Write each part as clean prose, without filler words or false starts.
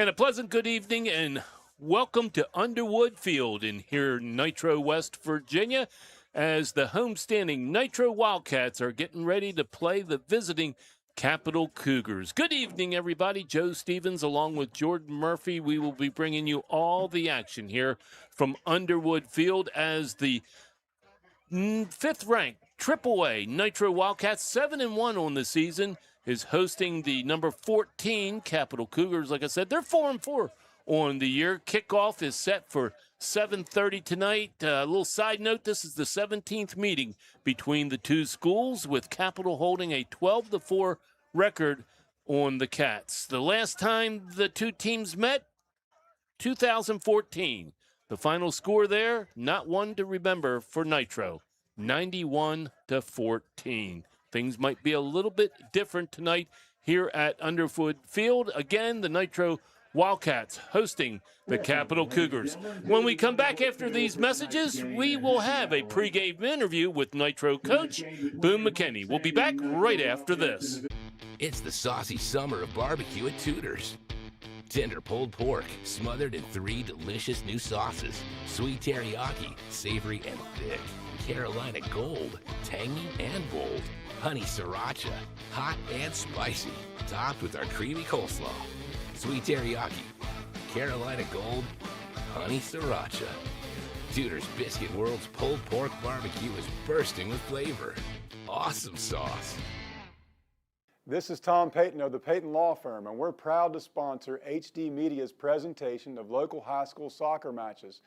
And a pleasant good evening and welcome to Underwood Field in here in Nitro, West Virginia, as the homestanding Nitro Wildcats are getting ready to play the visiting Capital Cougars. Good evening, everybody. Joe Stevens along with Jordan Murphy. We will be bringing you all the action here from Underwood Field as the fifth-ranked AAA Nitro Wildcats, 7-1 on the season, is hosting the number 14 Capital Cougars. Like I said, they're 4-4 on the year. Kickoff is set for 7:30 tonight. A little side note, this is the 17th meeting between the two schools, with Capital holding a 12-4 record on the Cats. The last time the two teams met, 2014. The final score there, not one to remember for Nitro, 91-14. Things might be a little bit different tonight here at Underwood Field. Again, the Nitro Wildcats hosting the Capital Cougars. When we come back after these messages, we will have a pregame interview with Nitro coach Bo McKenna. We'll be back right after this. It's the saucy summer of barbecue at Tudor's. Tender pulled pork smothered in 3 delicious new sauces: sweet teriyaki, savory and thick; Carolina Gold, tangy and bold; honey sriracha, hot and spicy, topped with our creamy coleslaw. Sweet teriyaki, Carolina Gold, honey sriracha. Tudor's Biscuit World's pulled pork barbecue is bursting with flavor. Awesome sauce. This is Tom Payton of the Payton Law Firm, and we're proud to sponsor HD Media's presentation of local high school soccer matches.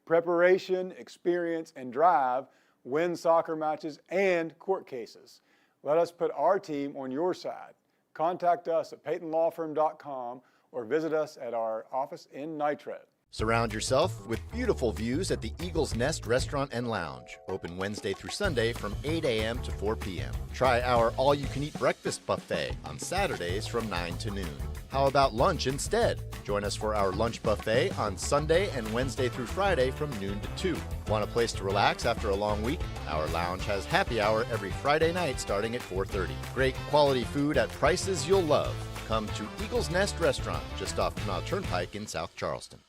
Preparation, experience, and drive win soccer matches and court cases. Let us put our team on your side. Contact us at PaytonLawFirm.com or visit us at our office in Nitro. Surround yourself with beautiful views at the Eagle's Nest Restaurant and Lounge, open Wednesday through Sunday from 8 a.m. to 4 p.m. Try our all-you-can-eat breakfast buffet on Saturdays from 9 to noon. How about lunch instead? Join us for our lunch buffet on Sunday and Wednesday through Friday from noon to 2. Want a place to relax after a long week? Our lounge has happy hour every Friday night starting at 4:30. Great quality food at prices you'll love. Come to Eagle's Nest Restaurant, just off Canal Turnpike in South Charleston.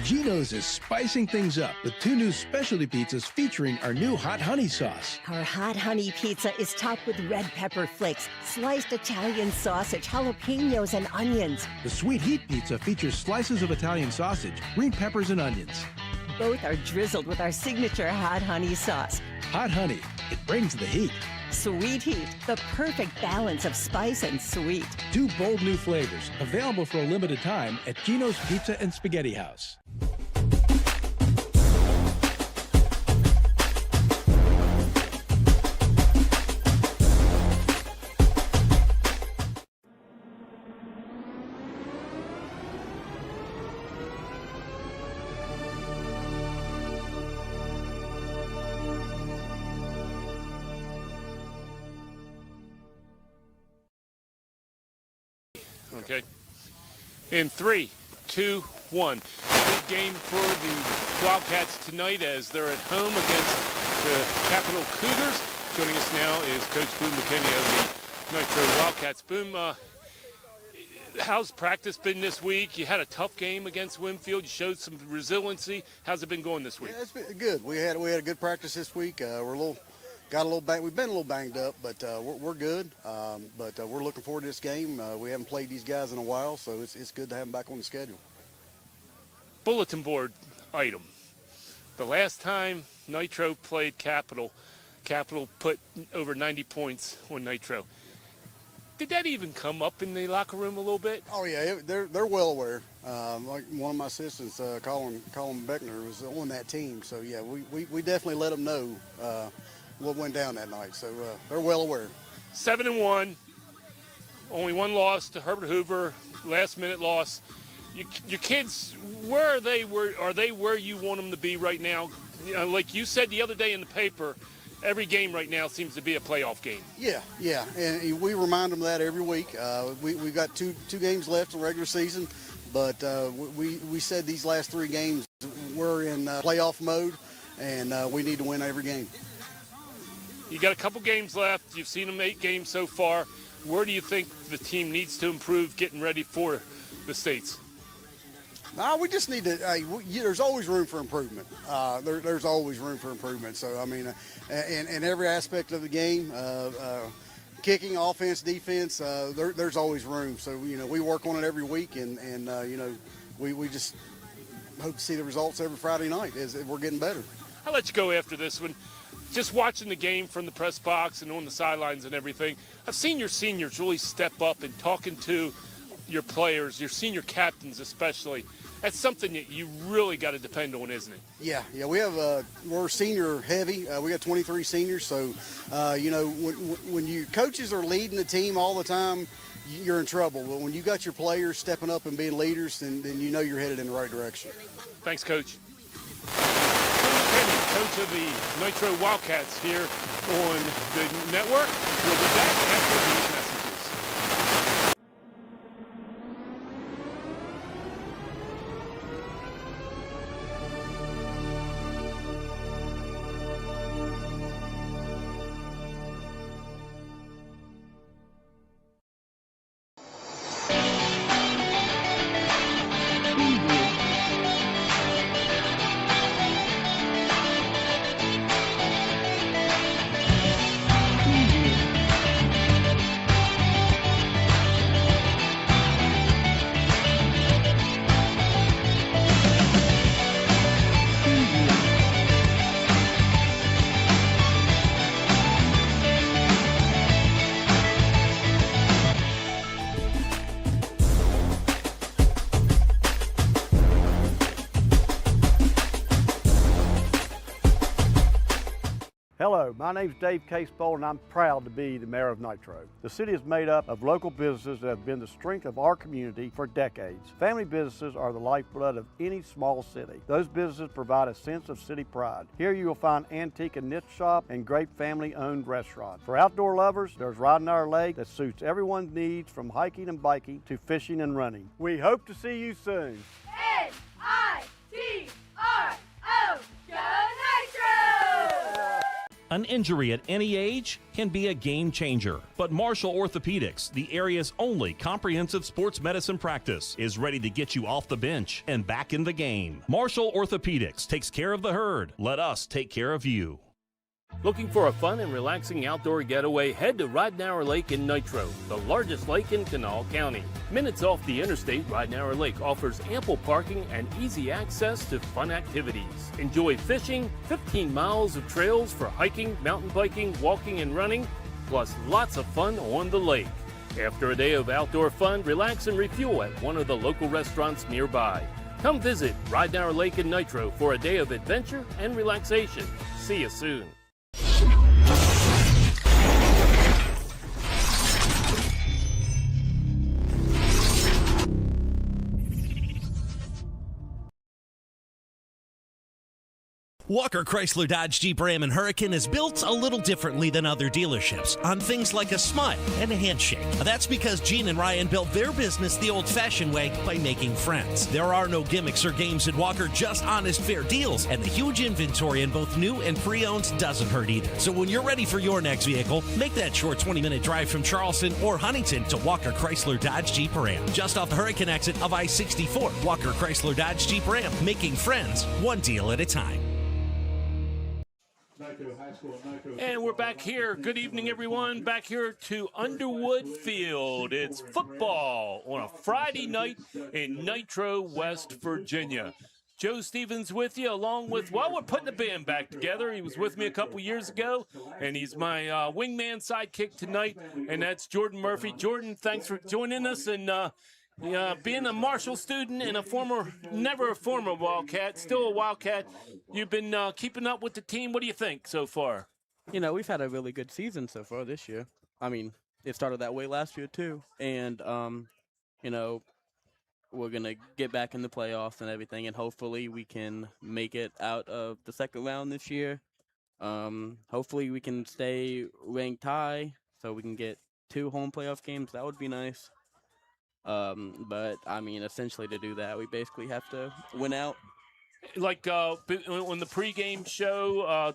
Geno's is spicing things up with 2 new specialty pizzas featuring our new hot honey sauce. Our hot honey pizza is topped with red pepper flakes, sliced Italian sausage, jalapenos, and onions. The sweet heat pizza features slices of Italian sausage, green peppers, and onions. Both are drizzled with our signature hot honey sauce. Hot honey, it brings the heat. Sweet heat, the perfect balance of spice and sweet. 2 bold new flavors, available for a limited time at Geno's Pizza and Spaghetti House. Okay. In 3, 2, 1. Big game for the Wildcats tonight as they're at home against the Capital Cougars. Joining us now is Coach Bo McKenna of the Nitro Wildcats. Boom, how's practice been this week? You had a tough game against Winfield. You showed some resiliency. How's it been going this week? Yeah, it's been good. We had a good practice this week. We've been a little banged up, but we're good. But we're looking forward to this game. We haven't played these guys in a while, so it's good to have them back on the schedule. Bulletin board item. The last time Nitro played Capital put over 90 points on Nitro. Did that even come up in the locker room a little bit? Oh yeah, they're well aware. Like one of my assistants, Colin Beckner, was on that team. So yeah, we definitely let them know what went down that night. So they're well aware. 7-1, only one loss to Herbert Hoover, last-minute loss. Your kids, where are they? Are they where you want them to be right now? Like you said the other day in the paper, every game right now seems to be a playoff game. Yeah, and we remind them of that every week. We've got two games left in the regular season, but we said these last 3 games we're in playoff mode, and we need to win every game. You got a couple games left. You've seen them 8 games so far. Where do you think the team needs to improve getting ready for the States? We just need to. There's always room for improvement. There's always room for improvement. So I mean, in every aspect of the game, kicking, offense, defense, there's always room. So we work on it every week, and we just hope to see the results every Friday night as we're getting better. I'll let you go after this one. Just watching the game from the press box and on the sidelines and everything, I've seen your seniors really step up and talking to your players, your senior captains especially. That's something that you really got to depend on, isn't it? Yeah, we're senior heavy. We got 23 seniors, so when you coaches are leading the team all the time, you're in trouble. But when you got your players stepping up and being leaders, then you know you're headed in the right direction. Thanks, Coach. Coach of the Nitro Wildcats here on the network. We'll be back after these messages. Hello, my name is Dave Casebowl, and I'm proud to be the mayor of Nitro. The city is made up of local businesses that have been the strength of our community for decades. Family businesses are the lifeblood of any small city. Those businesses provide a sense of city pride. Here you will find antique and niche shop and great family-owned restaurants. For outdoor lovers, there's Riding Our Lake that suits everyone's needs from hiking and biking to fishing and running. We hope to see you soon. N-I-T-R-O, go Nitro! An injury at any age can be a game changer. But Marshall Orthopedics, the area's only comprehensive sports medicine practice, is ready to get you off the bench and back in the game. Marshall Orthopedics takes care of the herd. Let us take care of you. Looking for a fun and relaxing outdoor getaway? Head to Ridenour Lake in Nitro, the largest lake in Kanawha County. Minutes off the interstate, Ridenour Lake offers ample parking and easy access to fun activities. Enjoy fishing, 15 miles of trails for hiking, mountain biking, walking, and running, plus lots of fun on the lake. After a day of outdoor fun, relax and refuel at one of the local restaurants nearby. Come visit Ridenour Lake in Nitro for a day of adventure and relaxation. See you soon. Walker Chrysler Dodge Jeep Ram and Hurricane is built a little differently than other dealerships on things like a smile and a handshake. That's because Gene and Ryan built their business the old-fashioned way by making friends. There are no gimmicks or games at Walker, just honest, fair deals, and the huge inventory in both new and pre-owned doesn't hurt either. So when you're ready for your next vehicle, make that short 20-minute drive from Charleston or Huntington to Walker Chrysler Dodge Jeep Ram. Just off the Hurricane exit of I-64, Walker Chrysler Dodge Jeep Ram, making friends one deal at a time. And we're back here. Good evening, everyone. Back here to Underwood Field. It's football on a Friday night in Nitro, West Virginia. Joe Stevens with you, along with, well, we're putting the band back together. He was with me a couple years ago, and he's my wingman sidekick tonight, and that's Jordan Murphy. Jordan, thanks for joining us, and being a Marshall student and never a former Wildcat, still a Wildcat, you've been keeping up with the team. What do you think so far? You know, we've had a really good season so far this year. I mean, it started that way last year too. And, you know, we're going to get back in the playoffs and everything, and hopefully we can make it out of the second round this year. Hopefully we can stay ranked high so we can get 2 home playoff games. That would be nice. But, I mean, essentially to do that, we basically have to win out. like on the pregame show,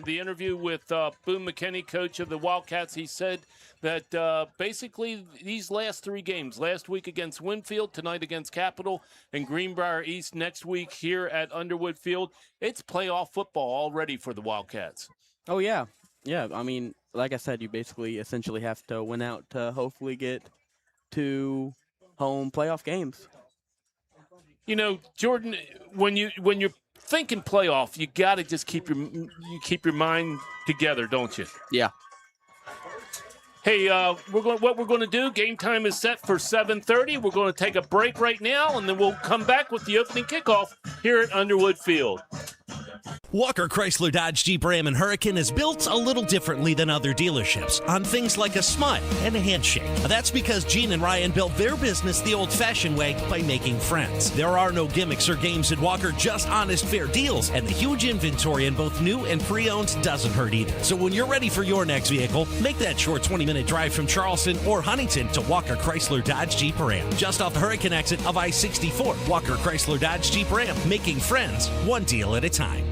the interview with Bo McKenna, coach of the Wildcats, he said that basically these last 3 games, last week against Winfield, tonight against Capital, and Greenbrier East next week here at Underwood Field, it's playoff football already for the Wildcats. Oh, yeah. Yeah, I mean, like I said, you essentially have to win out to hopefully get 2 home playoff games. You know, Jordan, when you're thinking playoff, you got to just keep your mind together, don't you? Yeah. Hey, what we're going to do, game time is set for 7:30. We're going to take a break right now, and then we'll come back with the opening kickoff here at Underwood Field. Walker Chrysler Dodge Jeep Ram and Hurricane is built a little differently than other dealerships on things like a smile and a handshake. That's because Gene and Ryan built their business the old-fashioned way by making friends. There are no gimmicks or games at Walker, just honest, fair deals, and the huge inventory in both new and pre-owned doesn't hurt either. So when you're ready for your next vehicle, make that short 20-minute drive from Charleston or Huntington to Walker Chrysler Dodge Jeep Ram. Just off the Hurricane exit of I-64, Walker Chrysler Dodge Jeep Ram, making friends one deal at a time.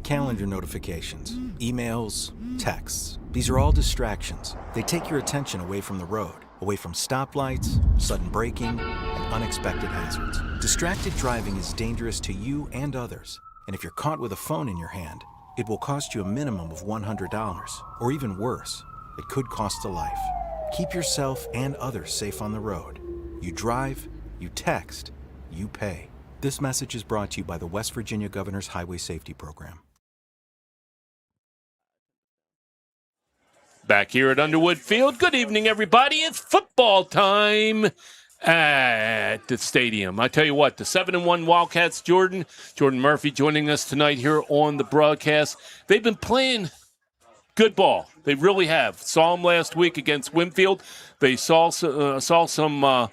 Calendar notifications, emails, texts. These are all distractions. They take your attention away from the road, away from stoplights, sudden braking, and unexpected hazards. Distracted driving is dangerous to you and others. And if you're caught with a phone in your hand, it will cost you a minimum of $100, or even worse, it could cost a life. Keep yourself and others safe on the road. You drive, you text, you pay. This message is brought to you by the West Virginia Governor's Highway Safety Program. Back here at Underwood Field. Good evening, everybody. It's football time at the stadium. I tell you what, the 7-1 Wildcats, Jordan Murphy joining us tonight here on the broadcast. They've been playing good ball. They really have. Saw them last week against Winfield. They saw some, some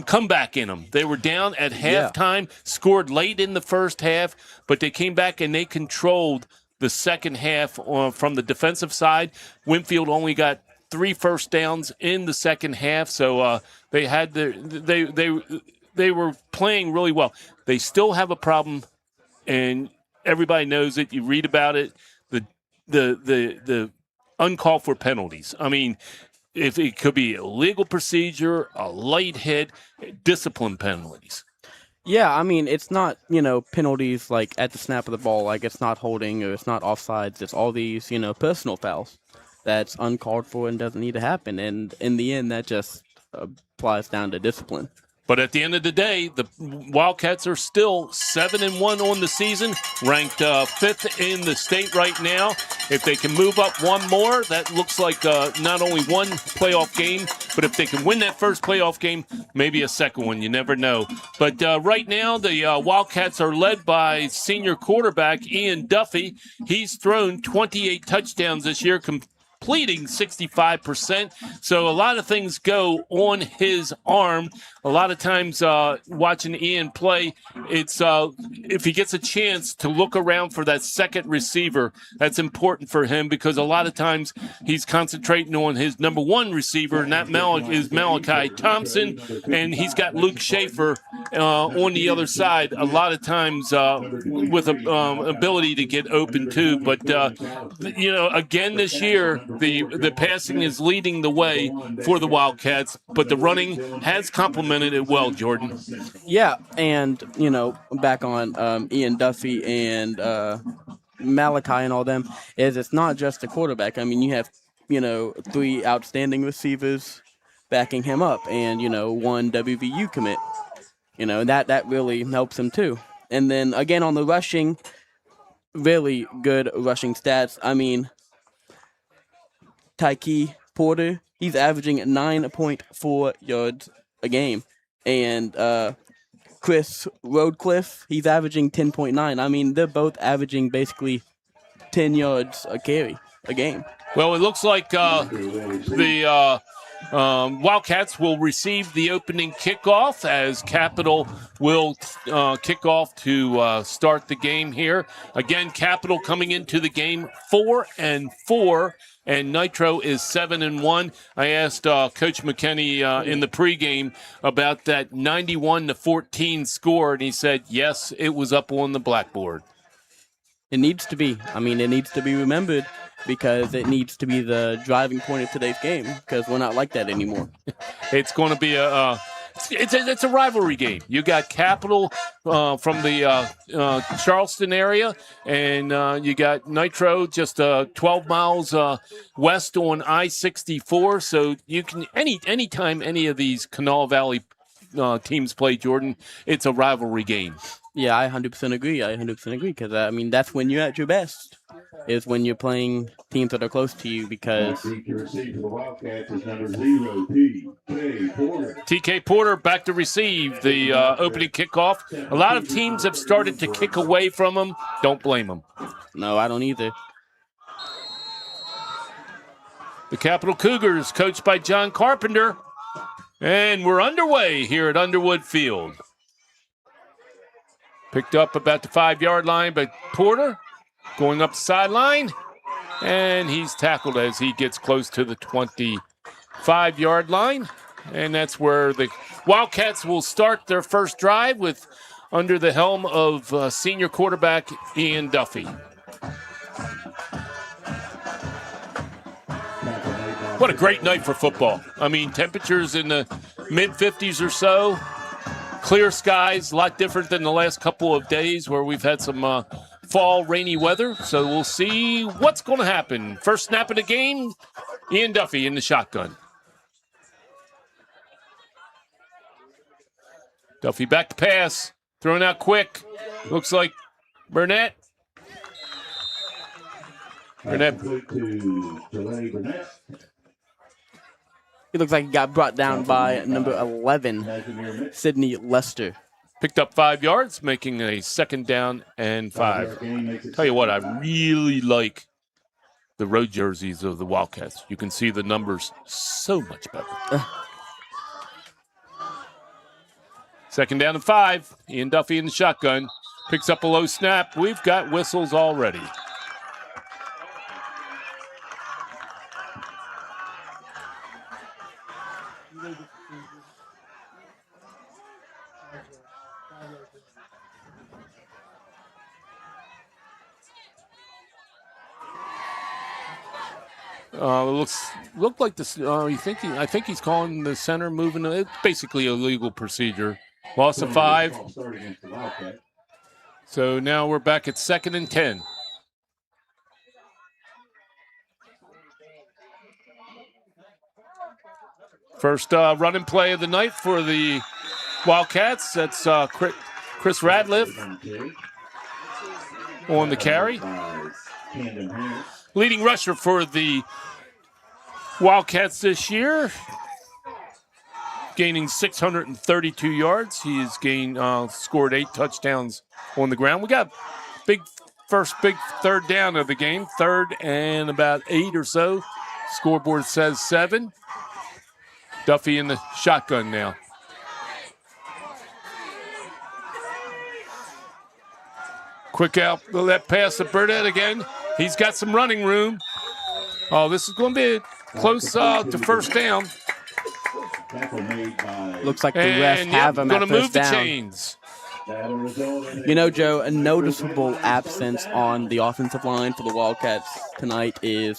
comeback in them. They were down at halftime, scored late in the first half, but they came back and they controlled the second half from the defensive side. Winfield only got 3 first downs in the second half, so they had they were playing really well. They still have a problem, and everybody knows it. You read about it. The uncalled for penalties. I mean, if it could be a legal procedure, a late hit, discipline penalties. Yeah, I mean, it's not, penalties like at the snap of the ball, like it's not holding or it's not offsides. It's all these, personal fouls that's uncalled for and doesn't need to happen. And in the end, that just applies down to discipline. But at the end of the day, the Wildcats are still 7-1 on the season, ranked 5th in the state right now. If they can move up one more, that looks like not only one playoff game, but if they can win that first playoff game, maybe a second one. You never know. But right now, the Wildcats are led by senior quarterback Ian Duffy. He's thrown 28 touchdowns this year, completing 65%. So a lot of things go on his arm. A lot of times watching Ian play, it's if he gets a chance to look around for that second receiver, that's important for him because a lot of times he's concentrating on his number 1 receiver, and that is Malachi Thompson, and he's got Luke Schaefer on the other side a lot of times with an ability to get open too. But, again this year, the passing is leading the way for the Wildcats, but the running has complemented it well, Jordan. Yeah, and, back on Ian Duffy and Malachi and all them, is it's not just a quarterback. I mean, you have, 3 outstanding receivers backing him up and, 1 WVU commit. That really helps him too. And then, again, on the rushing, really good rushing stats. I mean, Tyke Porter, he's averaging 9.4 yards a game. And Chris Roadcliffe, he's averaging 10.9. I mean, they're both averaging basically 10 yards a carry a game. Well, it looks like the Wildcats will receive the opening kickoff as Capital will kick off to start the game here. Again, Capital coming into the game 4-4, and Nitro is 7-1. I asked Coach McKenna in the pregame about that 91-14 score, and he said, yes, it was up on the blackboard. It needs to be. I mean, it needs to be remembered because it needs to be the driving point of today's game because we're not like that anymore. It's going to be it's a rivalry game. You got Capital from the Charleston area, and you got Nitro just 12 miles west on I-64. So you can anytime any of these Kanawha Valley teams play, Jordan, it's a rivalry game. Yeah, I 100% agree. I 100% agree because, I mean, that's when you're at your best, is when you're playing teams that are close to you because... TK Porter back to receive the opening kickoff. A lot of teams have started to kick away from him. Don't blame them. No, I don't either. The Capital Cougars, coached by John Carpenter. And we're underway here at Underwood Field. Picked up about the 5-yard line by Porter, going up the sideline, and he's tackled as he gets close to the 25-yard line. And that's where the Wildcats will start their first drive with under the helm of senior quarterback Ian Duffy. What a great night for football. I mean, temperatures in the mid-50s or so. Clear skies, a lot different than the last couple of days where we've had some fall rainy weather. So we'll see what's going to happen. First snap of the game, Ian Duffy in the shotgun. Duffy back to pass, throwing out quick. Looks like Burnett. He looks like he got brought down by number 11, Sidney Lester. Picked up 5 yards, making a second down and 5. Tell you what, I really like the road jerseys of the Wildcats. You can see the numbers so much better. Second down and 5. Ian Duffy in the shotgun. Picks up a low snap. We've got whistles already. Looked like this. I think he's calling the center moving. It's basically a legal procedure. Loss of 5. So now we're back at 2nd and 10. First running play of the night for the Wildcats. That's Chris Radliff on the carry. Leading rusher for the Wildcats this year, gaining 632 yards. He's scored 8 touchdowns on the ground. We got first big third down of the game, 3rd and about 8 or so. Scoreboard says 7. Duffy in the shotgun now. Quick out, that pass to Burnett again. He's got some running room. Oh, this is going to be close to first down. Looks like the refs have him at first down. Going to move the chains. You know, Joe, a noticeable absence on the offensive line for the Wildcats tonight is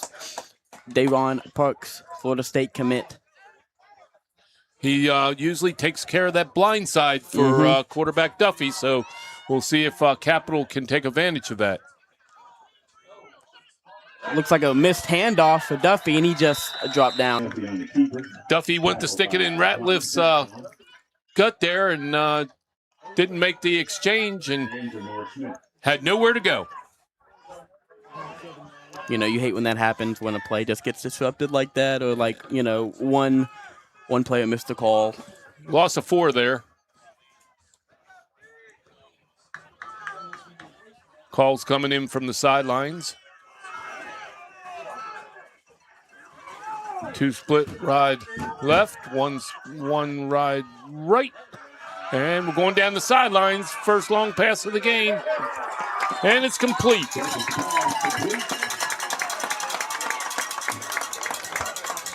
Dayron Parks, Florida State commit. He usually takes care of that blind side for quarterback Duffy, so we'll see if Capital can take advantage of that. Looks like a missed handoff for Duffy, and he just dropped down. Duffy went to stick it in Ratliff's gut there and didn't make the exchange and had nowhere to go. You know, you hate when that happens, when a play just gets disrupted like that, or like, you know, one player missed a call. Loss of 4 there. Calls coming in from the sidelines. Two split ride left, one ride right. And we're going down the sidelines. First long pass of the game. And it's complete.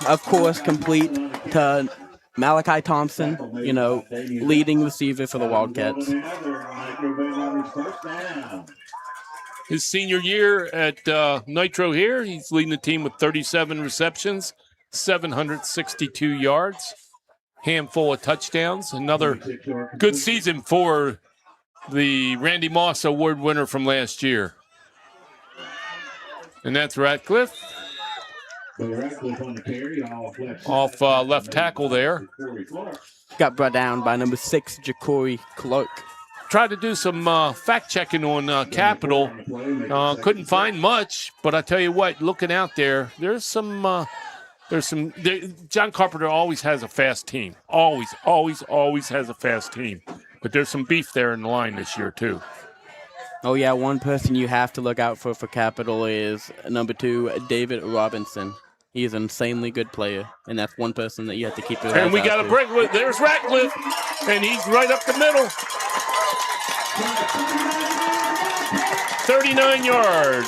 Of course, complete to Malachi Thompson, leading receiver for the Wildcats. His senior year at Nitro here, he's leading the team with 37 receptions, 762 yards, handful of touchdowns. Another good season for the Randy Moss Award winner from last year. And that's Ratcliffe. Off left tackle there. Got brought down by number 6, Ja'Cory Clark. Tried to do some fact checking on Capital. Couldn't find much, but I tell you what, looking out there, there's some. John Carpenter always has a fast team. Always has a fast team. But there's some beef there in the line this year too. Oh yeah, one person you have to look out for Capital is number 2, David Robinson. He is an insanely good player, and that's one person that you have to keep your eyes out. And we got a break. There's Ratcliffe, and he's right up the middle. 39 yards.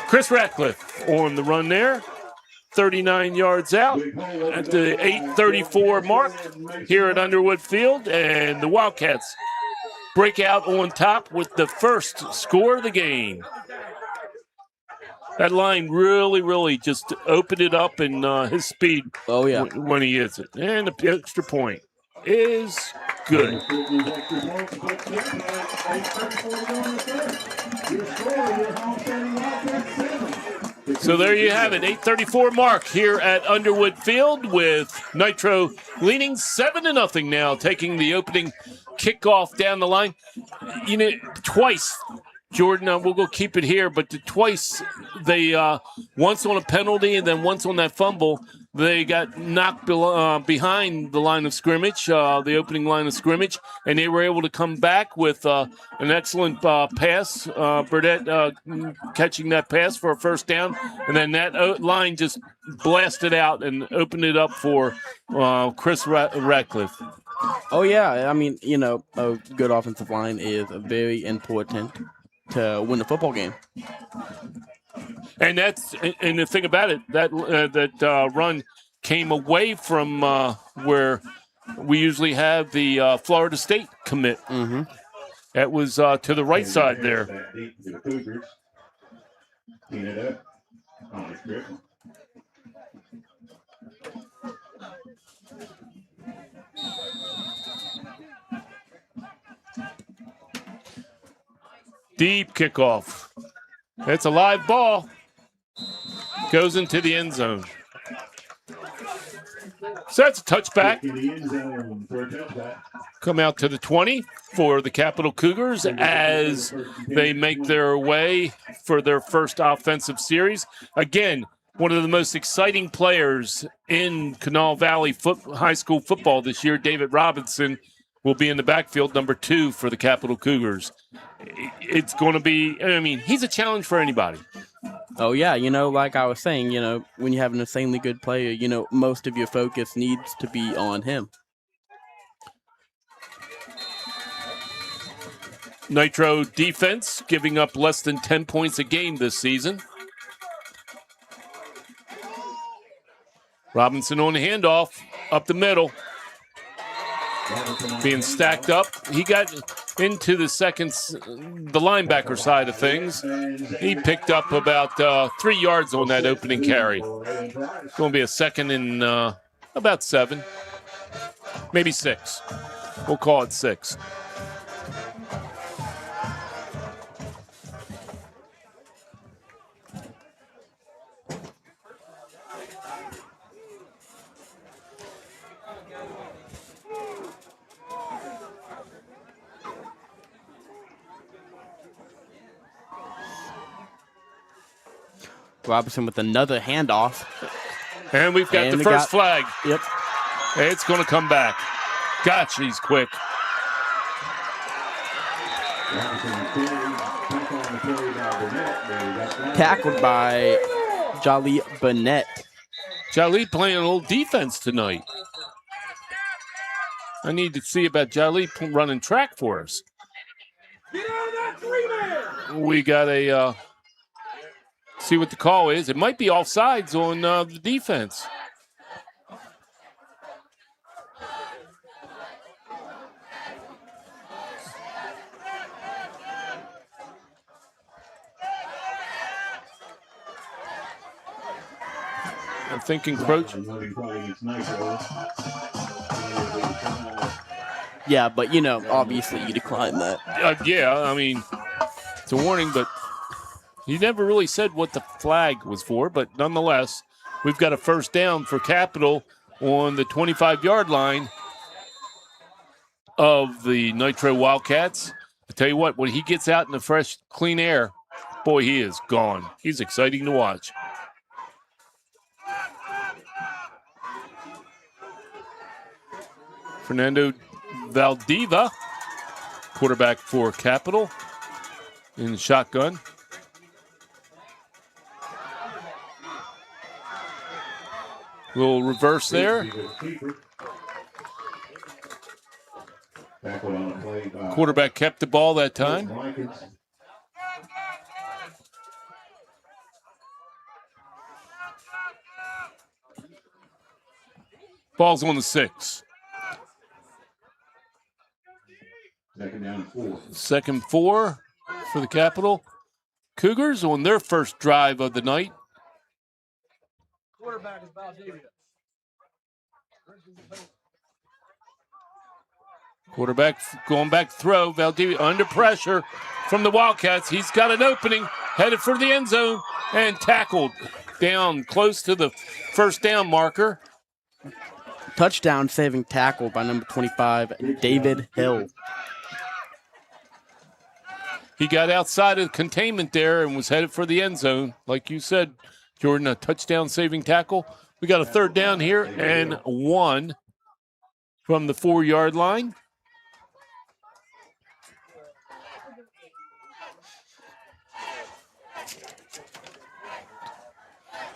Chris Ratcliffe on the run there. 39 yards out at the 8:34 mark here at Underwood Field, and the Wildcats break out on top with the first score of the game. That line really just opened it up in his speed. Oh, yeah. When he hits it. And the extra point is good. So there you have it, 8:34 mark here at Underwood Field with Nitro leading 7-0 now, taking the opening kickoff down the line. Twice, Jordan, we'll go keep it here, but twice they, once on a penalty and then once on that fumble, they got knocked behind the line of scrimmage, the opening line of scrimmage, and they were able to come back with an excellent pass. Burdette catching that pass for a first down, and then that line just blasted out and opened it up for Chris Ratcliffe. Oh, yeah. I mean, a good offensive line is very important to win a football game. And the thing about it, that run came away from where we usually have the Florida State commit. Mm-hmm. That was to the right side there. Deep kickoff. It's a live ball. Goes into the end zone. So that's a touchback. Come out to the 20 for the Capital Cougars as they make their way for their first offensive series. Again, one of the most exciting players in Kanawha Valley high school football this year, David Robinson, will be in the backfield, number 2 for the Capital Cougars. It's going to be, he's a challenge for anybody. Oh, yeah. Like I was saying, when you have an insanely good player, most of your focus needs to be on him. Nitro defense giving up less than 10 points a game this season. Robinson on the handoff, up the middle. Being stacked up. He got into the linebacker side of things. He picked up about 3 yards on that opening carry. It's going to be a second and about 7, maybe 6. We'll call it 6. Robinson with another handoff. And we've got the first flag. Yep. It's going to come back. Gosh, he's quick. Tackled by Jolly Burnett. Jolly playing a little defense tonight. I need to see about Jolly running track for us. We got a see what the call is. It might be offsides on the defense. I'm thinking Croach. Yeah, but, you know, obviously you decline that. Yeah, I mean, it's a warning, but he never really said what the flag was for. But nonetheless, we've got a first down for Capital on the 25-yard line of the Nitro Wildcats. I tell you what, when he gets out in the fresh, clean air, boy, he is gone. He's exciting to watch. Fernando Valdeva, quarterback for Capital, in the shotgun. Little reverse there. Quarterback kept the ball that time. Ball's on the 6. Second 4 for the Capital. Cougars on their first drive of the night. Quarterback is Valdivia. Quarterback going back to throw. Valdivia under pressure from the Wildcats. He's got an opening, headed for the end zone, and tackled down close to the first down marker. Touchdown saving tackle by number 25, David Hill. He got outside of containment there and was headed for the end zone. Like you said, Jordan, a touchdown saving tackle. We got a third down here and 1 from the 4-yard line.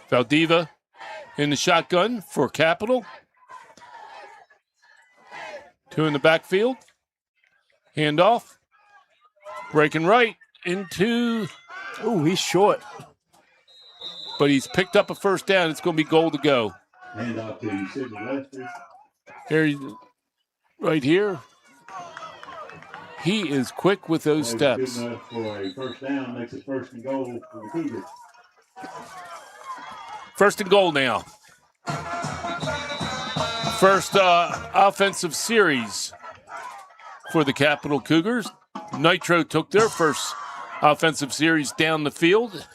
Valdeva in the shotgun for Capital. 2 in the backfield. Handoff. Breaking right into... Oh, he's short. But he's picked up a first down. It's going to be goal to go. Handoff to Sidney Lester. Here, right here. He is quick with those steps. Good enough for a first down. Makes it first and goal for the Cougars. First and goal now. First offensive series for the Capital Cougars. Nitro took their first offensive series down the field.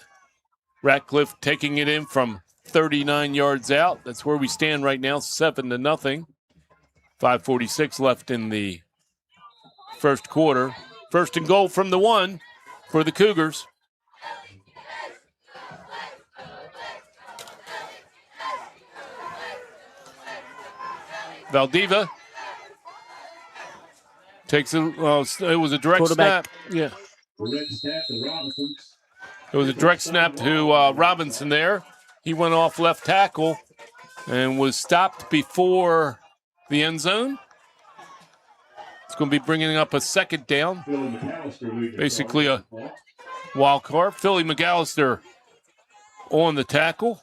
Ratcliffe taking it in from 39 yards out. That's where we stand right now, 7-0. 5:46 left in the first quarter. First and goal from the 1 for the Cougars. Valdeva takes it. It was a direct snap. Yeah. It was a direct snap to Robinson there. He went off left tackle and was stopped before the end zone. It's going to be bringing up a second down. Basically a wild card. Philly McAllister on the tackle,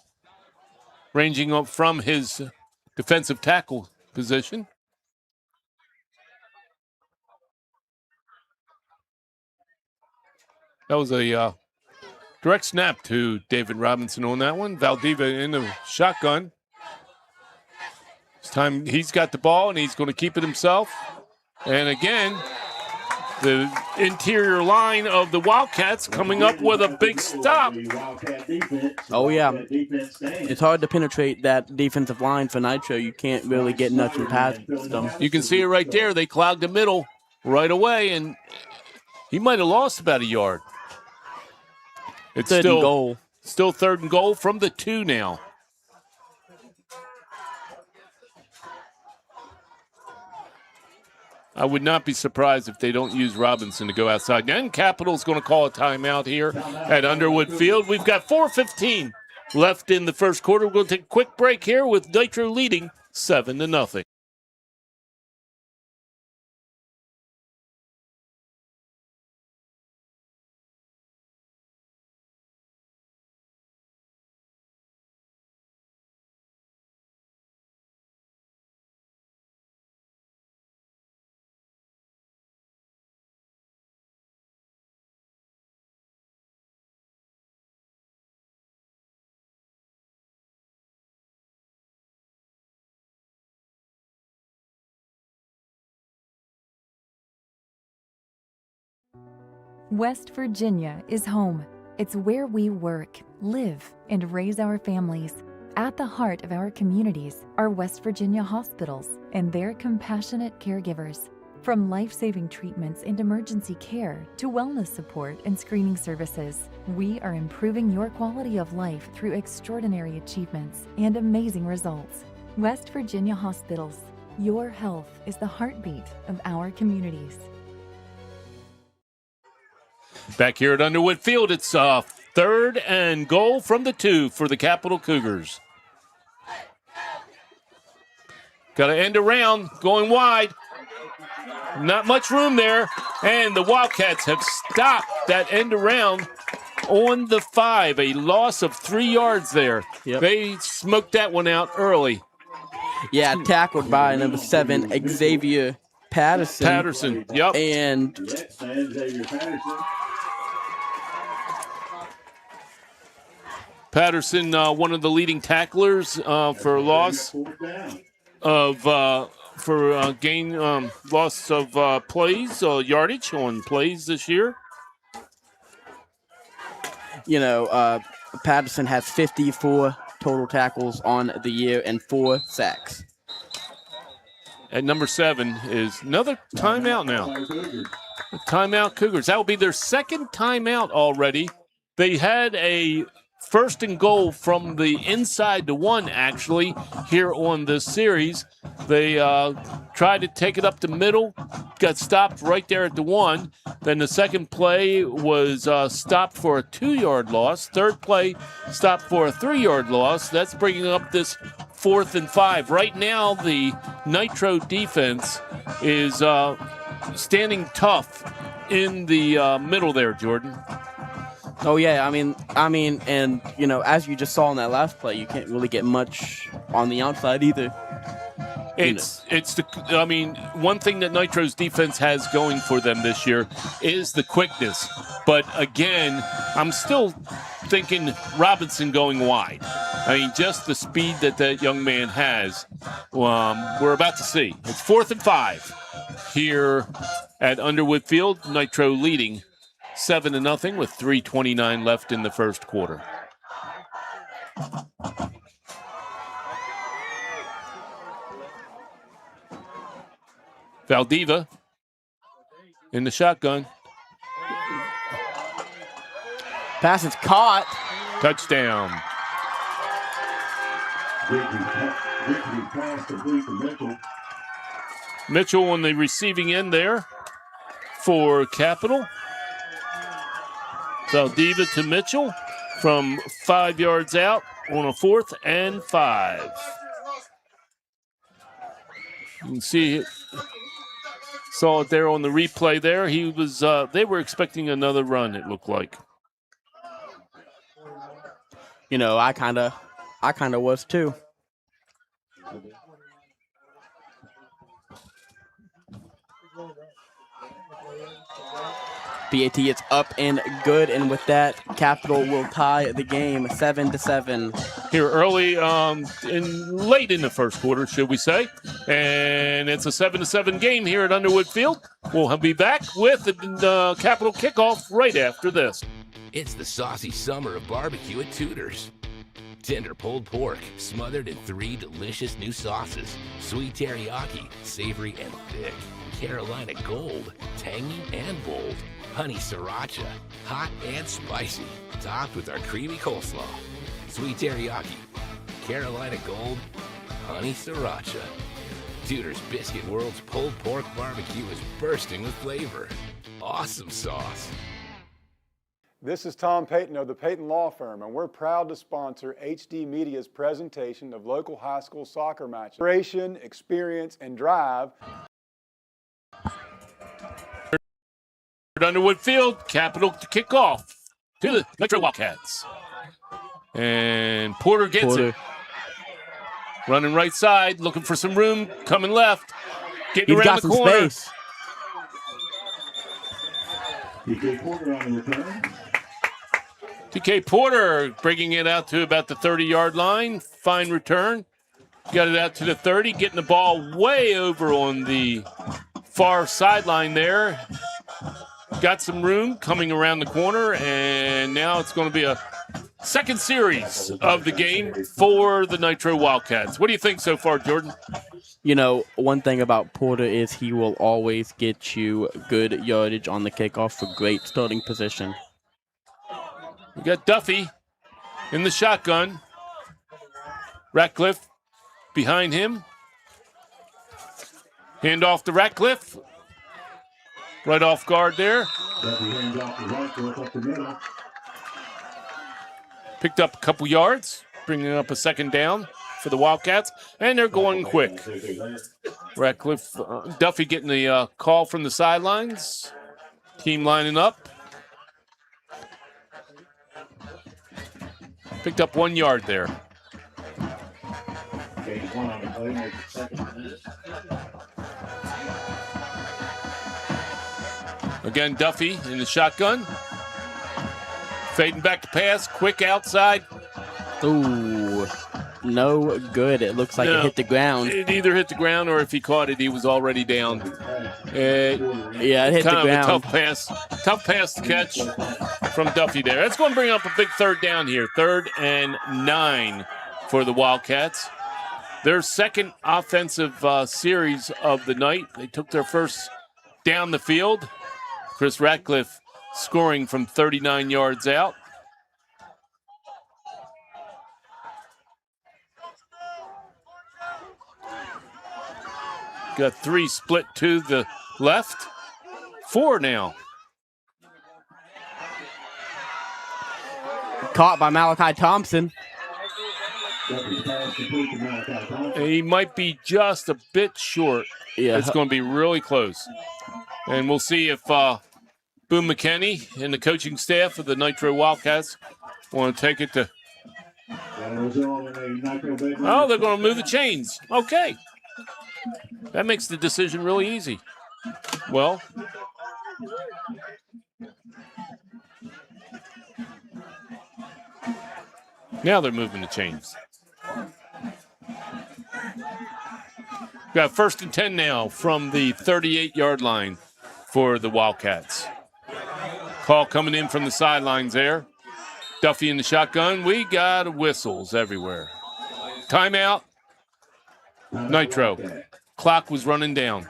ranging up from his defensive tackle position. That was a direct snap to David Robinson on that one. Valdeva in the shotgun. This time he's got the ball and he's going to keep it himself. And again, the interior line of the Wildcats coming up with a big stop. Oh, yeah. It's hard to penetrate that defensive line for Nitro. You can't really get nothing past them. You can see it right there. They clogged the middle right away, and he might have lost about a yard. It's third and goal. Still third and goal from the 2 now. I would not be surprised if they don't use Robinson to go outside. And Capital's going to call a timeout here at Underwood Field. We've got 4:15 left in the first quarter. We're going to take a quick break here with Nitro leading 7-0. West Virginia is home. It's where we work, live, and raise our families. At the heart of our communities are West Virginia hospitals and their compassionate caregivers. From life-saving treatments and emergency care to wellness support and screening services, we are improving your quality of life through extraordinary achievements and amazing results. West Virginia Hospitals. Your health is the heartbeat of our communities. Back here at Underwood Field, it's 3rd and goal from the 2 for the Capital Cougars. Got to end around, going wide. Not much room there, and the Wildcats have stopped that end around on the 5. A loss of 3 yards there. Yep. They smoked that one out early. Yeah, tackled by number 7, Xavier Patterson. Patterson, yep. And Patterson, one of the leading tacklers for a loss of loss of plays, yardage on plays this year. You know, Patterson has 54 total tackles on the year and 4 sacks. At number 7 is another timeout now. Timeout Cougars. That will be their second timeout already. They had a 1st and goal from the inside to 1, actually, here on this series. They tried to take it up the middle, got stopped right there at the 1. Then the second play was stopped for a 2-yard loss. Third play stopped for a 3-yard loss. That's bringing up this 4th and 5. Right now, the Nitro defense is standing tough in the middle there, Jordan. Oh yeah, I mean, and you know, as you just saw in that last play, you can't really get much on the outside either. One thing that Nitro's defense has going for them this year is the quickness. But again, I'm still thinking Robinson going wide. I mean, just the speed that young man has. We're about to see. It's 4th and 5 here at Underwood Field. Nitro leading 7-0 with 3:29 left in the first quarter. Valdeva in the shotgun. Pass is caught. Touchdown. Mitchell on the receiving end there for Capital. Valdeva to Mitchell from 5 yards out on a 4th and 5. You can see it. Saw it there on the replay there. He was they were expecting another run, it looked like. You know, I kind of was too. PAT, it's up and good, and with that, Capital will tie the game 7-7. Here early, late in the first quarter, should we say. And it's a 7-7 game here at Underwood Field. We'll be back with the Capital kickoff right after this. It's the saucy summer of barbecue at Tudor's. Tender pulled pork, smothered in 3 delicious new sauces. Sweet teriyaki, savory and thick. Carolina Gold, tangy and bold. Honey sriracha, hot and spicy. Topped with our creamy coleslaw. Sweet teriyaki, Carolina Gold, honey sriracha. Tudor's Biscuit World's pulled pork barbecue is bursting with flavor. Awesome sauce. This is Tom Payton of the Payton Law Firm, and we're proud to sponsor HD Media's presentation of local high school soccer matches. Inspiration, experience, and drive. Underwood Field, Capital to kick off to the Nitro Wildcats. And Porter gets it. Running right side, looking for some room, coming left. Getting around the corner. Space. TK Porter on the return. TK Porter bringing it out to about the 30-yard line. Fine return. Got it out to the 30, getting the ball way over on the far sideline there. Got some room coming around the corner, and now it's going to be a second series of the game for the Nitro Wildcats. What do you think so far, Jordan? You know, one thing about Porter is he will always get you good yardage on the kickoff for great starting position. We got Duffy in the shotgun. Ratcliffe behind him. Hand off to Ratcliffe. Right off guard there. Duffy hands off to Ratcliffe up the middle. Picked up a couple yards, bringing up a second down for the Wildcats, and they're going quick. Ratcliffe, Duffy getting the call from the sidelines. Team lining up. Picked up 1 yard there. Again, Duffy in the shotgun. Fading back to pass, quick outside. Ooh, no good. It looks like it hit the ground. It either hit the ground or if he caught it, he was already down. Yeah, it hit the ground. Kind of a tough pass to catch from Duffy there. That's going to bring up a big third down here. 3rd and 9 for the Wildcats. Their second offensive series of the night. They took their first down the field. Chris Ratcliffe scoring from 39 yards out. Got 3 split to the left. 4 now. Caught by Malachi Thompson. He might be just a bit short. Yeah. It's going to be really close. And we'll see if Bo McKenna and the coaching staff of the Nitro Wildcats want to take it to... Oh, they're going to move the chains. Okay. That makes the decision really easy. Well, now they're moving the chains. Got 1st and 10 now from the 38-yard line for the Wildcats. Call coming in from the sidelines there. Duffy in the shotgun. We got whistles everywhere. Timeout. Nitro. Clock was running down.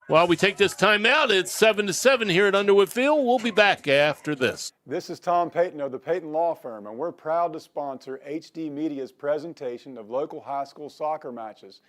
While we take this timeout, it's 7-7 here at Underwood Field. We'll be back after this. This is Tom Payton of the Payton Law Firm, and we're proud to sponsor HD Media's presentation of local high school soccer matches.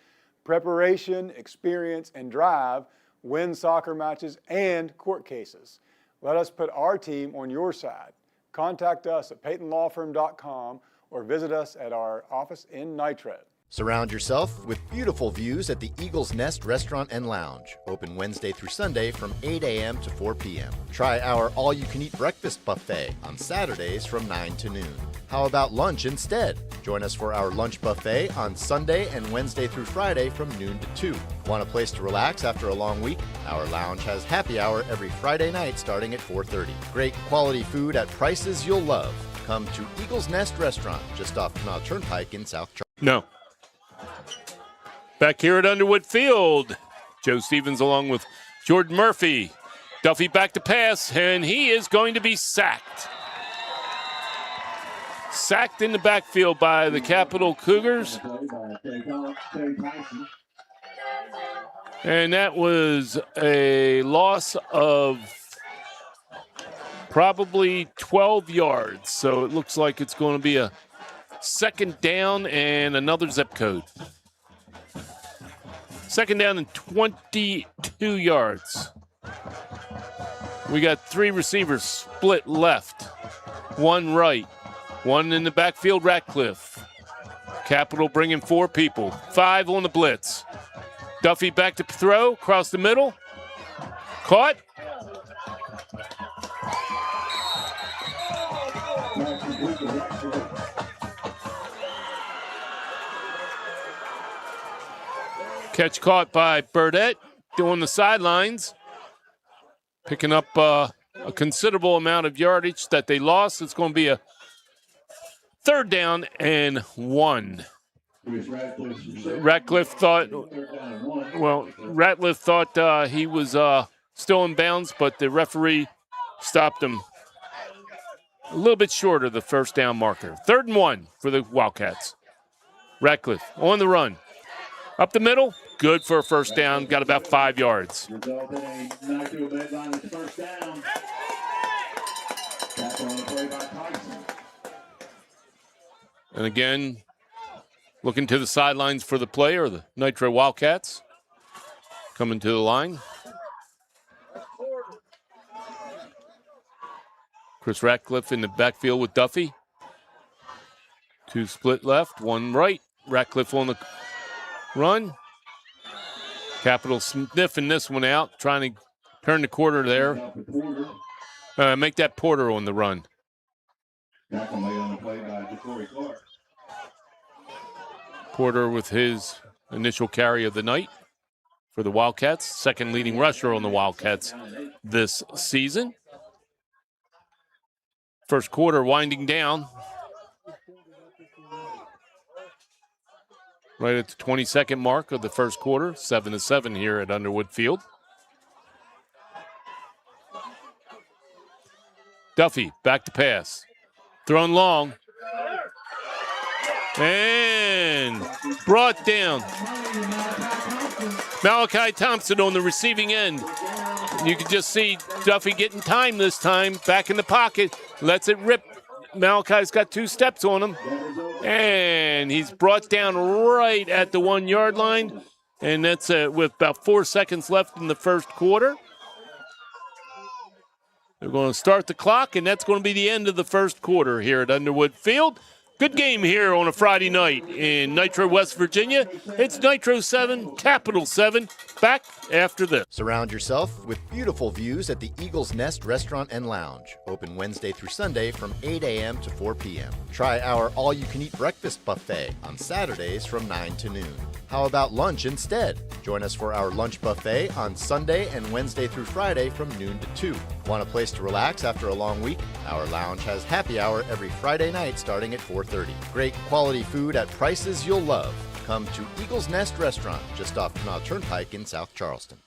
Preparation, experience, and drive win soccer matches and court cases. Let us put our team on your side. Contact us at PaytonLawFirm.com or visit us at our office in Nitro. Surround yourself with beautiful views at the Eagles Nest Restaurant and Lounge, open Wednesday through Sunday from 8 a.m. to 4 p.m. Try our all-you-can-eat breakfast buffet on Saturdays from 9 to noon. How about lunch instead? Join us for our lunch buffet on Sunday and Wednesday through Friday from noon to 2. Want a place to relax after a long week? Our lounge has happy hour every Friday night starting at 4:30. Great quality food at prices you'll love. Come to Eagles Nest Restaurant, just off Canal Turnpike in South Charleston. No. Back here at Underwood Field, Joe Stevens along with Jordan Murphy. Duffy back to pass, and he is going to be sacked. Sacked in the backfield by the Capital Cougars. And that was a loss of probably 12 yards. So it looks like it's going to be a second down and another zip code. Second down and 22 yards. We got 3 receivers split left, 1 right, 1 in the backfield, Ratcliffe. Capital bringing 4 people, 5 on the blitz. Duffy back to throw, across the middle. Caught. Catch caught by Burdette doing the sidelines, picking up a considerable amount of yardage that they lost. It's going to be a 3rd down and 1. Ratcliffe thought he was still in bounds, but the referee stopped him a little bit short of the 1st down marker. 3rd and 1 for the Wildcats. Ratcliffe on the run. Up the middle, good for a 1st down, got about 5 yards. And again, looking to the sidelines for the play are the Nitro Wildcats. Coming to the line. Chris Ratcliffe in the backfield with Duffy. 2 split left, 1 right. Ratcliffe on the run. Capital sniffing this one out, trying to turn the quarter there. Make that Porter on the run. Porter with his initial carry of the night for the Wildcats. 2nd leading rusher on the Wildcats this season. 1st quarter winding down. Right at the 22nd mark of the 1st quarter, 7-7 here at Underwood Field. Duffy, back to pass. Thrown long. And brought down. Malachi Thompson on the receiving end. You can just see Duffy getting time this time, back in the pocket, lets it rip. Malachi's got 2 steps on him. And he's brought down right at the 1-yard line. And that's with about 4 seconds left in the 1st quarter. They're going to start the clock, and that's going to be the end of the 1st quarter here at Underwood Field. Good game here on a Friday night in Nitro, West Virginia. It's Nitro 7, Capital 7. Back after this. Surround yourself with beautiful views at the Eagles Nest Restaurant and Lounge. Open Wednesday through Sunday from 8 a.m. to 4 p.m. Try our all-you-can-eat breakfast buffet on Saturdays from 9 to noon. How about lunch instead? Join us for our lunch buffet on Sunday and Wednesday through Friday from noon to 2. Want a place to relax after a long week? Our lounge has happy hour every Friday night starting at 4:30. Great quality food at prices you'll love. Come to Eagles Nest Restaurant, just off Canal Turnpike in South Charleston.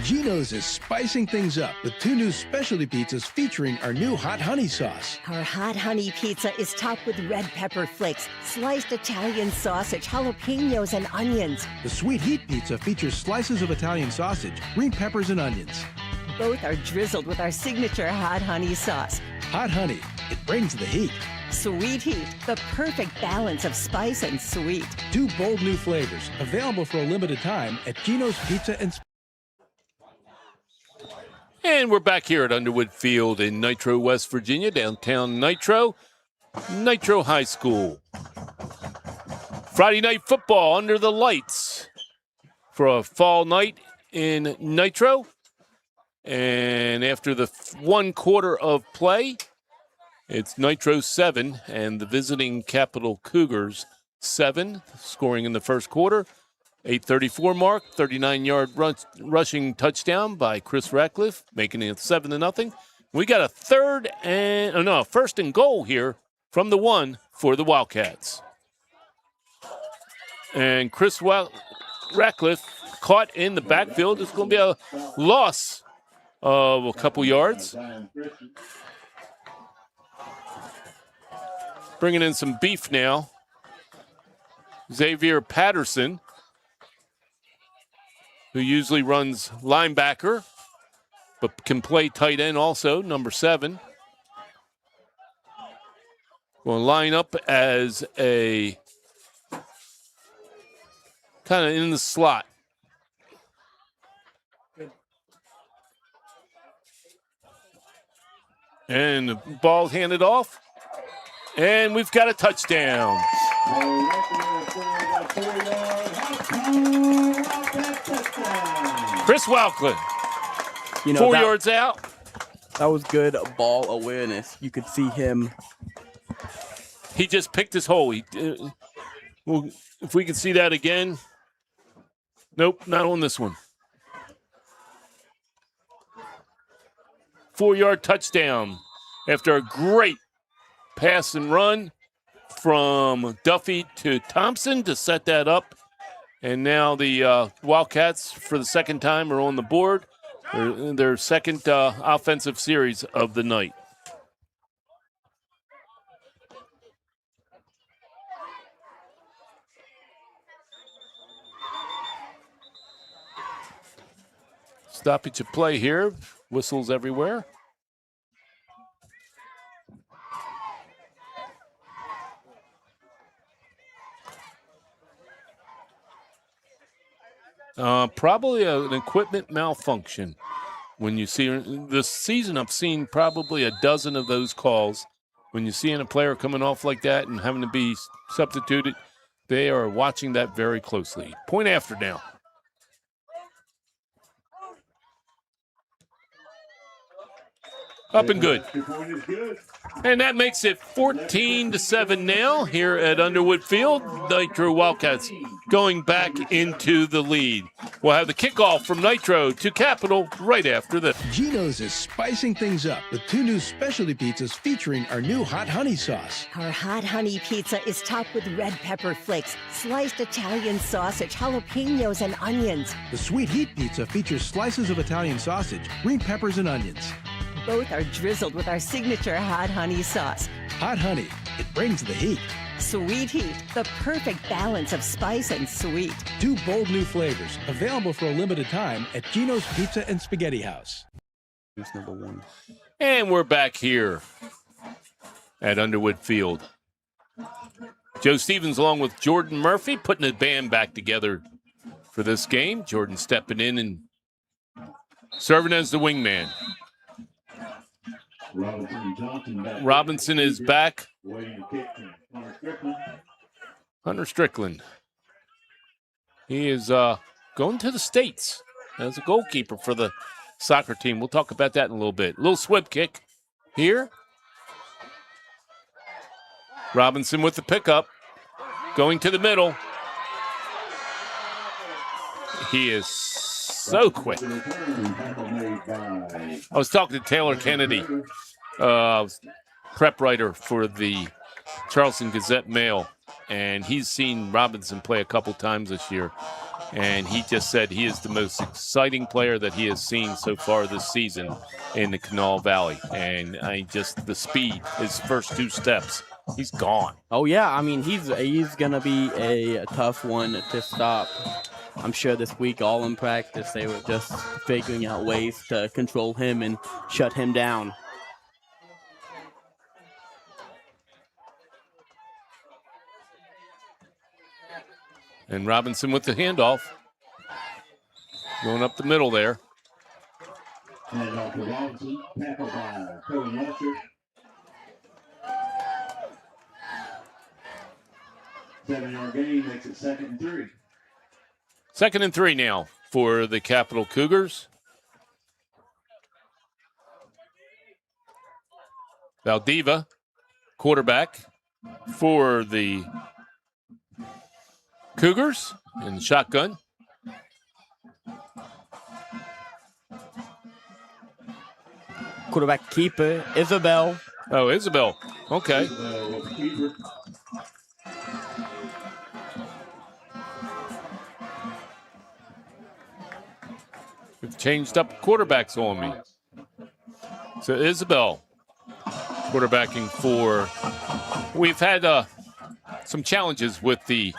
Geno's is spicing things up with 2 new specialty pizzas featuring our new hot honey sauce. Our hot honey pizza is topped with red pepper flakes, sliced Italian sausage, jalapenos, and onions. The sweet heat pizza features slices of Italian sausage, green peppers, and onions. Both are drizzled with our signature hot honey sauce. Hot honey, it brings the heat. Sweet heat, the perfect balance of spice and sweet. 2 bold new flavors, available for a limited time at Geno's Pizza and And we're back here at Underwood Field in Nitro, West Virginia, downtown Nitro, Nitro High School. Friday night football under the lights for a fall night in Nitro. And after the 1 quarter of play, it's Nitro 7 and the visiting Capital Cougars 7, scoring in the 1st quarter. 8:34 mark, 39-yard rushing touchdown by Chris Ratcliffe, making it 7-0. We got a 1st and goal here from the 1 for the Wildcats. And Chris Ratcliffe caught in the backfield. It's going to be a loss of a couple yards. Bringing in some beef now. Xavier Patterson, who usually runs linebacker, but can play tight end also, number 7. Going to line up as a kind of in the slot. And the ball handed off. And we've got a touchdown. Chris Wildcats. 4 yards out. That was good ball awareness. You could see him. He just picked his hole. Well, if we can see that again. Nope, not on this one. 4-yard touchdown after a great pass and run from Duffy to Thompson to set that up. And now the Wildcats, for the second time, are on the board. Their second offensive series of the night. Stoppage of play here. Whistles everywhere. Probably an equipment malfunction. When you see this season, I've seen probably a dozen of those calls. When you're seeing a player coming off like that and having to be substituted, they are watching that very closely. Point after now. Up and good. And that makes it 14-7 now here at Underwood Field. Nitro Wildcats going back into the lead. We'll have the kickoff from Nitro to Capital right after this. Geno's is spicing things up with 2 new specialty pizzas featuring our new hot honey sauce. Our hot honey pizza is topped with red pepper flakes, sliced Italian sausage, jalapenos, and onions. The sweet heat pizza features slices of Italian sausage, green peppers, and onions. Both are drizzled with our signature hot honey sauce. Hot honey, it brings the heat. Sweet heat, the perfect balance of spice and sweet. 2 bold new flavors, available for a limited time at Geno's Pizza and Spaghetti House. That's number 1. And we're back here at Underwood Field. Joe Stevens along with Jordan Murphy putting the band back together for this game. Jordan stepping in and serving as the wingman. Robinson is back. Hunter Strickland. He is going to the States as a goalkeeper for the soccer team. We'll talk about that in a little bit. Little swip kick here. Robinson with the pickup. Going to the middle. He is so quick. I was talking to Taylor Kennedy, prep writer for the Charleston Gazette-Mail, and he's seen Robinson play a couple times this year, and he just said he is the most exciting player that he has seen so far this season in the Kanawha Valley. And the speed, his first 2 steps, he's gone. Oh yeah, I mean he's gonna be a tough one to stop. I'm sure this week, all in practice, they were just figuring out ways to control him and shut him down. And Robinson with the handoff. Going up the middle there. Handoff to Robinson, tackled by Cody Lester. 7-yard gain makes it 2nd and 3. 2nd and 3 now for the Capital Cougars. Valdeva, quarterback for the Cougars in the shotgun. Quarterback keeper, Isabel. Oh, Isabel. Okay. We've changed up quarterbacks on me. So Isabel quarterbacking for. We've had some challenges with the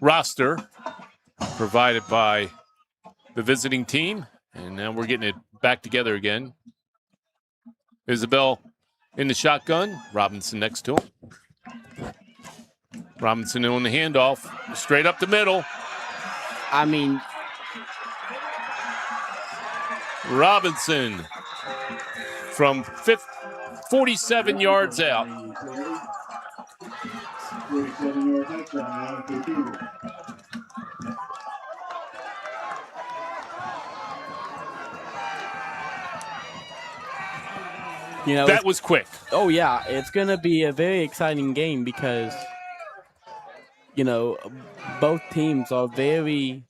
roster provided by the visiting team, and now we're getting it back together again. Isabel in the shotgun. Robinson next to him. Robinson on the handoff, straight up the middle. I mean, Robinson from 47 yards out. 47-yard touchdown for Cougars. You know, that was quick. Oh, yeah. It's going to be a very exciting game because, you know, both teams are very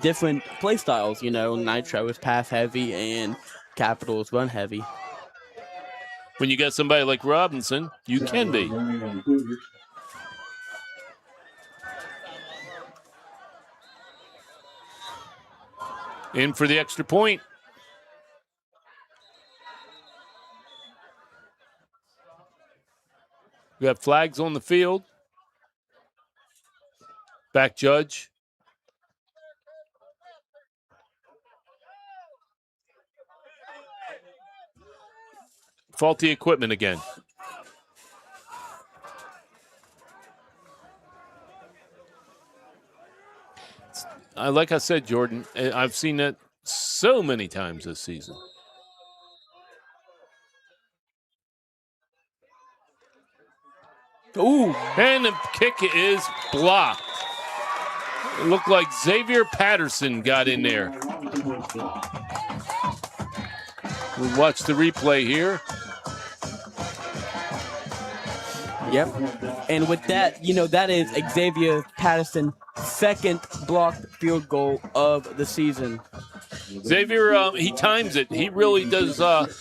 different play styles. You know, Nitro is pass heavy and Capital is run heavy. When you got somebody like Robinson, you can be. In for the extra point. We have flags on the field. Back judge. Faulty equipment again. Like I said, Jordan, I've seen that so many times this season. Ooh. And the kick is blocked. It looked like Xavier Patterson got in there. We'll watch the replay here. Yep. And with that, you know, that is Xavier Patterson's second blocked field goal of the season. Xavier, he times it. He really does that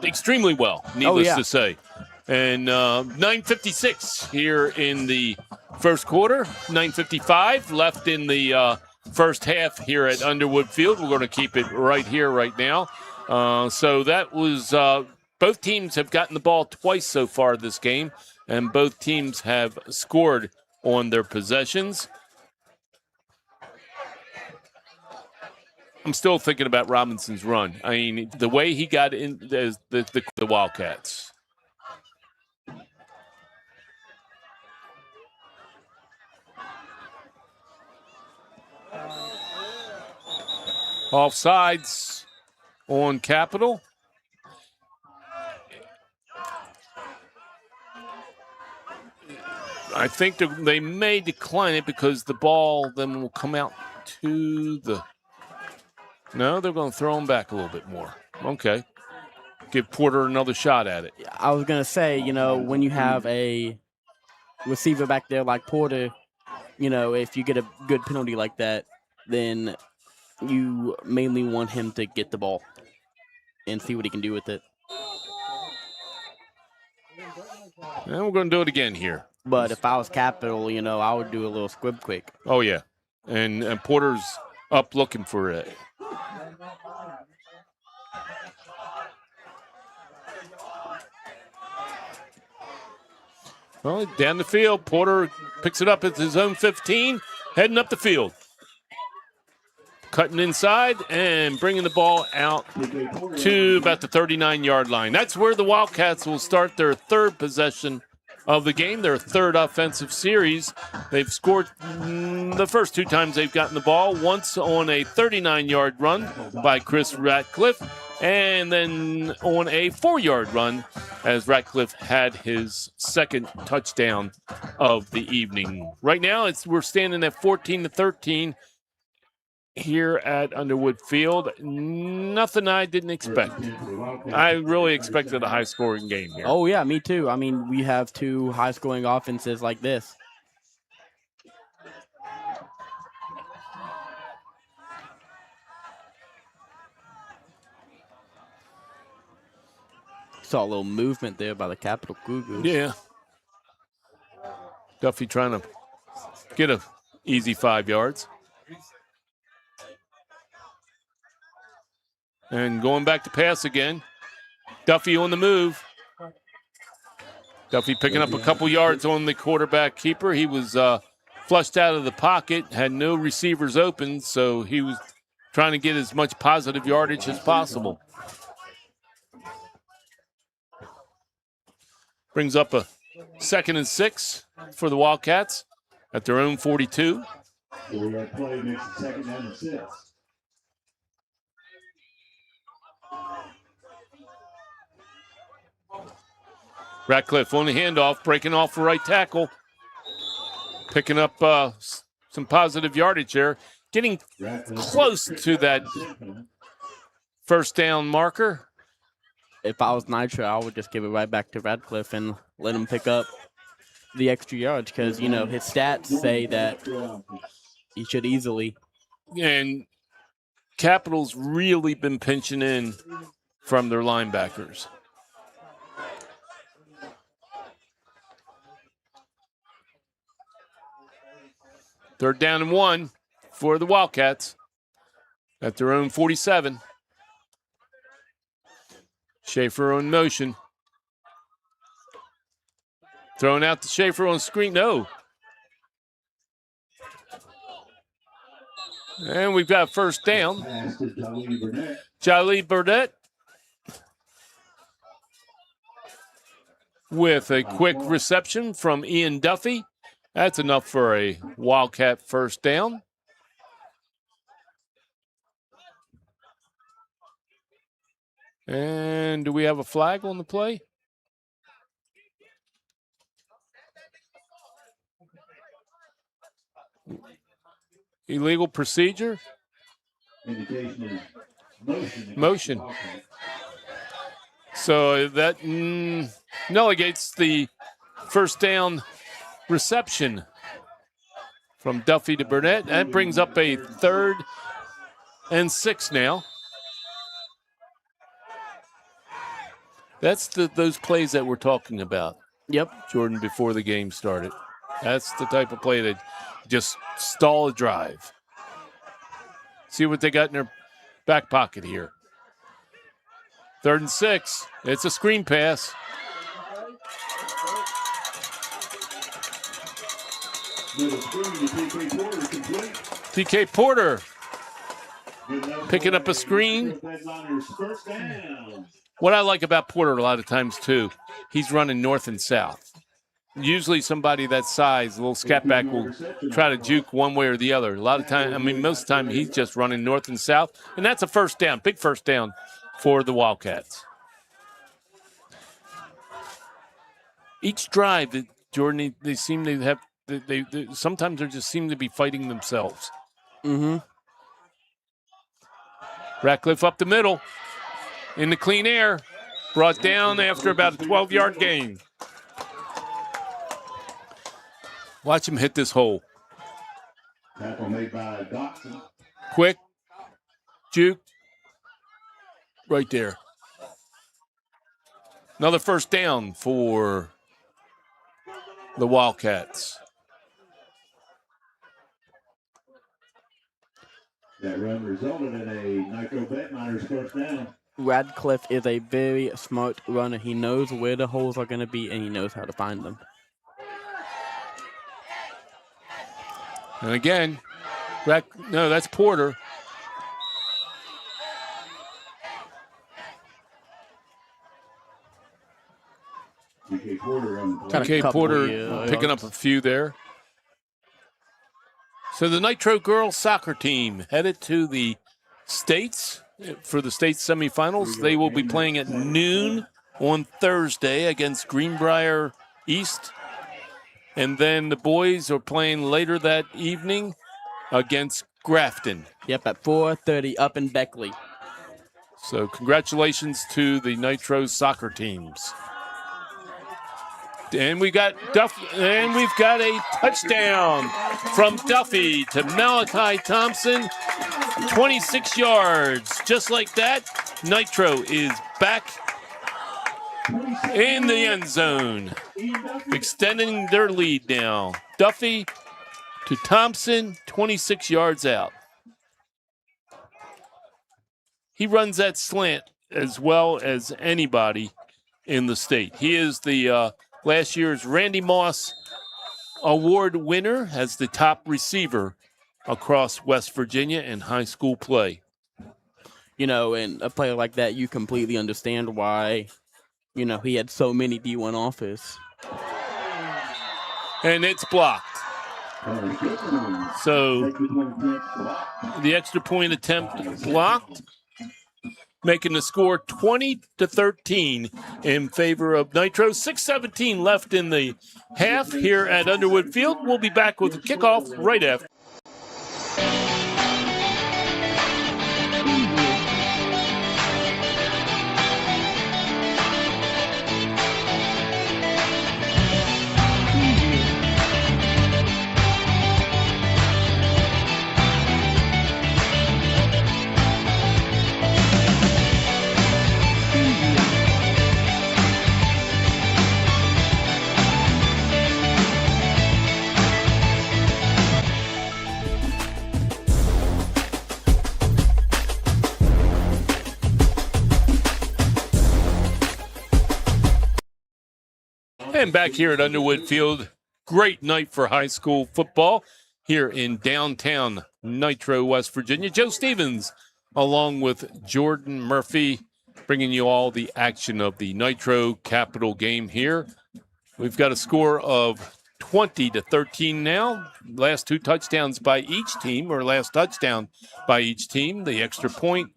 extremely well, needless to say. And 9:56 here in the first quarter, 9:55 left in the first half here at Underwood Field. We're going to keep it right here, right now. So that was both teams have gotten the ball twice so far this game, and both teams have scored on their possessions. I'm still thinking about Robinson's run. I mean, the way he got in the Wildcats. Offsides on Capital. I think they may decline it because the ball then will come out to the... No, they're going to throw him back a little bit more. Okay. Give Porter another shot at it. I was going to say, you know, when you have a receiver back there like Porter, you know, if you get a good penalty like that, then you mainly want him to get the ball and see what he can do with it. And we're going to do it again here. But if I was Capital, you know, I would do a little squib quick. Oh, yeah. And Porter's up looking for it. Well, down the field, Porter picks it up at his own 15, heading up the field. Cutting inside and bringing the ball out to about the 39-yard line. That's where the Wildcats will start their third possession of the game, their third offensive series. They've scored the first two times they've gotten the ball, once on a 39-yard run by Chris Ratcliffe, and then on a 4-yard run as Ratcliffe had his second touchdown of the evening. Right now, we're standing at 14-13 here at Underwood Field. Nothing I didn't expect. I really expected a high-scoring game here. Oh, yeah, me too. I mean, we have two high-scoring offenses like this. Saw a little movement there by the Capital Cougars. Yeah. Duffy trying to get a easy 5 yards. And going back to pass again. Duffy on the move. Duffy picking up a couple yards on the quarterback keeper. He was flushed out of the pocket, had no receivers open, so he was trying to get as much positive yardage as possible. Brings up a 2nd and 6 for the Wildcats at their own 42. 4-yard play makes it 2nd and 6. Ratcliffe on the handoff, breaking off the right tackle. Picking up some positive yardage there. Getting close to that first down marker. If I was Nitro, I would just give it right back to Radcliffe and let him pick up the extra yards because, you know, his stats say that he should easily. And Capital's really been pinching in from their linebackers. Third down and 1 for the Wildcats at their own 47. Schaefer on motion. Throwing out to Schaefer on screen. No. And we've got first down. Jaleel Burnett with a quick reception from Ian Duffy. That's enough for a Wildcat first down. And do we have a flag on the play? Illegal procedure? Motion. So that negates the first down reception from Duffy to Burnett. That brings up a 3rd and 6 now. That's those plays that we're talking about. Yep. Jordan, before the game started. That's the type of play that just stall a drive. See what they got in their back pocket here. 3rd and 6. It's a screen pass. TK Porter picking up a screen. What I like about Porter a lot of times, too, he's running north and south. Usually somebody that size, a little scat back, will try to juke one way or the other. A lot of time, most of the time, he's just running north and south. And that's a first down, big first down for the Wildcats. Each drive, Jordan, they seem to have, they sometimes they just seem to be fighting themselves. Mm-hmm. Ratcliffe up the middle in the clean air, brought down after about a 12-yard gain. Watch him hit this hole. Tackle made by Dotson. Quick, juke, right there. Another first down for the Wildcats. That run resulted in a Nitro Bet Miners first down. Radcliffe is a very smart runner. He knows where the holes are going to be, and he knows how to find them. And again, no, that's Porter. TK Porter picking up a few there. So the Nitro girls soccer team headed to the States for the state semifinals. They will be playing at noon on Thursday against Greenbrier East. And then the boys are playing later that evening against Grafton. Yep, at 4:30 up in Beckley. So congratulations to the Nitro soccer teams. And we got and we've got a touchdown from Duffy to Malachi Thompson. 26 yards. Just like that, Nitro is back in the end zone, extending their lead now. Duffy to Thompson, 26 yards out. He runs that slant as well as anybody in the state. He is the last year's Randy Moss Award winner as the top receiver across West Virginia in high school play. You know, and a player like that, you completely understand why, you know, he had so many D1 offers. And it's blocked. So the extra point attempt blocked. making the score 20-13 in favor of Nitro. 6:17 left in the half here at Underwood Field. We'll be back with the kickoff right after. And back here at Underwood Field, great night for high school football here in downtown Nitro, West Virginia. Joe Stevens, along with Jordan Murphy, bringing you all the action of the Nitro Capital game here. We've got a score of 20-13 now. Last two touchdowns by each team, or last touchdown by each team. The extra point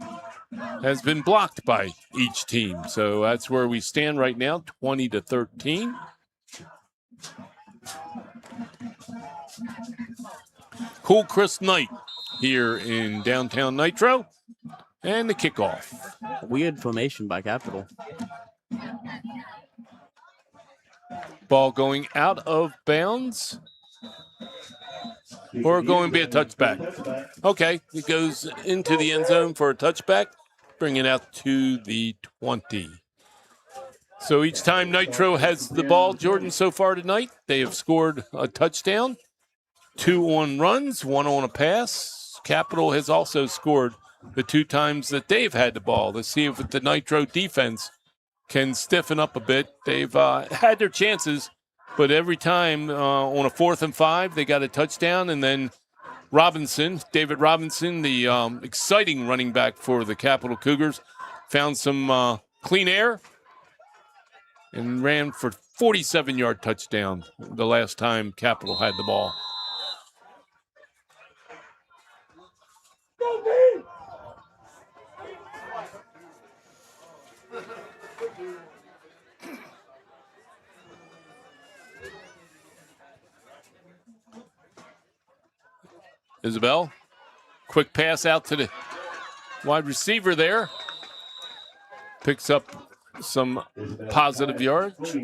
has been blocked by each team. So that's where we stand right now, 20-13. Cool, crisp night here in downtown Nitro. And the kickoff. Weird formation by Capital. Ball going out of bounds. Or going to be a touchback. Okay, it goes into the end zone for a touchback, bringing it out to the 20. So each time Nitro has the ball, Jordan, so far tonight, they have scored a touchdown, 2 on runs, 1 on a pass. Capital has also scored the 2 times that they've had the ball. Let's see if the Nitro defense can stiffen up a bit. They've had their chances, but every time on a 4th and 5, they got a touchdown, and then David Robinson, the exciting running back for the Capital Cougars, found some clean air and ran for 47-yard touchdown the last time Capital had the ball. Isabel, quick pass out to the wide receiver there. Picks up some positive yards.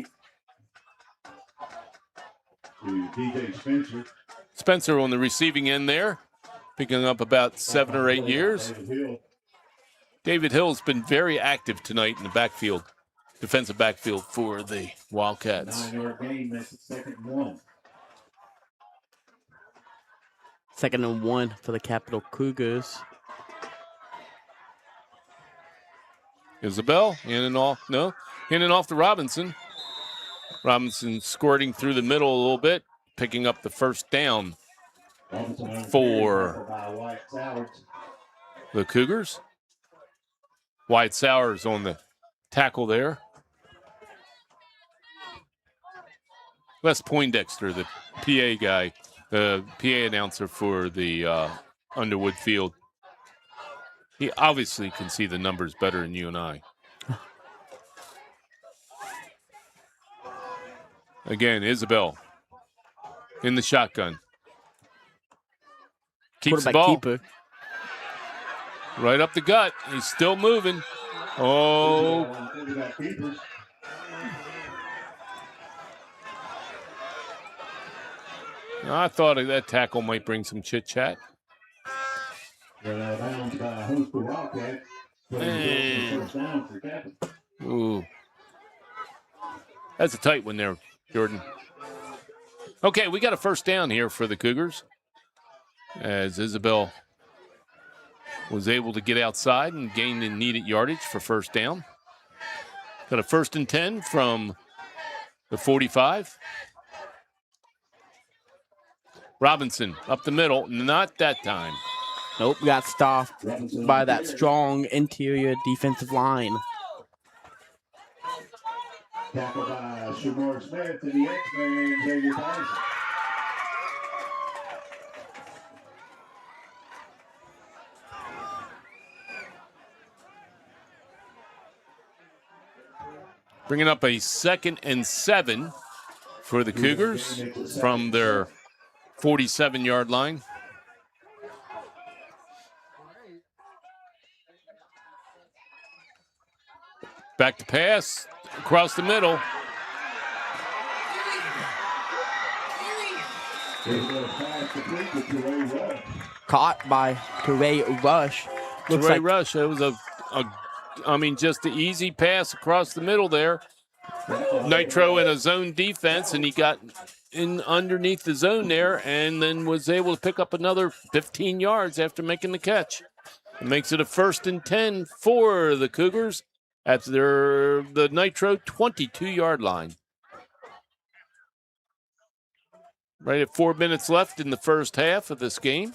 Spencer on the receiving end there, picking up about 7 or 8 years. David Hill's been very active tonight in the backfield, defensive backfield for the Wildcats. 2nd and 1 for the Capital Cougars. Isabel, in and off to Robinson. Robinson squirting through the middle a little bit, picking up the first down for the Cougars. Wyatt Sowers on the tackle there. Les Poindexter, the PA guy, the PA announcer for the Underwood Field. He obviously can see the numbers better than you and I. Again, Isabel in the shotgun. Keeps the ball. Keeper. Right up the gut. He's still moving. Oh. I thought that tackle might bring some chit-chat. Ooh. That's a tight one there, Jordan. Okay, we got a first down here for the Cougars, as Isabel was able to get outside and gain the needed yardage for first down. Got a 1st and 10 from the 45. Robinson up the middle, not that time. Nope, got stopped by that strong interior defensive line. Tackled by Shamor Smith and the X-Men, Xavier Tyson. Bringing up a 2nd and 7 for the Cougars from their 47-yard line. Back to pass across the middle. Caught by Teray Rush. Teray Rush. It was just the easy pass across the middle there. Nitro in a zone defense, and he got in underneath the zone there and then was able to pick up another 15 yards after making the catch. It makes it a 1st and 10 for the Cougars at the Nitro 22-yard line. Right at 4 minutes left in the first half of this game.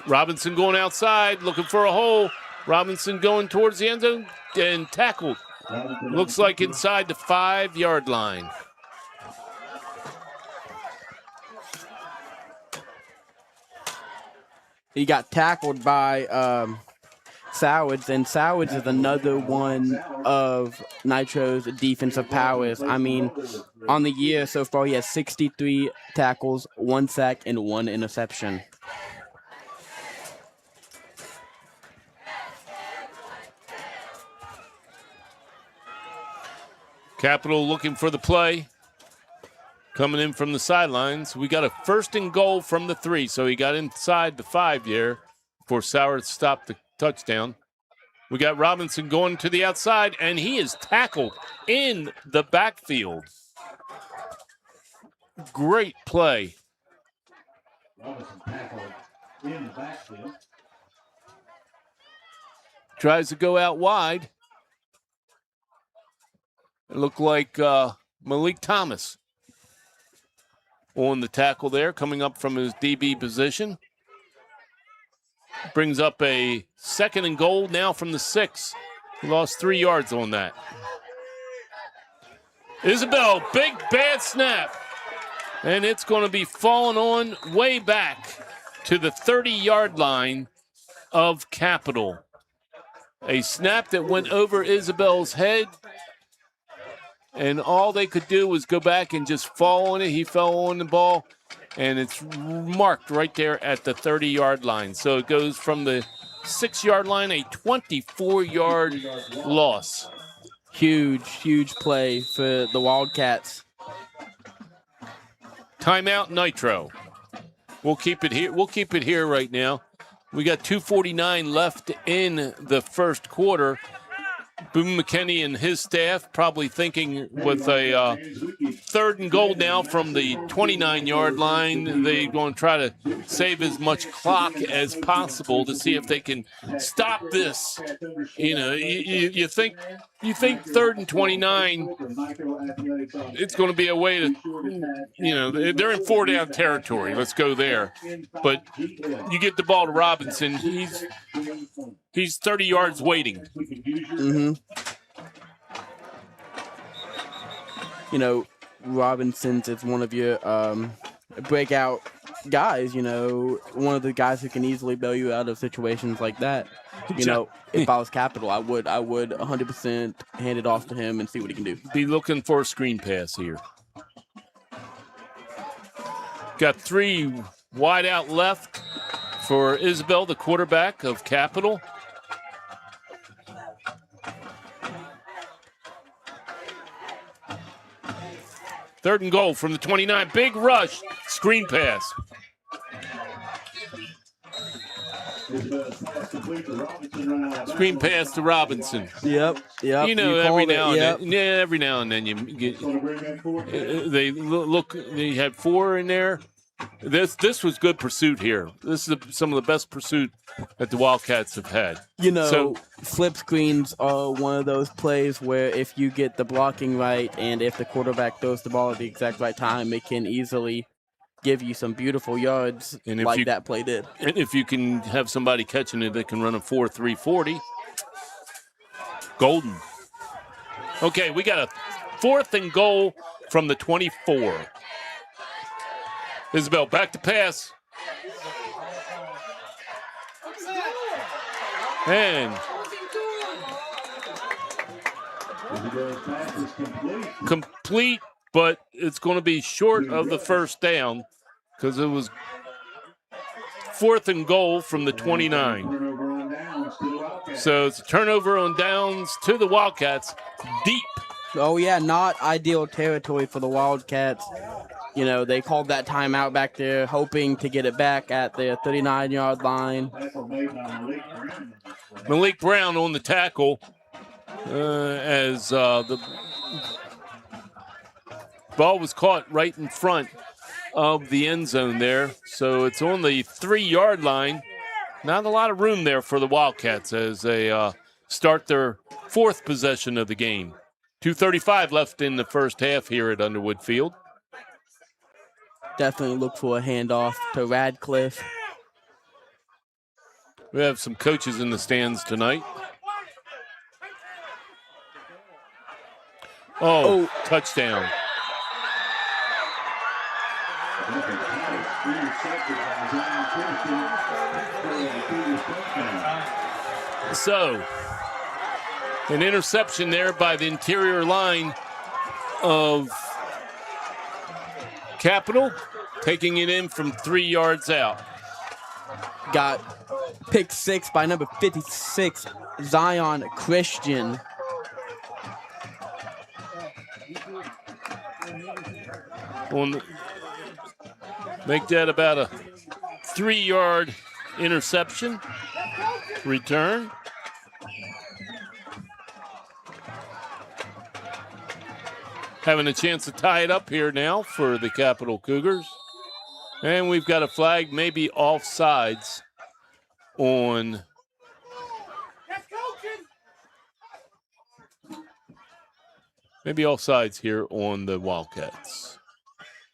Robinson going outside, looking for a hole. Robinson going towards the end zone and tackled. Looks like inside the 5-yard line. He got tackled by Sowards, and Sowards is another one of Nitro's defensive powers. I mean, on the year so far, he has 63 tackles, 1 sack, and 1 interception. Capital looking for the play. Coming in from the sidelines. We got a 1st and goal from the 3, so he got inside the 5 there before Sowards stopped the touchdown. We got Robinson going to the outside, and he is tackled in the backfield. Great play. Robinson tackled in the backfield. Tries to go out wide. It looked like Malik Thomas on the tackle there, coming up from his DB position. Brings up a 2nd and goal now from the 6. He lost 3 yards on that. Isabel, big bad snap. And it's going to be falling on way back to the 30-yard line of Capital. A snap that went over Isabel's head. And all they could do was go back and just fall on it. He fell on the ball, and it's marked right there at the 30-yard line. So it goes from the 6-yard line, a 24-yard loss. Huge play for the Wildcats. Timeout, Nitro. We'll keep it here. We'll keep it here right now. We got 2:49 left in the first quarter. Bo McKenna and his staff probably thinking with a 3rd and goal now from the 29-yard line, they're going to try to save as much clock as possible to see if they can stop this. You know, you think 3rd and 29, it's going to be a way to, you know, they're in 4-down territory. Let's go there. But you get the ball to Robinson, he's 30 yards waiting. Mm-hmm. You know, Robinson's is one of your breakout guys, you know, one of the guys who can easily bail you out of situations like that. You know, if I was Capital, I would 100% hand it off to him and see what he can do. Be looking for a screen pass here. Got 3 wide out left for Isabel, the quarterback of Capital. Third and goal from the 29. Big rush. Screen pass. Screen pass to Robinson. Yep. You know, every now and then you get. They look. They had 4 in there. This was good pursuit here. This is some of the best pursuit that the Wildcats have had. You know, flip screens are one of those plays where if you get the blocking right and if the quarterback throws the ball at the exact right time, it can easily give you some beautiful yards like that play did. And if you can have somebody catching it that can run a 4.340, golden. Okay, we got a 4th and goal from the 24. Isabel, back to pass. And Complete, but it's going to be short of the first down because it was 4th and goal from the 29. So it's a turnover on downs to the Wildcats, deep. Oh, yeah, not ideal territory for the Wildcats. You know, they called that timeout back there, hoping to get it back at their 39-yard line. Malik Brown on the tackle as the ball was caught right in front of the end zone there. So it's on the 3-yard line. Not a lot of room there for the Wildcats as they start their 4th possession of the game. 2:35 left in the first half here at Underwood Field. Definitely look for a handoff to Radcliffe. We have some coaches in the stands tonight. Oh. Touchdown. So, an interception there by the interior line of Capital, taking it in from 3 yards out. Got pick 6 by number 56, Zion Christian. Make that about a 3-yard interception. Return. Having a chance to tie it up here now for the Capital Cougars. And we've got a flag, maybe offsides on here on the Wildcats.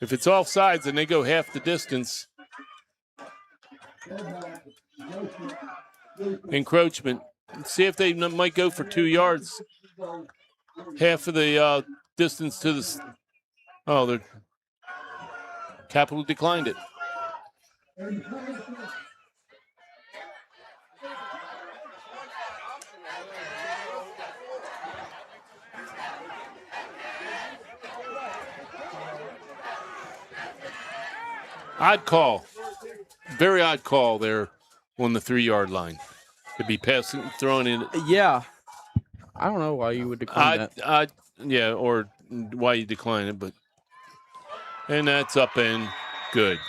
If it's offsides and they go half the distance, encroachment. See if they might go for 2 yards. Half of the distance to the. Oh, the Capital declined it. Odd call. Very odd call there on the 3-yard line. Could be passing, throwing in. Yeah. I don't know why you would decline that. Yeah, or why you decline it, but. And that's up and good.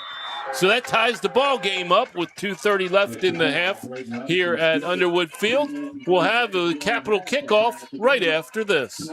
So that ties the ball game up with 2:30 left in the half here at Underwood Field. We'll have the Capital kickoff right after this.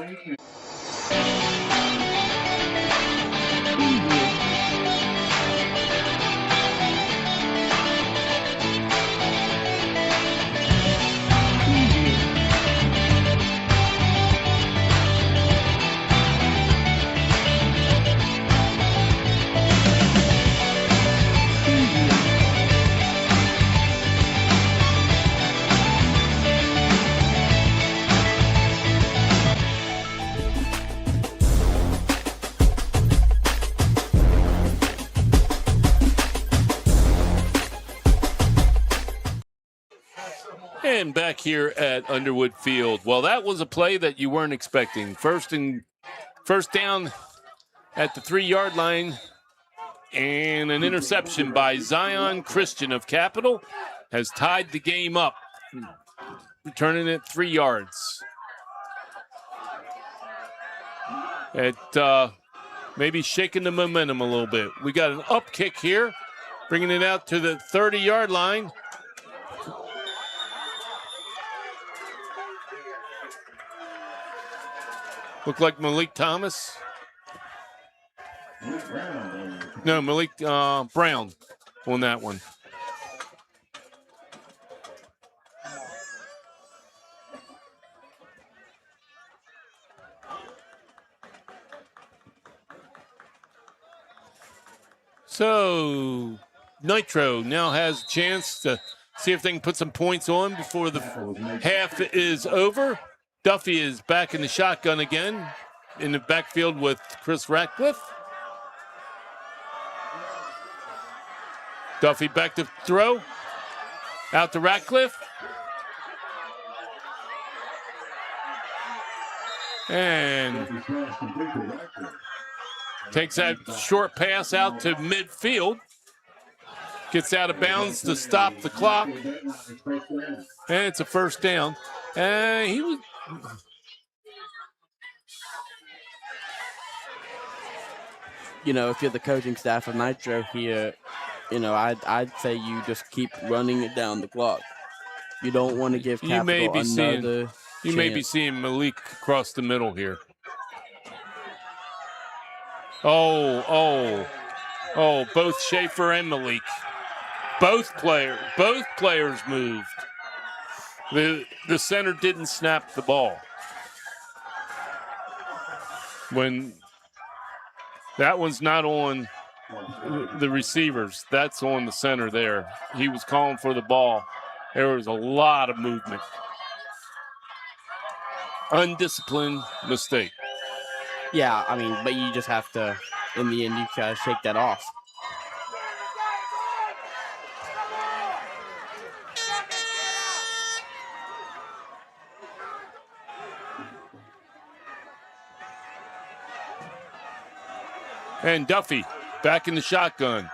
And back here at Underwood Field. Well, that was a play that you weren't expecting. First down at the 3-yard line, and an interception by Zion Christian of Capital has tied the game up, returning it 3 yards. It maybe shaking the momentum a little bit. We got an up kick here, bringing it out to the 30-yard line. Look like Malik Thomas. No, Malik Brown on that one. So Nitro now has a chance to see if they can put some points on before the half is over. Duffy is back in the shotgun again in the backfield with Chris Ratcliffe. Duffy back to throw. Out to Ratcliffe. And takes that short pass out to midfield. Gets out of bounds to stop the clock. And it's a first down. He was... You know, if you're the coaching staff of Nitro here, you know, I'd say you just keep running it down the clock. You don't want to give Capital another chance. You may be seeing Malik across the middle here. Oh, both Schaefer and Malik. Both players moved. The center didn't snap the ball. When that one's not on the receivers, that's on the center there. He was calling for the ball. There was a lot of movement. Undisciplined mistake. Yeah, I mean, but you just have to, in the end, you gotta shake that off. And Duffy back in the shotgun.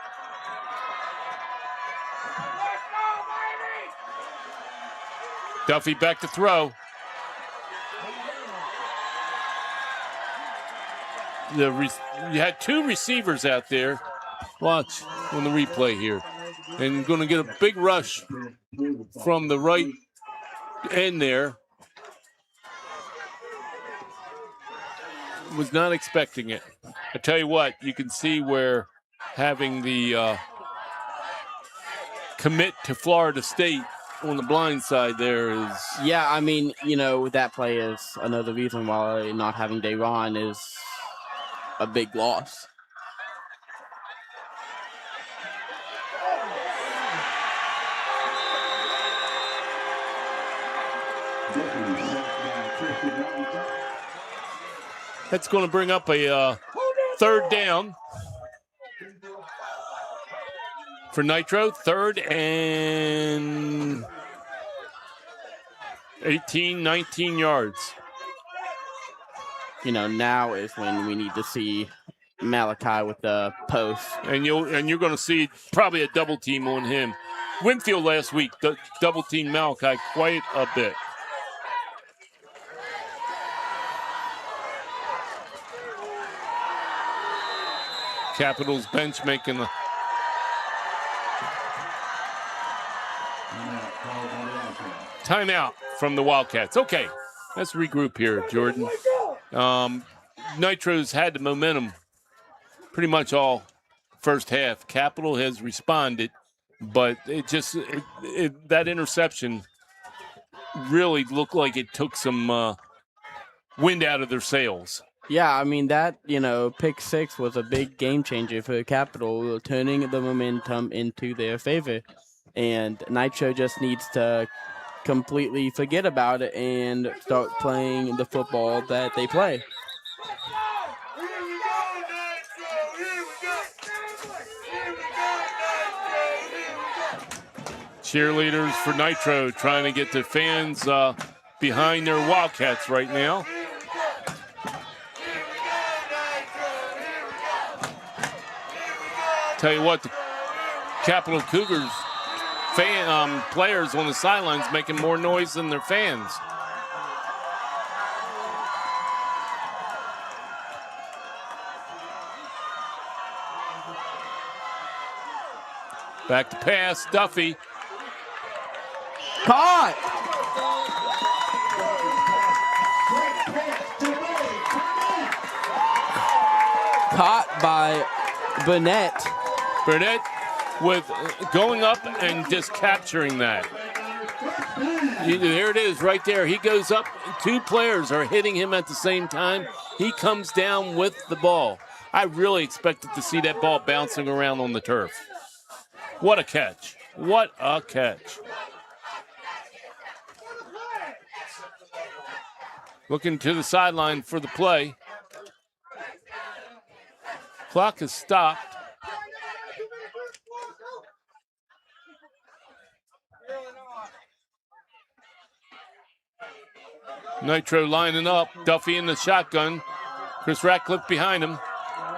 Duffy back to throw. You had two receivers out there. Watch on the replay here. And you're going to get a big rush from the right end there. Was not expecting it. I tell you what, you can see where having the commit to Florida State on the blind side there is. Yeah, I mean, you know, that play is another reason why not having Davon is a big loss. That's going to bring up a third down for Nitro. 3rd and 18, 19 yards. You know, now is when we need to see Malachi with the post. And you're going to see probably a double team on him. Winfield last week double teamed Malachi quite a bit. Capitals bench making a timeout from the Wildcats. Okay, let's regroup here, Jordan. Nitro's had the momentum pretty much all first half. Capital has responded, but that interception really looked like it took some wind out of their sails. Yeah, I mean, that, you know, pick six was a big game changer for Capital, turning the momentum into their favor. And Nitro just needs to completely forget about it and start playing the football that they play. Cheerleaders for Nitro trying to get the fans behind their Wildcats right now. Tell you what, the Capital Cougars players on the sidelines making more noise than their fans. Back to pass, Duffy. Caught! Caught by Burnett. Burnett with going up and just capturing that. There it is right there. He goes up. Two players are hitting him at the same time. He comes down with the ball. I really expected to see that ball bouncing around on the turf. What a catch. What a catch. Looking to the sideline for the play. Clock is stopped. Nitro lining up. Duffy in the shotgun. Chris Ratcliffe behind him.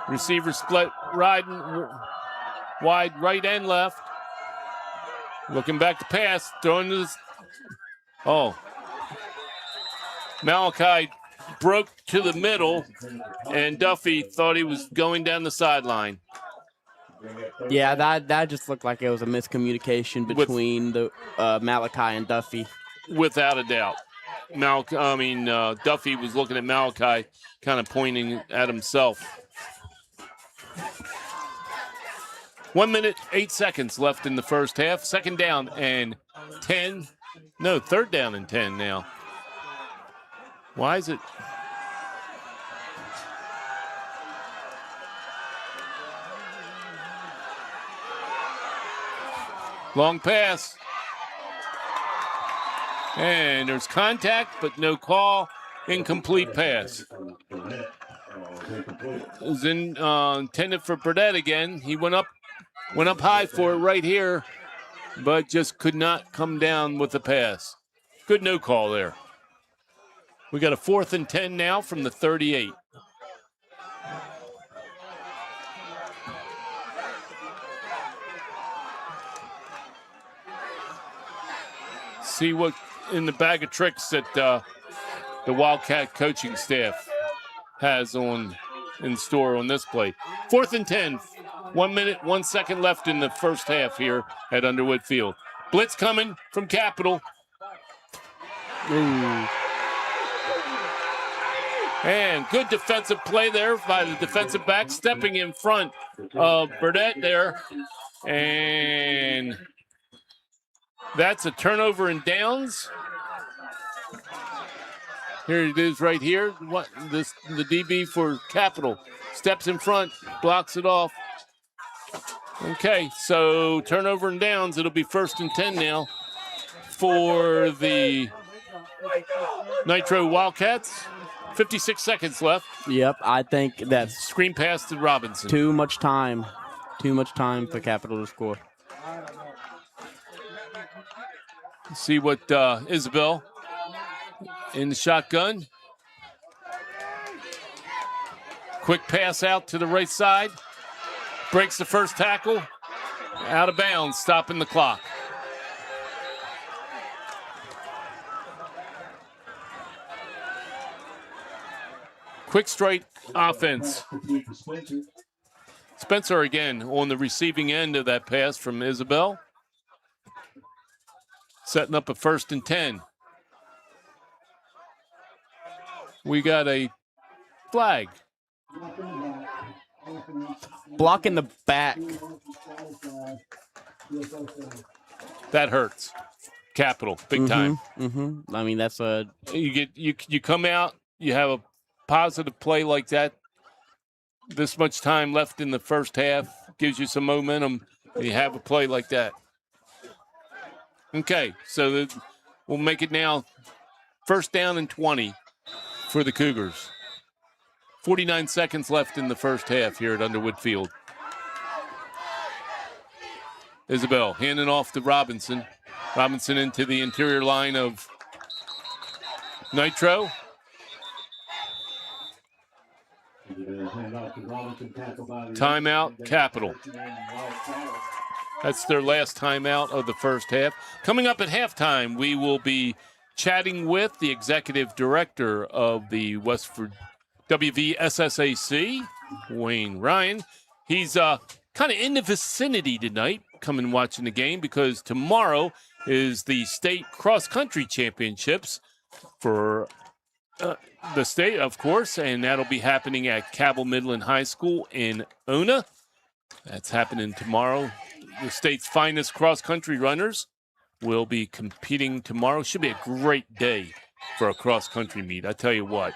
Receiver split riding wide right and left. Looking back to pass. Throwing to this. Oh. Malachi broke to the middle, and Duffy thought he was going down the sideline. Yeah, that just looked like it was a miscommunication between the Malachi and Duffy. Without a doubt. Duffy was looking at Malachi, kind of pointing at himself. 1 minute, 8 seconds left in the first half. Second down and 10. No, third down and 10 now. Why is it? Long pass. And there's contact, but no call. Incomplete pass. It was intended for Burdett again. He went up high for it right here, but just could not come down with the pass. Good no call there. We got a 4th and 10 now from the 38. See what in the bag of tricks that the Wildcat coaching staff has in store on this play. 4th and 10. 1 minute, 1 second left in the first half here at Underwood Field. Blitz coming from Capital. Ooh. And good defensive play there by the defensive back, stepping in front of Burdett there. And that's a turnover and downs. Here it is right here. The DB for Capital steps in front, blocks it off. Okay, so turnover and downs. It'll be 1st and 10 now for the Nitro Wildcats. 56 seconds left. Yep, I think that's screen pass to Robinson. Too much time for Capital to score. See what Isabel in the shotgun. Quick pass out to the right side. Breaks the first tackle. Out of bounds, stopping the clock. Quick straight offense. Spencer again on the receiving end of that pass from Isabel. Setting up a 1st and 10. We got a flag. Block in the back. That hurts. Capital, big time. Mm-hmm. I mean, that's a you come out, you have a positive play like that. This much time left in the first half gives you some momentum. And you have a play like that. Okay, so we'll make it now 1st down and 20 for the Cougars. 49 seconds left in the first half here at Underwood Field. Isabel handing off to Robinson. Robinson into the interior line of Nitro. Timeout, Capital. That's their last timeout of the first half. Coming up at halftime, we will be chatting with the executive director of the WVSSAC, Wayne Ryan. He's kind of in the vicinity tonight, coming watching the game, because tomorrow is the state cross-country championships for the state, of course, and that'll be happening at Cabell Midland High School in Ona. That's happening tomorrow. The state's finest cross-country runners will be competing tomorrow. Should be a great day for a cross-country meet. I tell you what,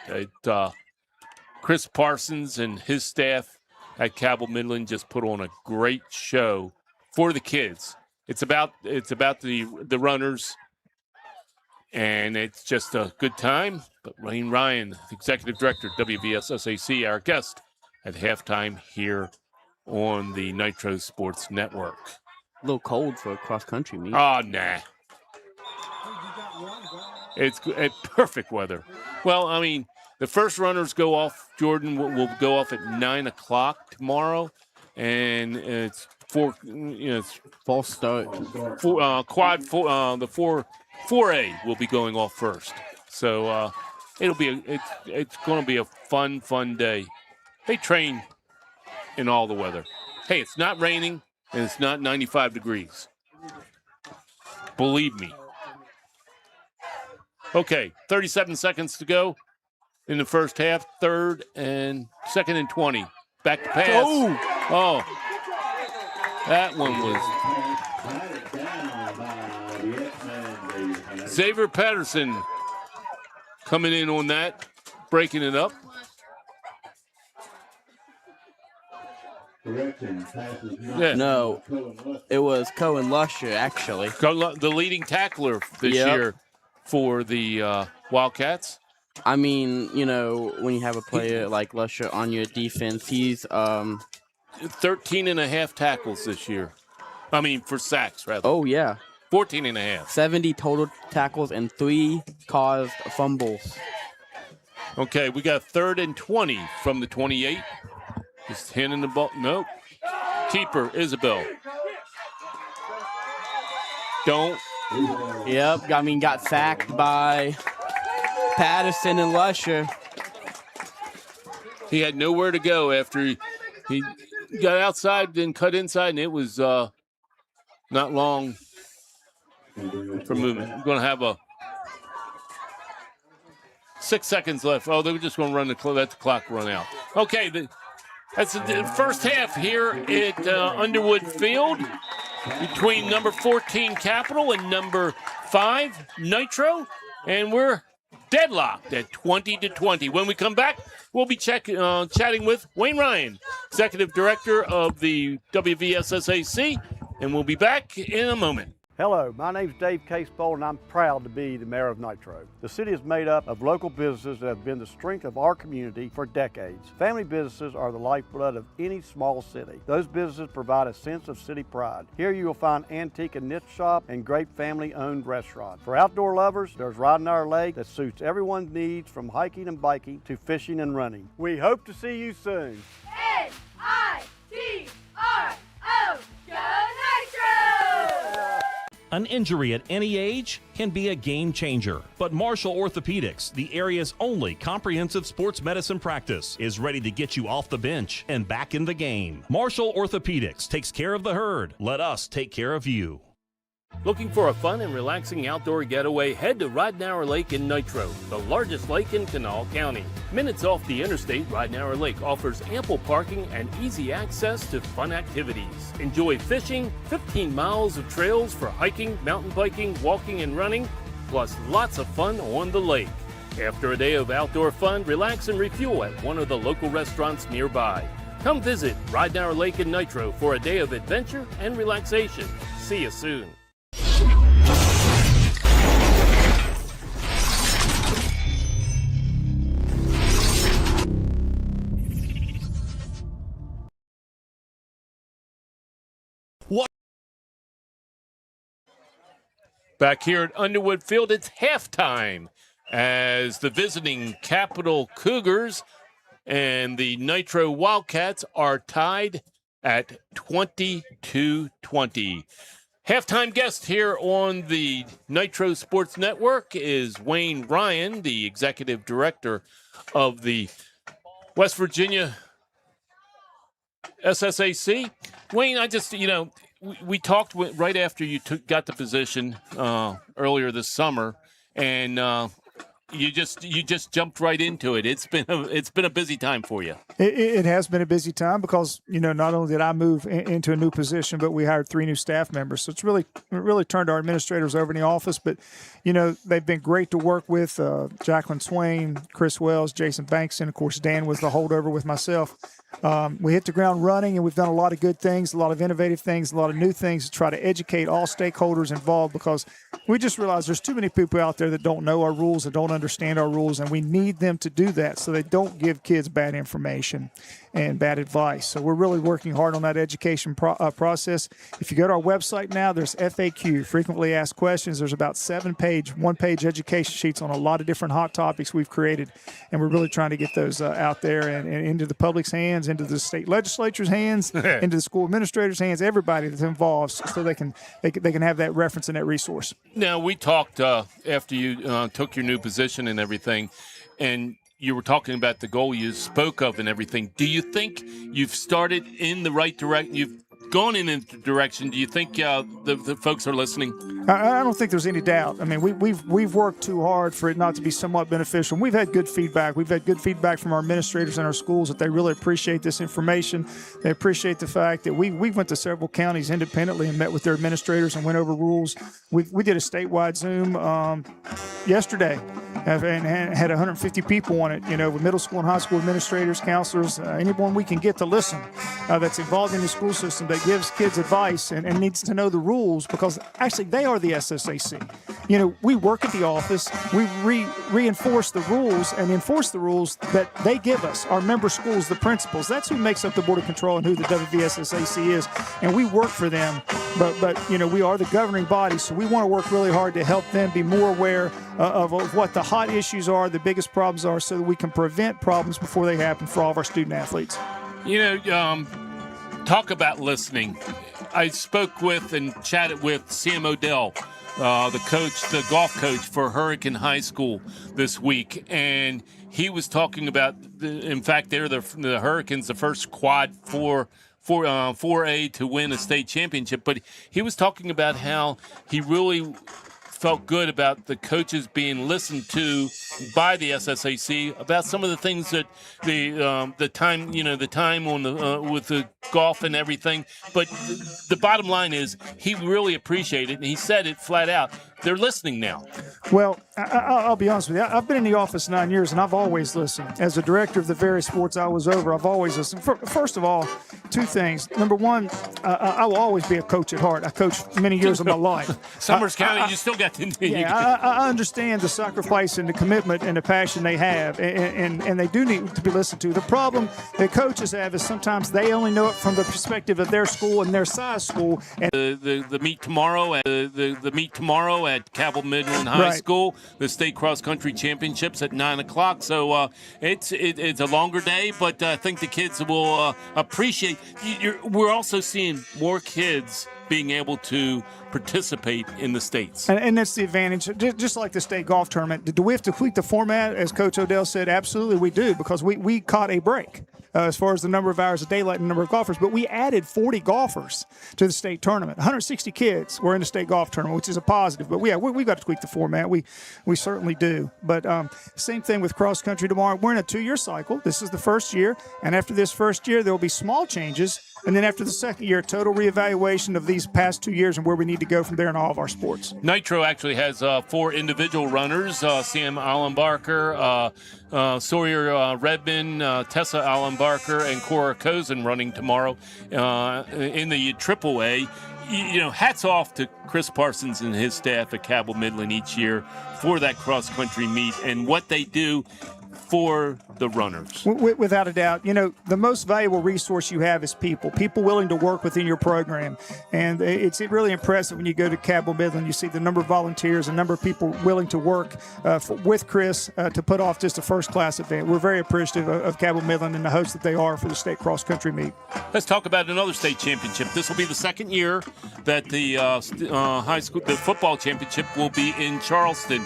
Chris Parsons and his staff at Cabell Midland just put on a great show for the kids. It's about the runners, and it's just a good time. But Wayne Ryan, executive director, WVSSAC, our guest at halftime here on the Nitro Sports Network. A little cold for a cross-country meet. Oh, nah. It's perfect weather. Well, I mean, the first runners go off. Jordan will go off at 9 o'clock tomorrow, and it's it's false start. The 4A will be going off first. So it's going to be a fun day. They train in all the weather. Hey, it's not raining and it's not 95 degrees. Believe me. Okay, 37 seconds to go in the first half. Second and 20. Back to pass. Oh, that one was Xavier Patterson coming in on that, breaking it up. Yeah. No, it was Cohen Lusher, actually. The leading tackler this year for the Wildcats. I mean, when you have a player like Lusher on your defense, he's 13 and a half tackles this year. I mean, for sacks, rather. Oh, yeah. 14 and a half. 70 total tackles and 3 caused fumbles. Okay, we got 3rd and 20 from the 28. Just handing the ball. Nope. Keeper, Isabel. Don't. Yep, got sacked by Patterson and Lusher. He had nowhere to go after he got outside, then cut inside, and it was not long for movement. We're going to have 6 seconds left. Oh, they were just going to let the clock run out. Okay, that's the first half here at Underwood Field between number 14 Capital and number 5 Nitro, and we're deadlocked at 20-20. When we come back, we'll be chatting with Wayne Ryan, Executive Director of the WVSSAC, and we'll be back in a moment. Hello, my name's Dave Casebolt, and I'm proud to be the mayor of Nitro. The city is made up of local businesses that have been the strength of our community for decades. Family businesses are the lifeblood of any small city. Those businesses provide a sense of city pride. Here you will find antique and niche shop and great family-owned restaurants. For outdoor lovers, there's Riding Our Lake that suits everyone's needs from hiking and biking to fishing and running. We hope to see you soon. N-I-T-R-O, go Nitro! An injury at any age can be a game changer, but Marshall Orthopedics, the area's only comprehensive sports medicine practice, is ready to get you off the bench and back in the game. Marshall Orthopedics takes care of the herd. Let us take care of you. Looking for a fun and relaxing outdoor getaway? Head to Ridenour Lake in Nitro, the largest lake in Kanawha County. Minutes off the interstate, Ridenour Lake offers ample parking and easy access to fun activities. Enjoy fishing, 15 miles of trails for hiking, mountain biking, walking, and running, plus lots of fun on the lake. After a day of outdoor fun, relax and refuel at one of the local restaurants nearby. Come visit Ridenour Lake in Nitro for a day of adventure and relaxation. See you soon. Back here at Underwood Field, it's halftime as the visiting Capital Cougars and the Nitro Wildcats are tied at 22-20. Halftime guest here on the Nitro Sports Network is Wayne Ryan, the Executive Director of the West Virginia SSAC. Wayne, I just, we talked right after you got the position earlier this summer, and you just jumped right into it. It's been a busy time for you. It has been a busy time because not only did I move into a new position, but we hired 3 new staff members. So it's really turned our administrators over in the office. But they've been great to work with. Jacqueline Swain, Chris Wells, Jason Banks, and of course Dan was the holdover with myself. We hit the ground running, and we've done a lot of good things, a lot of innovative things, a lot of new things to try to educate all stakeholders involved, because we just realized there's too many people out there that don't know our rules and don't understand our rules, and we need them to do that so they don't give kids bad information. and bad advice. So we're really working hard on that education process. If you go to our website now, there's FAQ, frequently asked questions. There's about 7-page, one-page education sheets on a lot of different hot topics we've created, and we're really trying to get those out there and into the public's hands, into the state legislature's hands, into the school administrators' hands, everybody that's involved, so they can have that reference and that resource. Now, we talked after you took your new position and everything, and you were talking about the goal you spoke of and everything. Do you think you've started in the right direction? You've gone in the direction. Do you think the folks are listening? I don't think there's any doubt. I mean, we've worked too hard for it not to be somewhat beneficial. We've had good feedback. We've had good feedback from our administrators in our schools that they really appreciate this information. They appreciate the fact that we went to several counties independently and met with their administrators and went over rules. We did a statewide Zoom yesterday and had 150 people on it, with middle school and high school administrators, counselors, anyone we can get to listen that's involved in the school system that gives kids advice and needs to know the rules, because actually they are the SSAC. We work at the office. We reinforce the rules and enforce the rules that they give us, our member schools, the principals. That's who makes up the Board of Control and who the WVSSAC is, and we work for them. But we are the governing body, so we want to work really hard to help them be more aware of what the hot issues are, the biggest problems are, so that we can prevent problems before they happen for all of our student athletes. Talk about listening. I spoke with and chatted with Sam Odell, the golf coach for Hurricane High School this week, and he was talking about, in fact, they're the Hurricanes, the first quad 4A to win a state championship, but he was talking about how he really felt good about the coaches being listened to by the SSAC about some of the things that the time on the with the golf and everything. But the bottom line is he really appreciated it, and he said it flat out. They're listening now. Well, I'll be honest with you. I've been in the office 9 years, and I've always listened. As a director of the various sports I was over, I've always listened. First of all, two things. Number one, I will always be a coach at heart. I coached many years of my life. Summers County, you still got to. Yeah, I understand the sacrifice and the commitment and the passion they have, and they do need to be listened to. The problem that coaches have is sometimes they only know it from the perspective of their school and their size school. And the meet tomorrow at Cabell Midland High School, the state cross country championships at 9 o'clock. So it's a longer day, but I think the kids will appreciate. We're also seeing more kids being able to participate in the states. And that's the advantage. Just like the state golf tournament, do we have to tweak the format, as Coach Odell said? Absolutely we do, because we caught a break as far as the number of hours of daylight and the number of golfers. But we added 40 golfers to the state tournament. 160 kids were in the state golf tournament, which is a positive. But we've got to tweak the format. We certainly do. But same thing with cross country tomorrow. We're in a 2-year cycle. This is the first year. And after this first year, there will be small changes. And then after the second year, total reevaluation of these past 2 years and where we need to go from there in all of our sports. Nitro actually has 4 individual runners, Sam Allenbarker, Sawyer Redmond, Tessa Allenbarker, and Cora Cozen running tomorrow in the AAA. Hats off to Chris Parsons and his staff at Cabell Midland each year for that cross-country meet and what they do for the runners. Without a doubt. The most valuable resource you have is people willing to work within your program. And it's really impressive when you go to Cabell Midland. You see the number of volunteers, the number of people willing to work with Chris to put off just a first-class event. We're very appreciative of Cabell Midland and the host that they are for the state cross-country meet. Let's talk about another state championship. This will be the second year that the high school, the football championship will be in Charleston.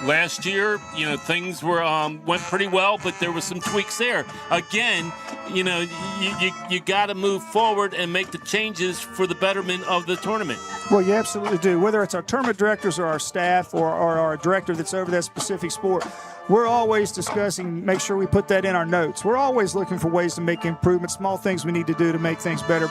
Last year, things went pretty well, but there were some tweaks there. Again, you got to move forward and make the changes for the betterment of the tournament. Well, you absolutely do. Whether it's our tournament directors or our staff or our director that's over that specific sport, we're always discussing, make sure we put that in our notes. We're always looking for ways to make improvements, small things we need to do to make things better.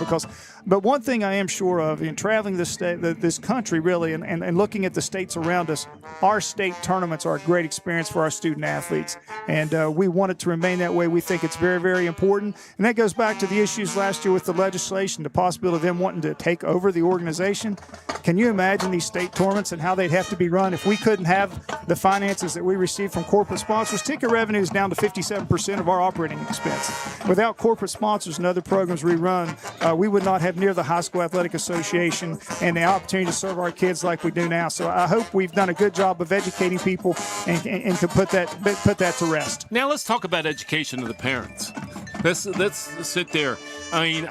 But one thing I am sure of in traveling this country really and looking at the states around us, our state tournaments are a great experience for our student athletes. And we want it to remain that way. We think it's very, very important. And that goes back to the issues last year with the legislation, the possibility of them wanting to take over the organization. Can you imagine these state tournaments and how they'd have to be run if we couldn't have the finances that we receive from corporate corporate sponsors, ticket revenue is down to 57% of our operating expense. Without corporate sponsors and other programs we run, we would not have near the High School Athletic Association and the opportunity to serve our kids like we do now. So I hope we've done a good job of educating people and to put that to rest. Now let's talk about education of the parents. Let's sit there. I mean,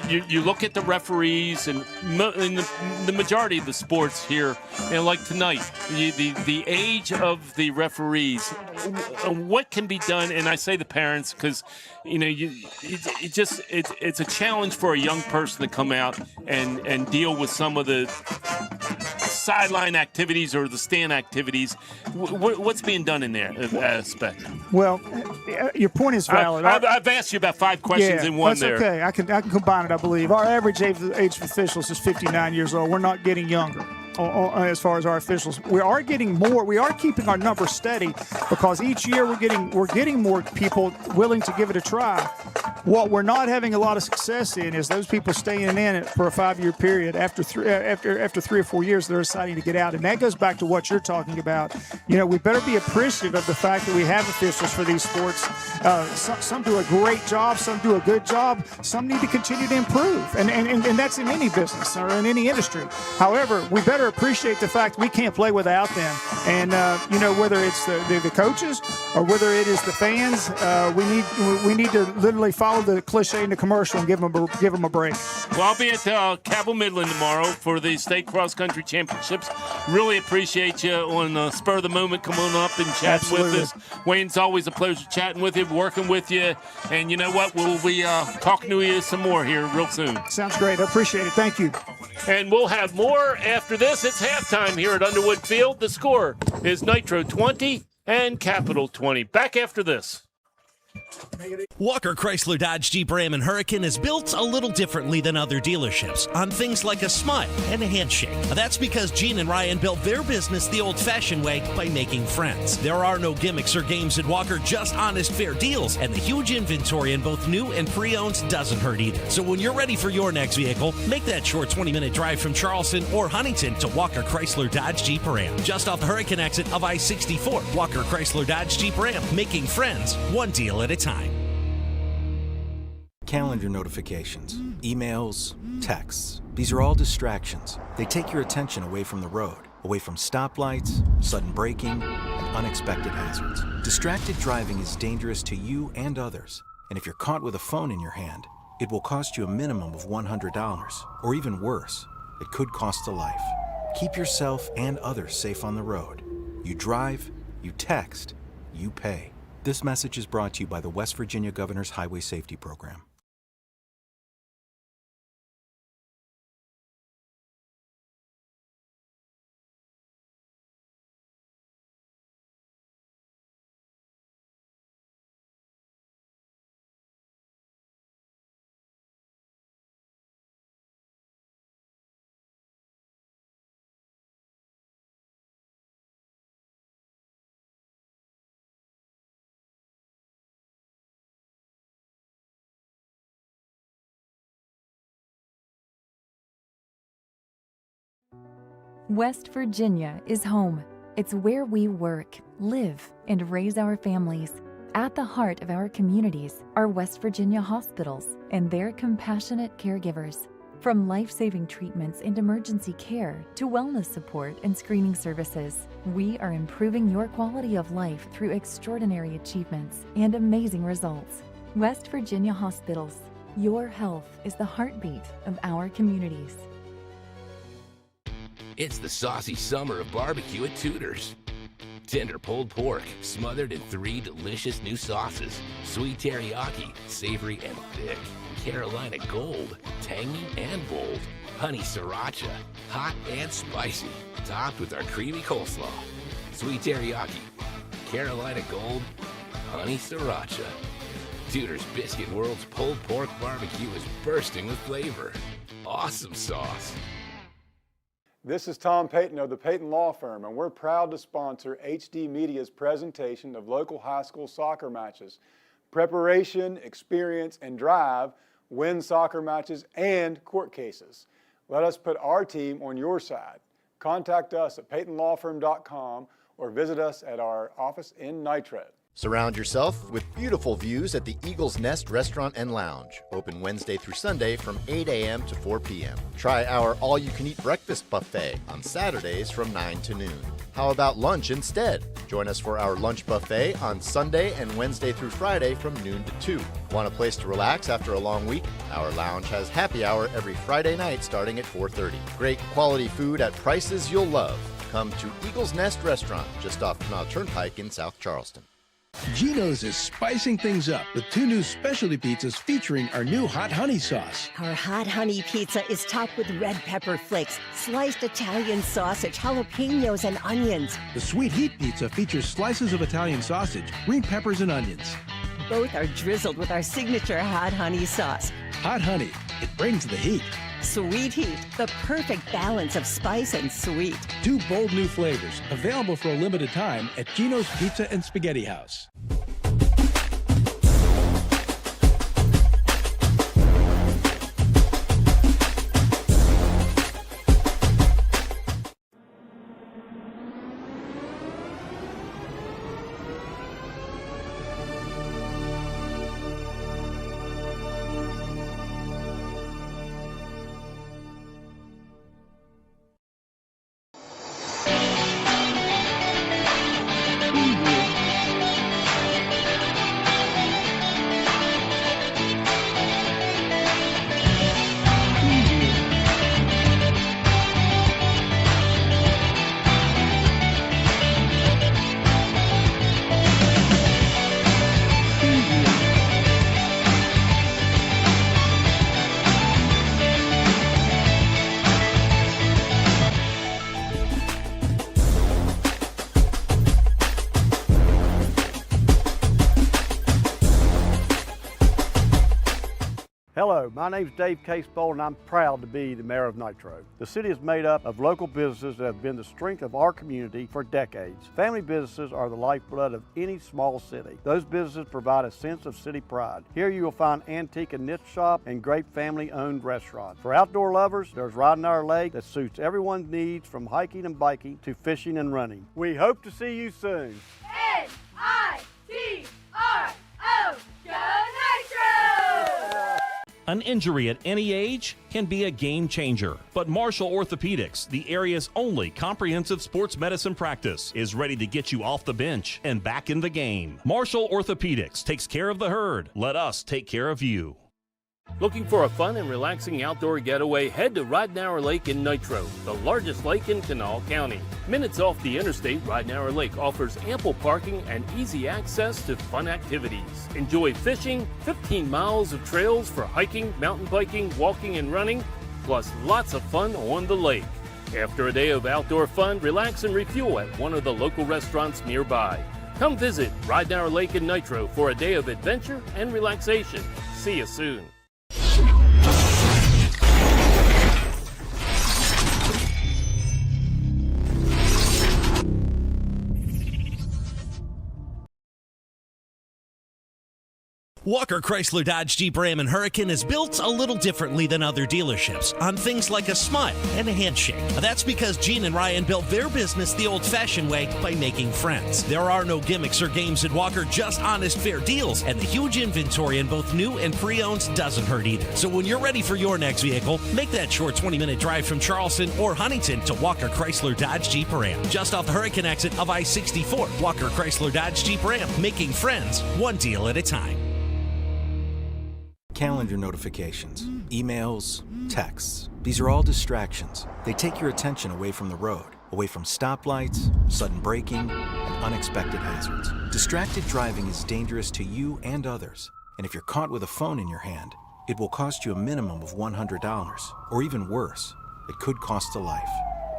you look at the referees and the majority of the sports here, and like tonight, the age of the referees, what can be done? And I say the parents because, it's a challenge for a young person to come out and deal with some of the sideline activities or the stand activities. What's being done in that aspect? Well, your point is valid. I've asked you about 5 questions in one there. That's okay. I can combine it, I believe. Our average age of officials is 59 years old. We're not getting younger. As far as our officials, we are getting more. We are keeping our numbers steady because each year we're getting more people willing to give it a try. What we're not having a lot of success in is those people staying in it for a 5-year period. After 3 or 4 years, they're deciding to get out, and that goes back to what you're talking about. We better be appreciative of the fact that we have officials for these sports. Some do a great job, some do a good job, some need to continue to improve, and that's in any business or in any industry. However, we better appreciate the fact we can't play without them. And whether it's the coaches or whether it is the fans, we need to literally follow the cliche in the commercial and give them a break. Well, I'll be at Cabell Midland tomorrow for the state cross country championships. Really appreciate you on spur of the moment coming up and chatting with us. Wayne, it's always a pleasure chatting with you, working with you, and you know what? We'll be talking to you some more here real soon. Sounds great. I appreciate it. Thank you. And we'll have more after this. It's halftime here at Underwood Field. The score is Nitro 20 and Capital 20. Back after this. Walker Chrysler Dodge Jeep Ram and Hurricane is built a little differently than other dealerships on things like a smile and a handshake. That's because Gene and Ryan built their business the old-fashioned way by making friends. There are no gimmicks or games at Walker, just honest, fair deals, and the huge inventory in both new and pre-owned doesn't hurt either. So when you're ready for your next vehicle, make that short 20-minute drive from Charleston or Huntington to Walker Chrysler Dodge Jeep Ram. Just off the Hurricane exit of I-64, Walker Chrysler Dodge Jeep Ram, making friends one deal at a time. Calendar notifications, emails, texts. These are all distractions. They take your attention away from the road, away from stoplights, sudden braking, and unexpected hazards. Distracted driving is dangerous to you and others. And if you're caught with a phone in your hand, it will cost you a minimum of $100, or even worse, it could cost a life. Keep yourself and others safe on the road. You drive, you text, you pay. This message is brought to you by the West Virginia Governor's Highway Safety Program. West Virginia is home. It's where we work, live, and raise our families. At the heart of our communities are West Virginia hospitals and their compassionate caregivers. From life-saving treatments and emergency care to wellness support and screening services, we are improving your quality of life through extraordinary achievements and amazing results. West Virginia Hospitals. Your health is the heartbeat of our communities. It's the saucy summer of barbecue at Tudor's. Tender pulled pork, smothered in 3 delicious new sauces. Sweet teriyaki, savory and thick. Carolina Gold, tangy and bold. Honey sriracha, hot and spicy. Topped with our creamy coleslaw. Sweet teriyaki, Carolina Gold, honey sriracha. Tudor's Biscuit World's pulled pork barbecue is bursting with flavor. Awesome sauce. This is Tom Payton of the Payton Law Firm, and we're proud to sponsor HD Media's presentation of local high school soccer matches. Preparation, experience, and drive win soccer matches and court cases. Let us put our team on your side. Contact us at PaytonLawFirm.com or visit us at our office in Nitro. Surround yourself with beautiful views at the Eagles Nest Restaurant and Lounge, open Wednesday through Sunday from 8 a.m. to 4 p.m. Try our all-you-can-eat breakfast buffet on Saturdays from 9 to noon. How about lunch instead? Join us for our lunch buffet on Sunday and Wednesday through Friday from noon to 2. Want a place to relax after a long week? Our lounge has happy hour every Friday night starting at 4:30. Great quality food at prices you'll love. Come to Eagles Nest Restaurant, just off Canal Turnpike in South Charleston. Geno's is spicing things up with 2 new specialty pizzas featuring our new hot honey sauce. Our hot honey pizza is topped with red pepper flakes, sliced Italian sausage, jalapenos, and onions. The sweet heat pizza features slices of Italian sausage, green peppers, and onions. Both are drizzled with our signature hot honey sauce. Hot honey, it brings the heat. Sweet heat, the perfect balance of spice and sweet. 2 bold new flavors, available for a limited time at Geno's Pizza and Spaghetti House. Hello, my name's Dave Casebolt, and I'm proud to be the mayor of Nitro. The city is made up of local businesses that have been the strength of our community for decades. Family businesses are the lifeblood of any small city. Those businesses provide a sense of city pride. Here you will find antique and niche shop and great family-owned restaurants. For outdoor lovers, there's Riding Our Lake that suits everyone's needs from hiking and biking to fishing and running. We hope to see you soon. N-I-T-R-O, go Nitro! An injury at any age can be a game changer, but Marshall Orthopedics, the area's only comprehensive sports medicine practice, is ready to get you off the bench and back in the game. Marshall Orthopedics takes care of the herd. Let us take care of you. Looking for a fun and relaxing outdoor getaway? Head to Ridenour Lake in Nitro, the largest lake in Kanawha County. Minutes off the interstate, Ridenour Lake offers ample parking and easy access to fun activities. Enjoy fishing, 15 miles of trails for hiking, mountain biking, walking, and running, plus lots of fun on the lake. After a day of outdoor fun, relax and refuel at one of the local restaurants nearby. Come visit Ridenour Lake in Nitro for a day of adventure and relaxation. See you soon. Walker Chrysler Dodge Jeep Ram and Hurricane is built a little differently than other dealerships on things like a smile and a handshake. That's because Gene and Ryan built their business the old-fashioned way by making friends. There are no gimmicks or games at Walker, just honest, fair deals, and the huge inventory in both new and pre-owned doesn't hurt either. So when you're ready for your next vehicle, make that short 20-minute drive from Charleston or Huntington to Walker Chrysler Dodge Jeep Ram. Just off the Hurricane exit of I-64, Walker Chrysler Dodge Jeep Ram, making friends one deal at a time. Calendar notifications, emails, texts. These are all distractions. They take your attention away from the road, away from stoplights, sudden braking, and unexpected hazards. Distracted driving is dangerous to you and others. And if you're caught with a phone in your hand, it will cost you a minimum of $100, or even worse, it could cost a life.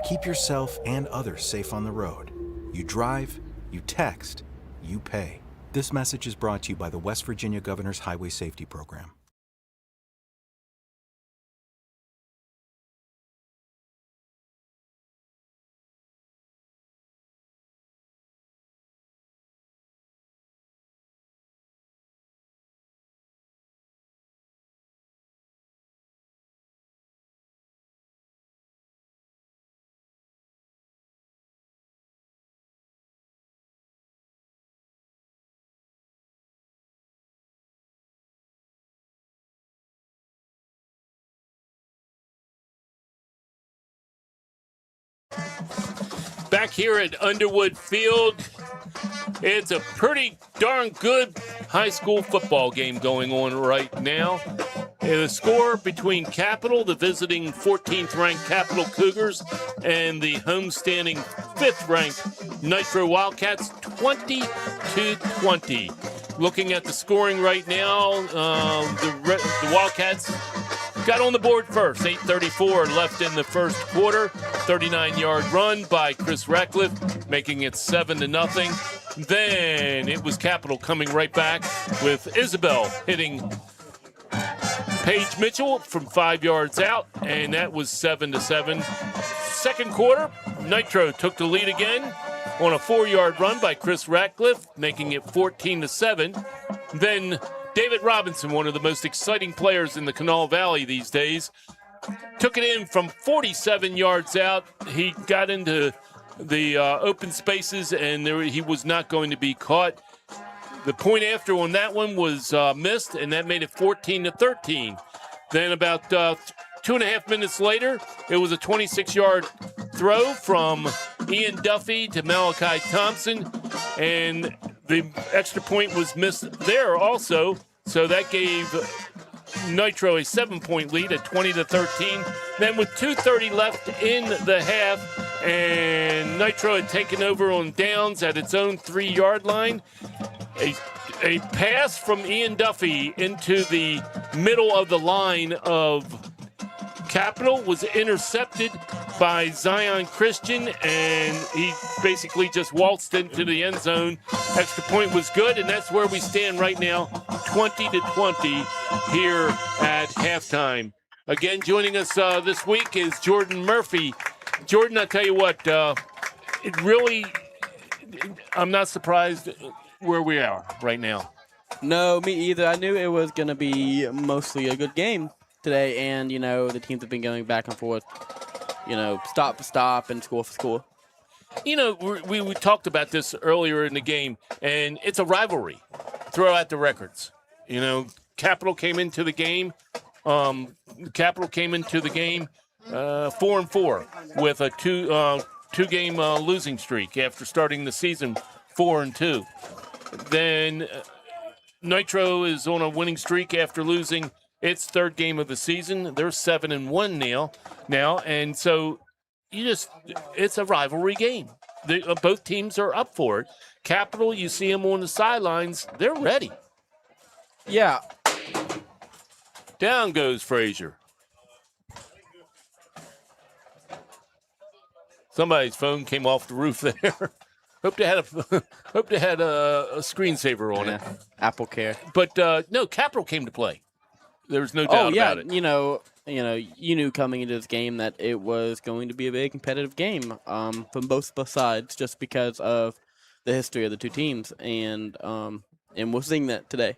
Keep yourself and others safe on the road. You drive, you text, you pay. This message is brought to you by the West Virginia Governor's Highway Safety Program. Back here at Underwood Field, it's a pretty darn good high school football game going on right now. The score between Capital, the visiting 14th-ranked Capital Cougars, and the homestanding 5th-ranked Nitro Wildcats, 20-20. Looking at the scoring right now, the Wildcats got on the board first. 8:34 left in the first quarter. 39-yard run by Chris Ratcliffe, making it 7-0. Then it was Capital coming right back with Isabel hitting Paige Mitchell from 5 yards out, and that was 7-7. Second quarter, Nitro took the lead again on a 4-yard run by Chris Ratcliffe, making it 14-7. Then David Robinson, one of the most exciting players in the Kanawha Valley these days, took it in from 47 yards out. He got into the open spaces, and he was not going to be caught. The point after on that one was missed, and that made it 14-13. Then about 2.5 minutes later, it was a 26-yard throw from Ian Duffy to Malachi Thompson, and the extra point was missed there also. So that gave Nitro a 7-point lead at 20-13. Then with 2:30 left in the half, and Nitro had taken over on downs at its own 3-yard line. A pass from Ian Duffy into the middle of the line of Capital was intercepted by Zion Christian, and he basically just waltzed into the end zone. Extra point was good, and that's where we stand right now, 20-20 here at halftime. Again, joining us this week is Jordan Murphy. Jordan, I tell you what, I'm not surprised where we are right now. No, me either. I knew it was going to be mostly a good game today, and, the teams have been going back and forth, stop for stop and score for score. We talked about this earlier in the game, and it's a rivalry. Throw out the records. Capital came into the game. 4-4 with a two-game losing streak after starting the season 4-2. Then Nitro is on a winning streak after losing its third game of the season. They're 7-1 now, and so it's a rivalry game. Both teams are up for it. Capital, you see them on the sidelines. They're ready. Yeah. Down goes Frazier. Somebody's phone came off the roof there. Hope they had a screensaver on it. Apple Care. But no, Capital came to play. There was no doubt about it. You knew coming into this game that it was going to be a very competitive game from both sides, just because of the history of the two teams, and we're seeing that today.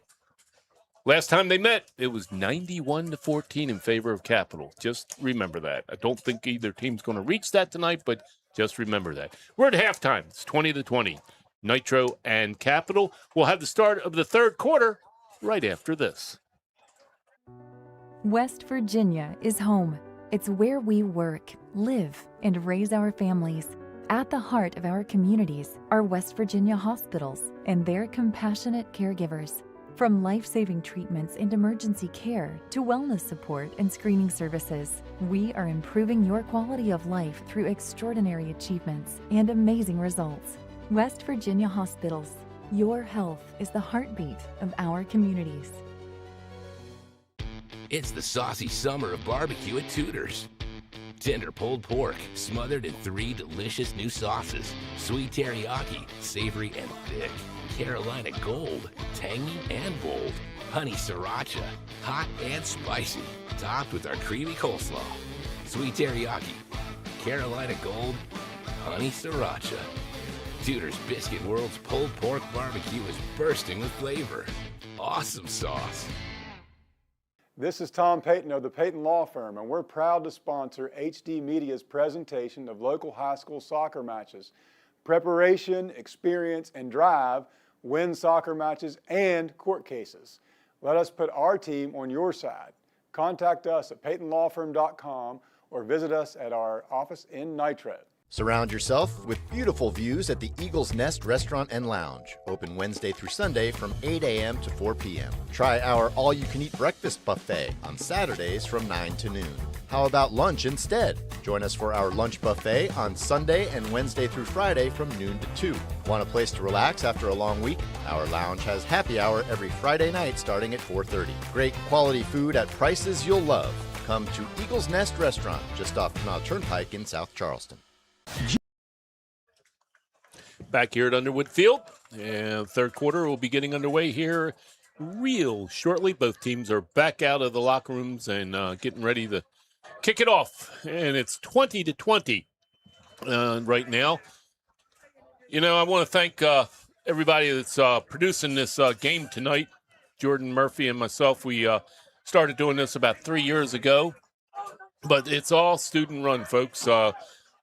Last time they met, it was 91-14 in favor of Capital. Just remember that. I don't think either team's going to reach that tonight, but just remember that. We're at halftime. It's 20-20. Nitro and Capital. We'll have the start of the third quarter right after this. West Virginia is home. It's where we work, live, and raise our families. At the heart of our communities are West Virginia hospitals and their compassionate caregivers. From life-saving treatments and emergency care to wellness support and screening services, we are improving your quality of life through extraordinary achievements and amazing results. West Virginia Hospitals. Your health is the heartbeat of our communities. It's the saucy summer of barbecue at Tudor's. Tender pulled pork, smothered in 3 delicious new sauces. Sweet teriyaki, savory and thick. Carolina Gold, tangy and bold. Honey sriracha, hot and spicy. Topped with our creamy coleslaw. Sweet teriyaki, Carolina Gold, honey sriracha. Tudor's Biscuit World's pulled pork barbecue is bursting with flavor. Awesome sauce. This is Tom Payton of the Payton Law Firm, and we're proud to sponsor HD Media's presentation of local high school soccer matches. Preparation, experience, and drive win soccer matches and court cases. Let us put our team on your side. Contact us at PaytonLawFirm.com or visit us at our office in Nitro. Surround yourself with beautiful views at the Eagles Nest Restaurant and Lounge, open Wednesday through Sunday from 8 a.m. to 4 p.m. Try our all-you-can-eat breakfast buffet on Saturdays from 9 to noon. How about lunch instead? Join us for our lunch buffet on Sunday and Wednesday through Friday from noon to 2. Want a place to relax after a long week? Our lounge has happy hour every Friday night starting at 4:30. Great quality food at prices you'll love. Come to Eagles Nest Restaurant, just off Canal Turnpike in South Charleston. Back here at Underwood Field, and third quarter will be getting underway here real shortly. Both teams are back out of the locker rooms and getting ready to kick it off, and it's 20-20 right now. You know, I want to thank everybody that's producing this game tonight. Jordan Murphy and myself, we started doing this about 3 years ago, but it's all student-run, folks.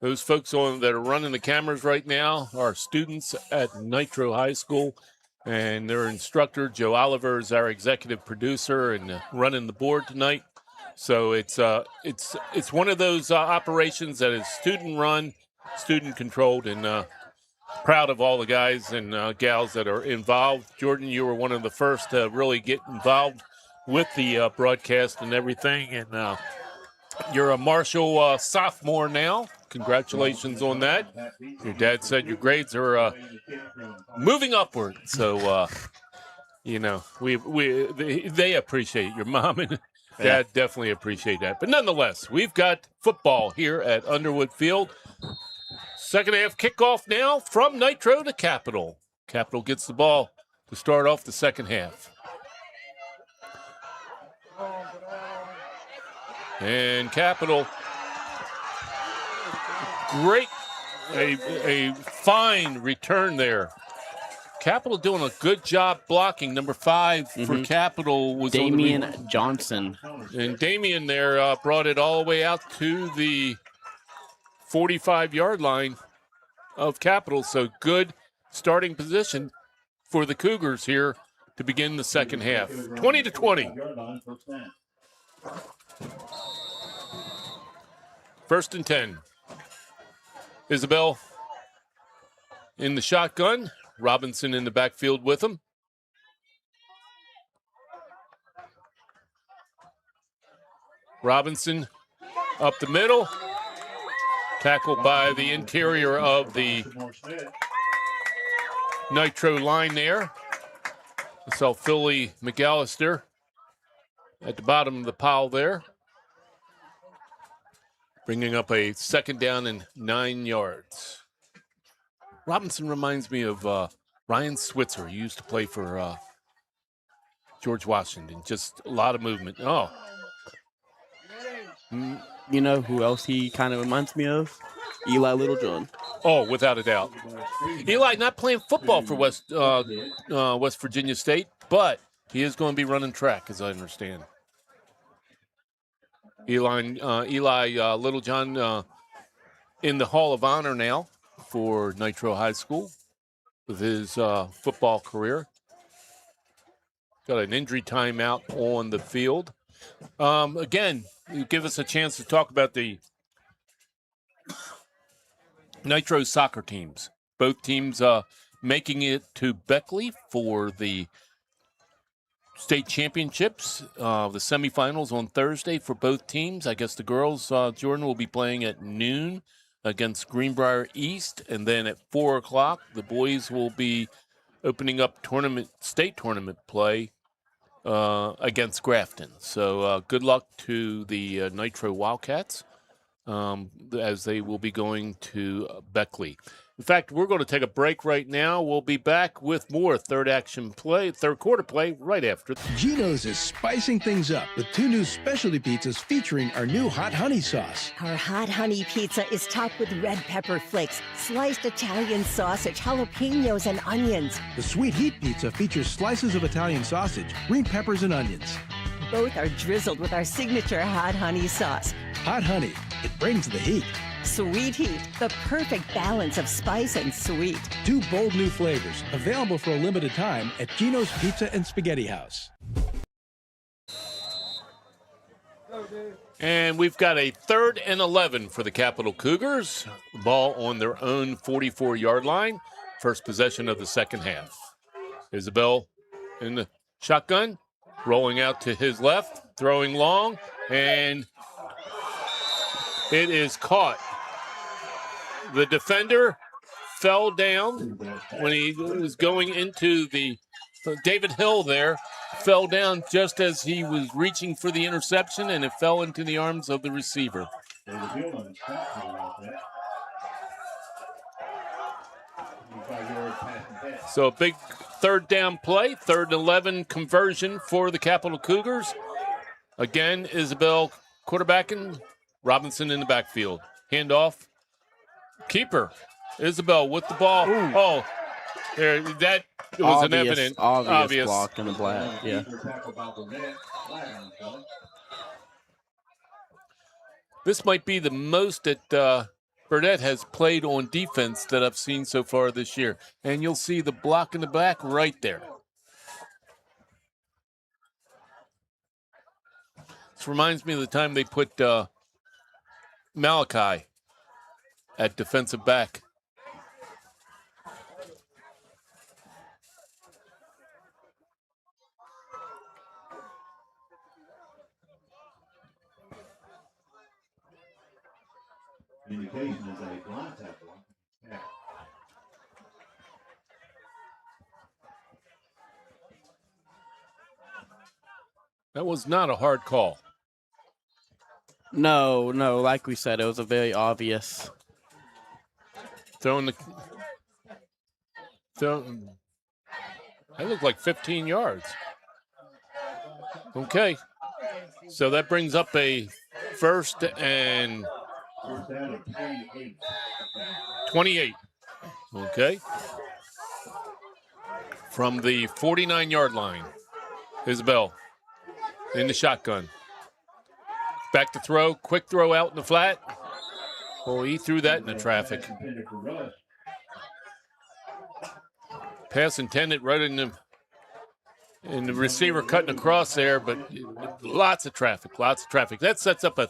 Those folks that are running the cameras right now are students at Nitro High School, and their instructor, Joe Oliver, is our executive producer and running the board tonight. So it's one of those operations that is student-run, student-controlled, and proud of all the guys and gals that are involved. Jordan, you were one of the first to really get involved with the broadcast and everything, and you're a Marshall sophomore now. Congratulations on that. Your dad said your grades are moving upward. So, you know, they appreciate it. Your mom and dad definitely appreciate that. But nonetheless, we've got football here at Underwood Field. Second half kickoff now from Nitro to Capital. Capital gets the ball to start off the second half. And Capital, great, a fine return there. Capital doing a good job blocking. Number 5 for Capital was Damian Johnson. And Damian there brought it all the way out to the 45-yard line of Capital. So good starting position for the Cougars here to begin the second half. 20-20. First and 10. Isabel in the shotgun. Robinson in the backfield with him. Robinson up the middle. Tackled by the interior of the Nitro line there. I saw Philly McAllister at the bottom of the pile there, bringing up a second down and 9 yards. Robinson reminds me of Ryan Switzer. He used to play for George Washington. Just a lot of movement. Oh. You know who else he kind of reminds me of? Eli Littlejohn. Oh, without a doubt. Eli not playing football for West Virginia State, but he is going to be running track, as I understand. Eli Littlejohn in the Hall of Honor now for Nitro High School with his football career. Got an injury timeout on the field. Again, you give us a chance to talk about the Nitro soccer teams. Both teams making it to Beckley for the state championships, the semifinals on Thursday for both teams. I guess the girls, Jordan, will be playing at noon against Greenbrier East, and then at 4 o'clock, the boys will be opening up state tournament play against Grafton. So good luck to the Nitro Wildcats as they will be going to Beckley. In fact, we're going to take a break right now. We'll be back with more third quarter play right after. Geno's is spicing things up with 2 new specialty pizzas featuring our new hot honey sauce. Our hot honey pizza is topped with red pepper flakes, sliced Italian sausage, jalapenos, and onions. The sweet heat pizza features slices of Italian sausage, green peppers, and onions. Both are drizzled with our signature hot honey sauce. Hot honey, it brings the heat. Sweet heat, the perfect balance of spice and sweet. 2 bold new flavors, available for a limited time at Geno's Pizza and Spaghetti House. And we've got a 3rd and 11 for the Capital Cougars. The ball on their own 44-yard line. First possession of the second half. Isabel in the shotgun, rolling out to his left, throwing long, and it is caught. The defender fell down when he was going into the David Hill there, fell down just as he was reaching for the interception, and it fell into the arms of the receiver. So a big 3rd down play, 3rd and 11 conversion for the Capital Cougars. Again, Isabel quarterbacking, Robinson in the backfield. Handoff, keeper, Isabel with the ball. Ooh. Oh, there, that was an evident, obvious block in the black. Yeah. This might be the most that Burdett has played on defense that I've seen so far this year. And you'll see the block in the back right there. This reminds me of the time they put Malachi at defensive back. Indication is a blind tackle. Yeah. That was not a hard call. No, like we said, it was a very obvious. That looked like 15 yards. Okay. So that brings up a 1st and 28. Okay. From the 49-yard line. Isabel in the shotgun. Back to throw. Quick throw out in the flat. Oh, he threw that in the traffic. Pass intended right in the receiver cutting across there, but lots of traffic. That sets up a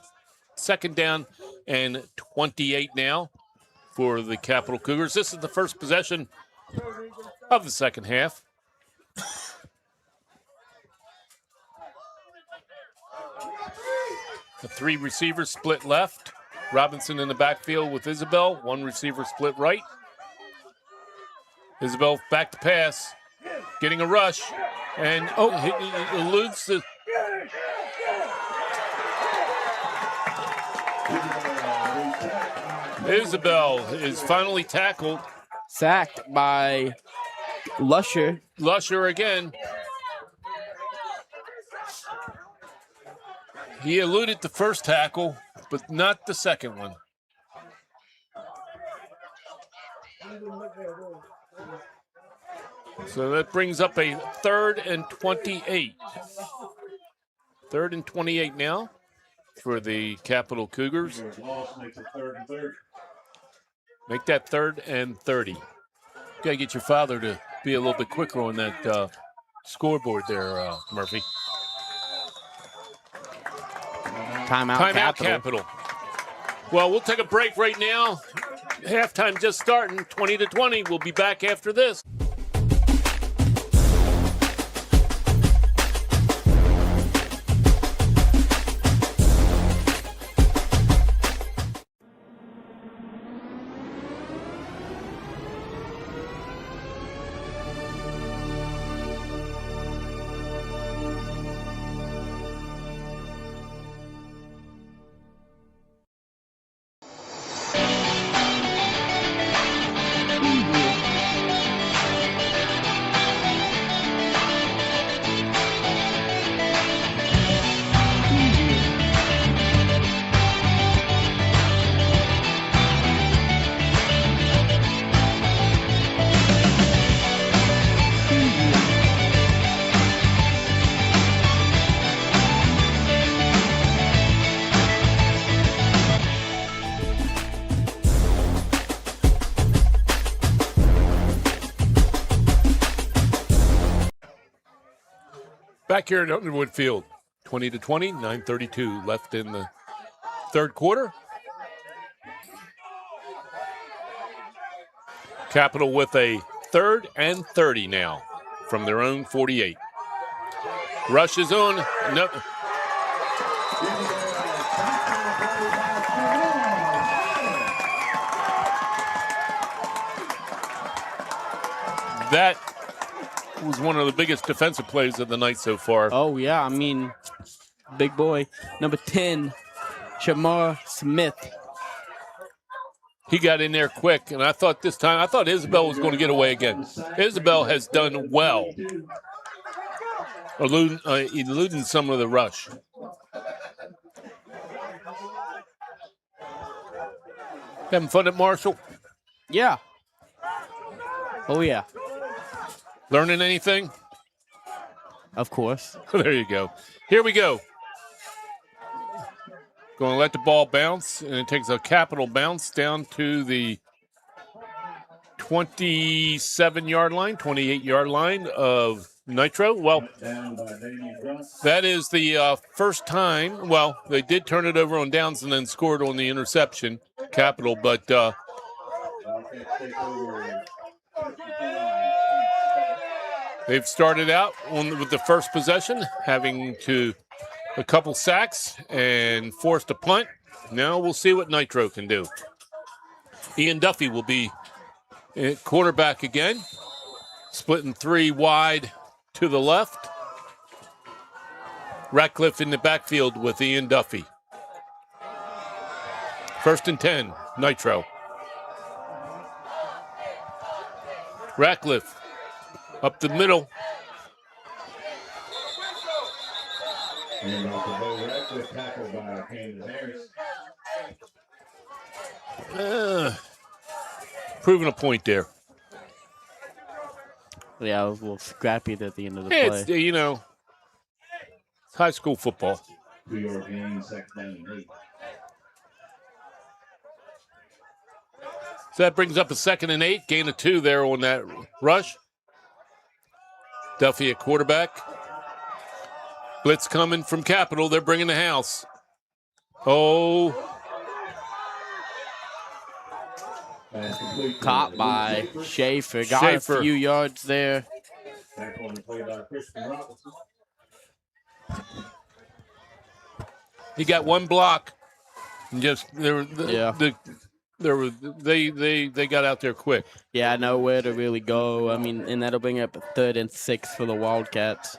2nd down and 28 now for the Capital Cougars. This is the first possession of the second half. The 3 receivers split left. Robinson in the backfield with Isabel. 1 receiver split right. Isabel back to pass. Getting a rush. And he eludes the... Isabel is finally tackled. Sacked by Lusher. Lusher again. He eluded the first tackle, but not the second one. So that brings up a 3rd and 28. 3rd and 28 now for the Capital Cougars. Make that 3rd and 30. You got to get your father to be a little bit quicker on that scoreboard there, Murphy. Timeout Capital. Well, we'll take a break right now. Halftime just starting, 20-20. We'll be back after this. Back here at Underwood Field, 20-20, 9:32 left in the third quarter. Capital with a 3rd and 30 now from their own 48. Rush is on. No. That was one of the biggest defensive plays of the night so far. Oh, yeah. I mean, big boy. Number 10, Shamar Smith. He got in there quick, and I thought Isabel was going to get away again. Isabel has done well, eluding some of the rush. Having fun at Marshall? Yeah. Oh, yeah. Learning anything? Of course. There you go. Here we go. Going to let the ball bounce, and it takes a capital bounce down to the 27-yard line, 28-yard line of Nitro. Well, that is the first time. Well, they did turn it over on downs and then scored on the interception, capital, but they've started out with the first possession, having a couple sacks and forced a punt. Now we'll see what Nitro can do. Ian Duffy will be at quarterback again, splitting 3 wide to the left. Ratcliffe in the backfield with Ian Duffy. 1st and 10, Nitro. Ratcliffe up the middle. And off the Bo Ratcliffe, tackled by Camden Harris. Proving a point there. Yeah, I was a little scrappy at the end of the play. It's, it's high school football. 2-yard gain, 2nd down and 8. So that brings up a 2nd and 8, gain of 2 there on that rush. Duffy at quarterback. Blitz coming from Capital. They're bringing the house. Oh. Caught by Schaefer. Got a few yards there. He got one block. And just they got out there quick. Yeah, nowhere to really go. I mean, and that'll bring up a 3rd and 6 for the Wildcats.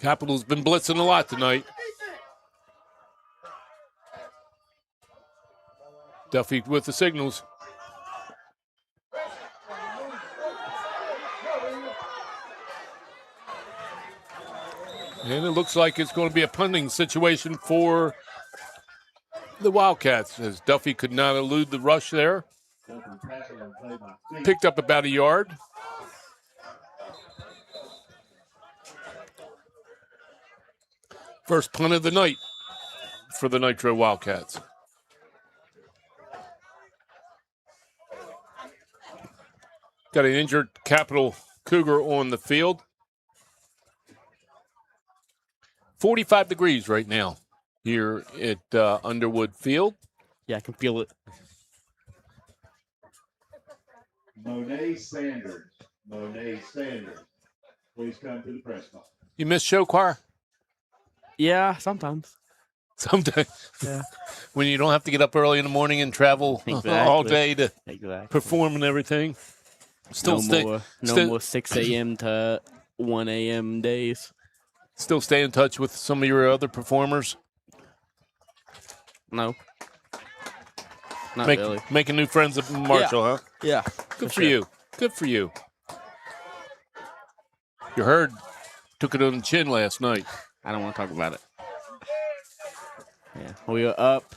Capital's been blitzing a lot tonight. Duffy with the signals. And it looks like it's going to be a punting situation for the Wildcats, as Duffy could not elude the rush there. Picked up about a yard. First punt of the night for the Nitro Wildcats. Got an injured Capital Cougar on the field. 45 degrees right now here at Underwood Field. Yeah, I can feel it. Monet Sanders. Please come to the press box. You miss show choir? Yeah, sometimes. Sometimes. Yeah. When you don't have to get up early in the morning and travel all day to perform and everything. No more 6 a.m. to 1 a.m. days. Still stay in touch with some of your other performers? No. Not really. Making new friends at Marshall, huh? Yeah. Good for you. Good for you. Your herd took it on the chin last night. I don't want to talk about it. Yeah, we were up.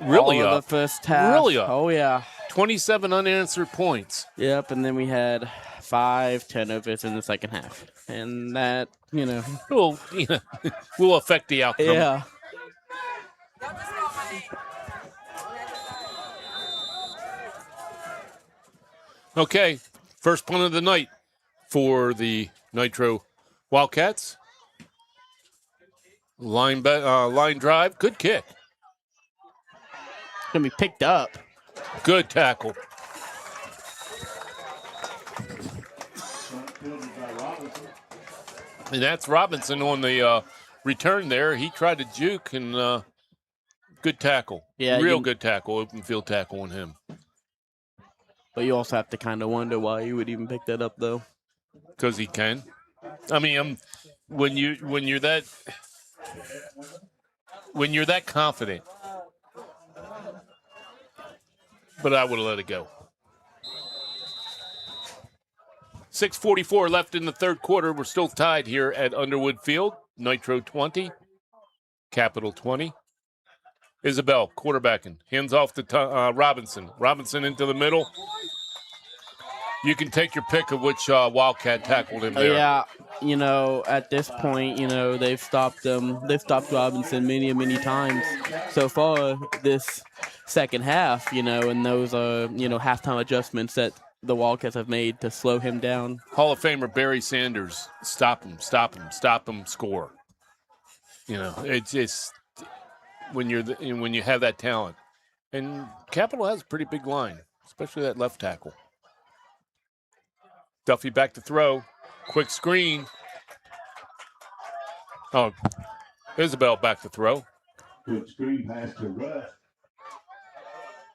Really all up? Of the first half. Really up? Oh, yeah. 27 unanswered points. Yep, and then we had 5 turnovers in the second half. And that, will affect the outcome. Yeah. Okay, first punt of the night for the Nitro Wildcats. Line drive, good kick. Gonna be picked up. Good tackle. And that's Robinson on the return there. He tried to juke and good tackle. Yeah, real good tackle, open field tackle on him. But you also have to kind of wonder why you would even pick that up, though. Because he can. I mean, when you're that confident. But I would have let it go. 6:44 left in the third quarter. We're still tied here at Underwood Field. Nitro 20, Capital 20. Isabel quarterbacking. Hands off to Robinson. Robinson into the middle. You can take your pick of which Wildcat tackled him there. Yeah, at this point, they've stopped They've stopped Robinson many times so far this second half, and those are, halftime adjustments that the Wildcats have made to slow him down. Hall of Famer Barry Sanders, stop him, score. It's just when you have that talent. And Capital has a pretty big line, especially that left tackle. Duffy back to throw. Quick screen. Oh, Isabel back to throw. Quick screen pass to Russ.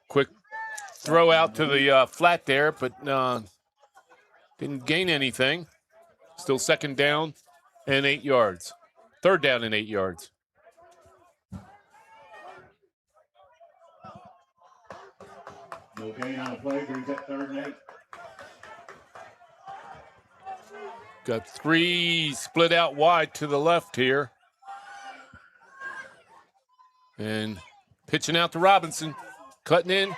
Quick throw out to the flat there, but didn't gain anything. Still second down and 8 yards. Third down and 8 yards. No gain on the play, brings up 3rd and 8. Got 3 split out wide to the left here. And pitching out to Robinson. Cutting in.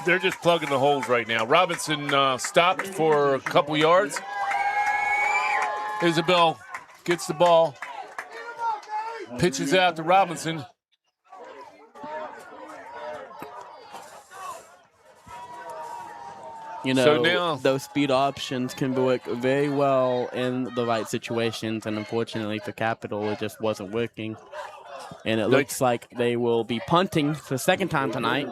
They're just plugging the holes right now. Robinson stopped for a couple yards. Isabel gets the ball. Pitches out to Robinson. So now, those speed options can work very well in the right situations, and unfortunately for Capital, it just wasn't working. And it looks like they will be punting for the second time tonight.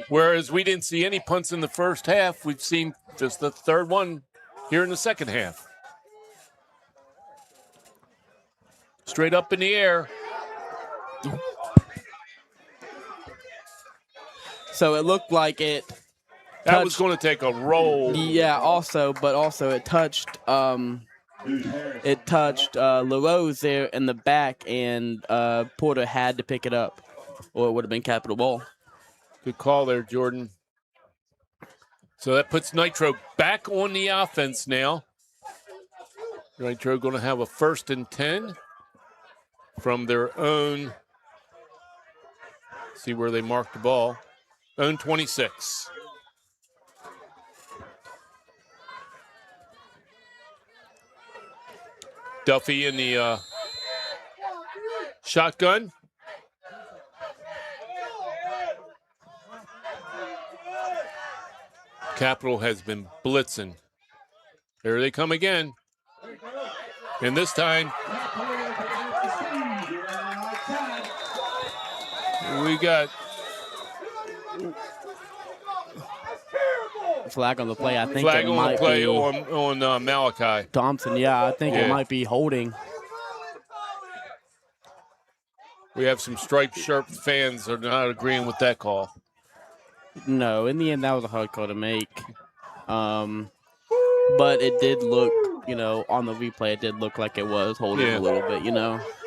Whereas we didn't see any punts in the first half, we've seen just the third one here in the second half. Straight up in the air. So it looked like it. That was going to take a roll. Yeah, but also it touched LaRose there in the back, and Porter had to pick it up, or it would have been Capital ball. Good call there, Jordan. So that puts Nitro back on the offense now. Nitro going to have a 1st and 10 from their own. See where they marked the ball. Own 26. Duffy in the shotgun. Capital has been blitzing. There they come again. And this time, we got flag on the play. I think flag it on might the play be on Malachi Thompson. Yeah, I think it might be holding. We have some striped shirt fans that are not agreeing with that call. No, in the end, that was a hard call to make. But it did look, on the replay, it did look like it was holding a little bit.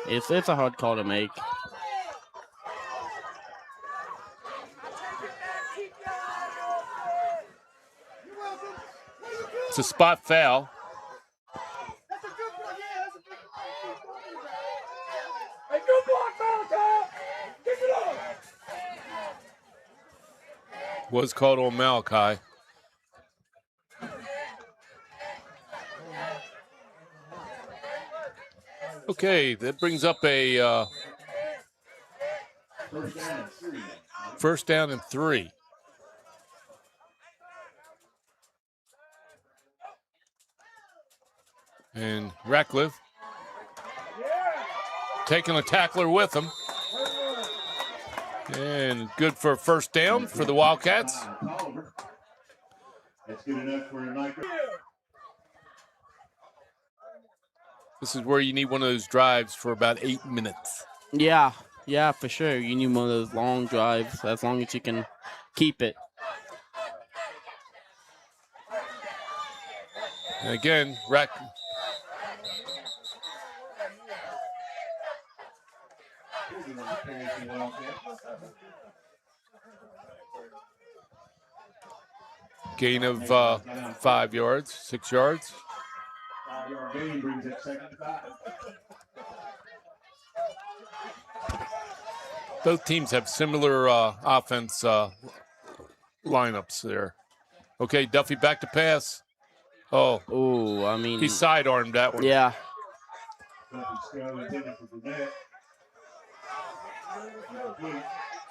It's a hard call to make. It's a spot foul. Was called on Malachi. Okay, that brings up a First down and 3. And Ratcliffe taking a tackler with him. And good for a first down for the Wildcats. That's good enough for a Nitro. This is where you need one of those drives for about 8 minutes. Yeah, for sure. You need one of those long drives as long as you can keep it. And again, gain of 5 yards, 6 yards. 5-yard gain brings it 2nd and 5. Both teams have similar offense lineups there. Okay, Duffy back to pass. Oh, I mean. He sidearmed that one. Yeah.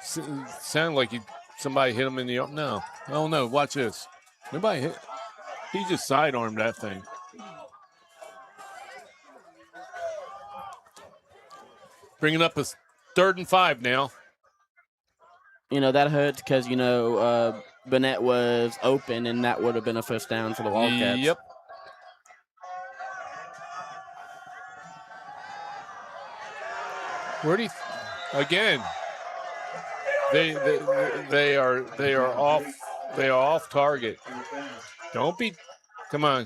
Sounded like somebody hit him in the – no. Oh, no, watch this. Nobody hit – he just sidearmed that thing. Bringing up a 3rd and 5 now. That hurts because, Burnett was open, and that would have been a first down for the Wildcats. Yep. Where do you again? They are off target. Don't be. Come on,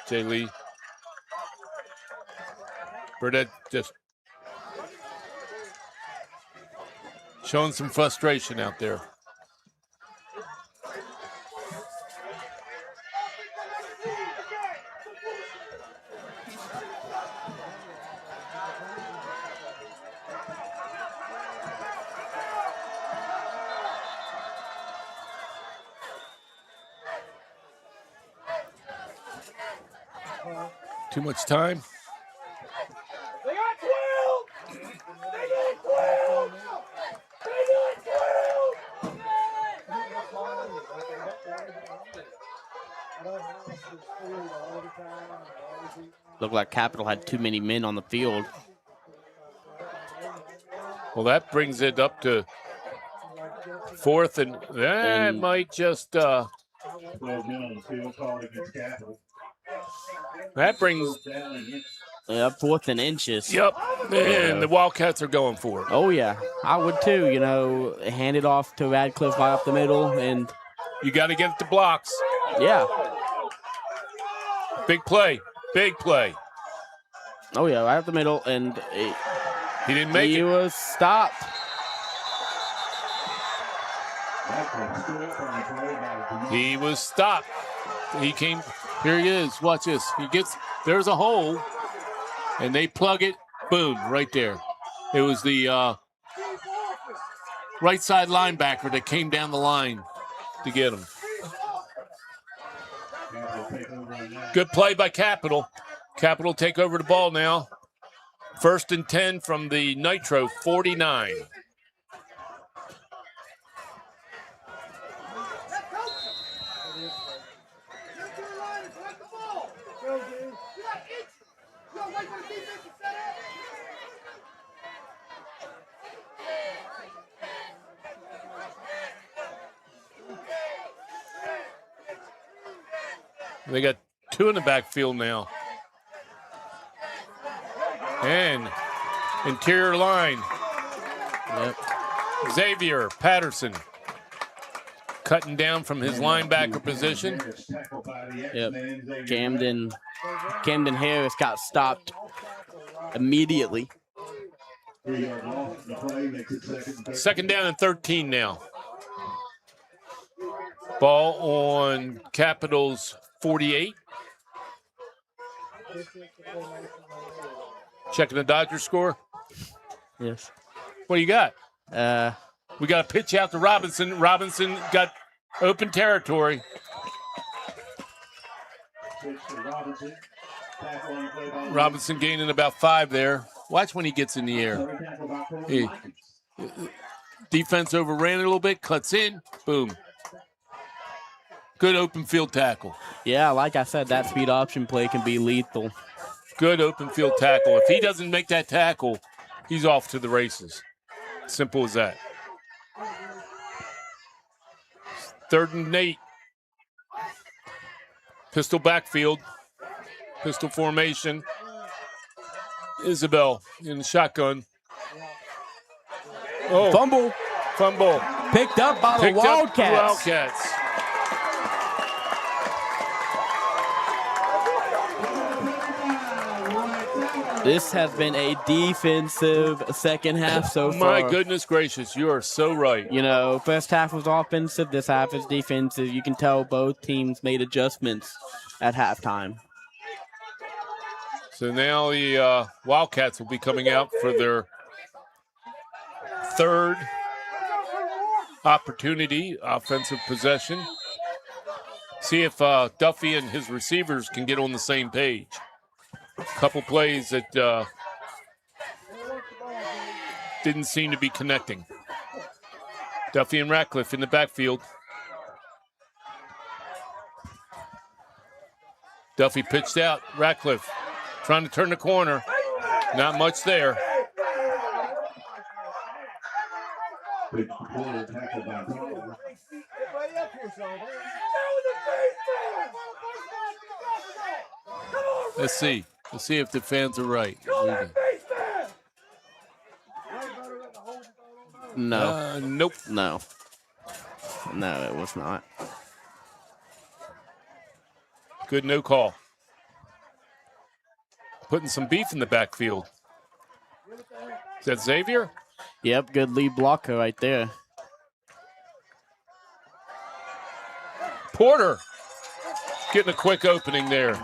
Jay Lee. Burnett just showing some frustration out there. Too much time. They got 12! They got 12! They got 12! Looked like Capital had too many men on the field. Well, that brings it up to 4th, and that might just. 12 men on the field called against Capital. That brings. Yeah, 4th and inches. Yep. Man, the Wildcats are going for it. Oh, yeah. I would too, hand it off to Radcliffe right up the middle. And you got to get the blocks. Yeah. Big play. Big play. Oh, yeah, right up the middle. And he didn't make it. He was stopped. He was stopped. He came. Here he is. Watch this. There's a hole, and they plug it. Boom, right there. It was the right side linebacker that came down the line to get him. Good play by Capital. Capital take over the ball now. 1st and 10 from the Nitro 49. They got 2 in the backfield now. And interior line. Yep. Xavier Patterson cutting down from his linebacker position. Yep. Camden Harris got stopped immediately. 2nd down and 13 now. Ball on Capital's 48. Checking the Dodgers score. Yes. What do you got? We got a pitch out to Robinson. Robinson got open territory. Robinson gaining about 5 there. Watch when he gets in the air. Defense overran it a little bit, cuts in, boom. Good open field tackle. Yeah, like I said, that speed option play can be lethal. Good open field tackle. If he doesn't make that tackle, he's off to the races. Simple as that. 3rd and 8. Pistol backfield. Pistol formation. Isabel in the shotgun. Oh, fumble. Picked up by the Wildcats. This has been a defensive second half so far. My goodness gracious, you are so right. You know, first half was offensive, this half is defensive. You can tell both teams made adjustments at halftime. So now the Wildcats will be coming out for their 3rd opportunity, offensive possession. See if Duffy and his receivers can get on the same page. Couple plays that didn't seem to be connecting. Duffy and Ratcliffe in the backfield. Duffy pitched out. Ratcliffe trying to turn the corner. Not much there. Let's see. Let's see if the fans are right. No. Nope. No, it was not. Good no call. Putting some beef in the backfield. Is that Xavier? Yep, good lead blocker right there. Porter getting a quick opening there.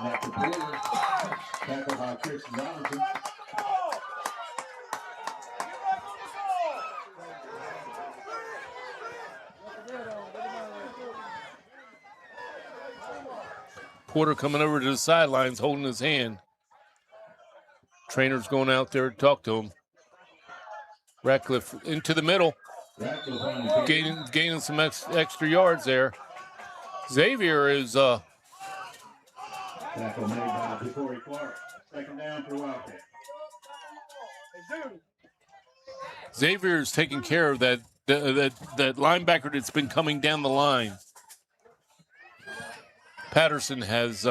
Porter coming over to the sidelines, holding his hand. Trainer's going out there to talk to him. Ratcliffe into the middle, gaining some extra yards there. Xavier is Xavier is taking care of that linebacker that's been coming down the line. Patterson has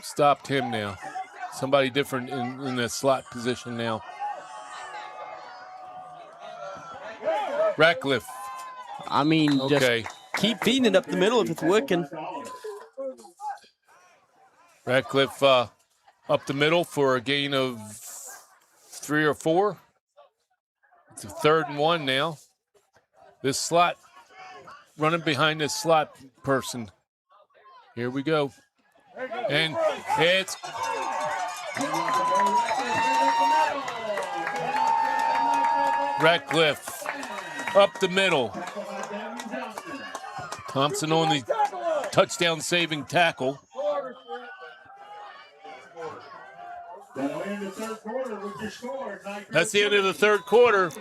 stopped him now. Somebody different in the slot position now. Ratcliffe. I mean, okay. Just keep feeding it up the middle if it's working. Ratcliffe up the middle for a gain of 3 or 4. It's a 3rd and 1 now. This slot, running behind this slot person. Here we go. And it's Ratcliffe up the middle. Thompson on the touchdown saving tackle. That's the end of the 3rd quarter.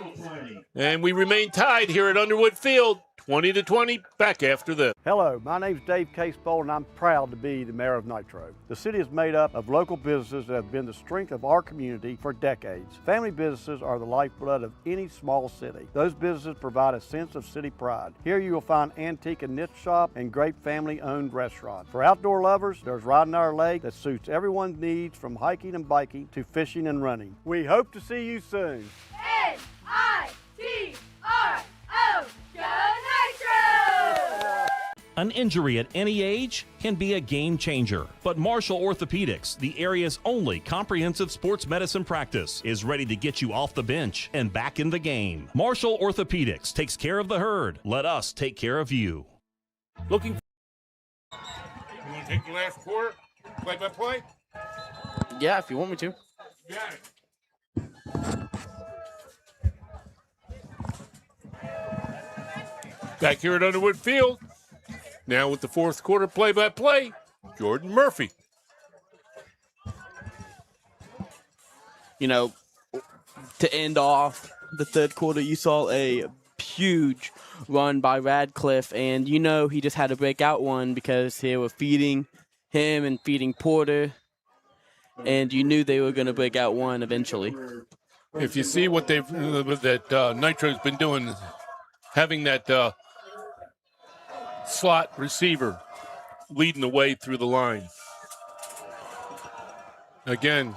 And we remain tied here at Underwood Field, 20-20, back after this. Hello, my name's Dave Casebolt, and I'm proud to be the mayor of Nitro. The city is made up of local businesses that have been the strength of our community for decades. Family businesses are the lifeblood of any small city. Those businesses provide a sense of city pride. Here you will find antique and niche shop and great family-owned restaurants. For outdoor lovers, there's Riding Our Lake that suits everyone's needs from hiking and biking to fishing and running. We hope to see you soon. N-I-T-R-O, go Nitro! An injury at any age can be a game changer, but Marshall Orthopedics, the area's only comprehensive sports medicine practice, is ready to get you off the bench and back in the game. Marshall Orthopedics takes care of the herd. Let us take care of you. Looking. You want to take the last quarter? Play-by-play? Yeah, if you want me to. Got it. Back here at Underwood Field. Now with the 4th quarter play-by-play, Jordan Murphy. You know, to end off the third quarter, you saw a huge run by Radcliffe, and you know he just had to break out one because they were feeding him and feeding Porter, and you knew they were going to break out one eventually. If you see what Nitro's been doing, having that slot receiver leading the way through the line. Again,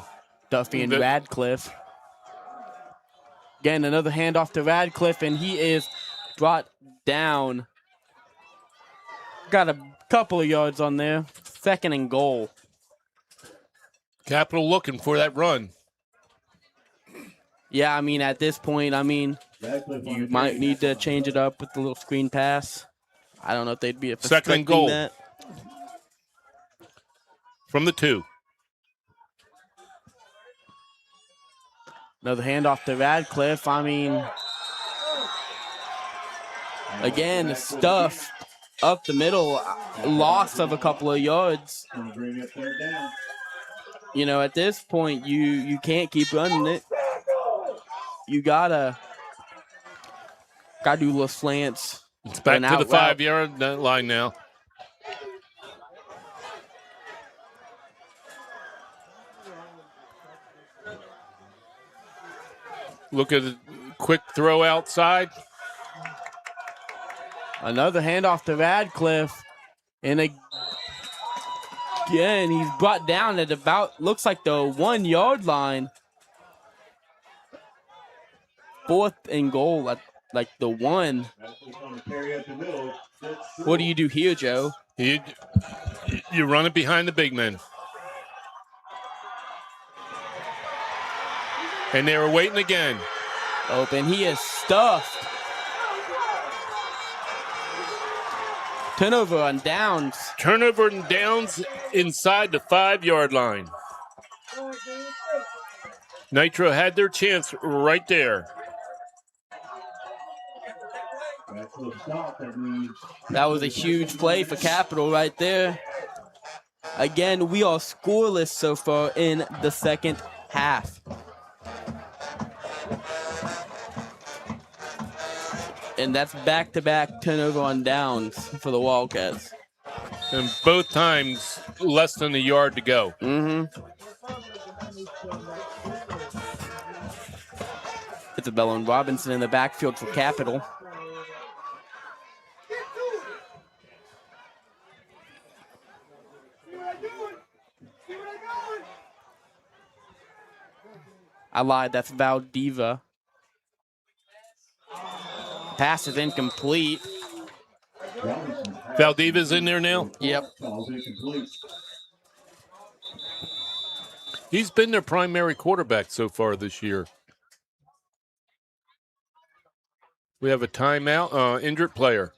Duffy and Radcliffe. Again, another handoff to Radcliffe, and he is brought down. Got a couple of yards on there. 2nd and goal. Capital looking for that run. Yeah, I mean, at this point, you might need to change it up with the little screen pass. I don't know if they'd be 2nd and goal. That. From the 2. Another handoff to Radcliffe. Again, stuff up the middle. Loss of a couple of yards. You know, at this point, you can't keep running it. You gotta do little slants. It's back to the 5-yard line now. Look at the quick throw outside. Another handoff to Radcliffe. And again, he's brought down at about, looks like the 1-yard line. 4th and goal at like the 1. What do you do here, Joe? You run it behind the big men. And they were waiting again. Open. He is stuffed. Turnover on downs. Turnover and downs inside the 5-yard line. Nitro had their chance right there. That was a huge play for Capital right there. Again, we are scoreless so far in the 2nd half. And that's back-to-back turnover on downs for the Wildcats. And both times less than a yard to go. Isabella and Robinson in the backfield for Capital. I lied, that's Valdeva. Pass is incomplete. Valdeva's in there now? Yep. He's been their primary quarterback so far this year. We have a timeout, injured player.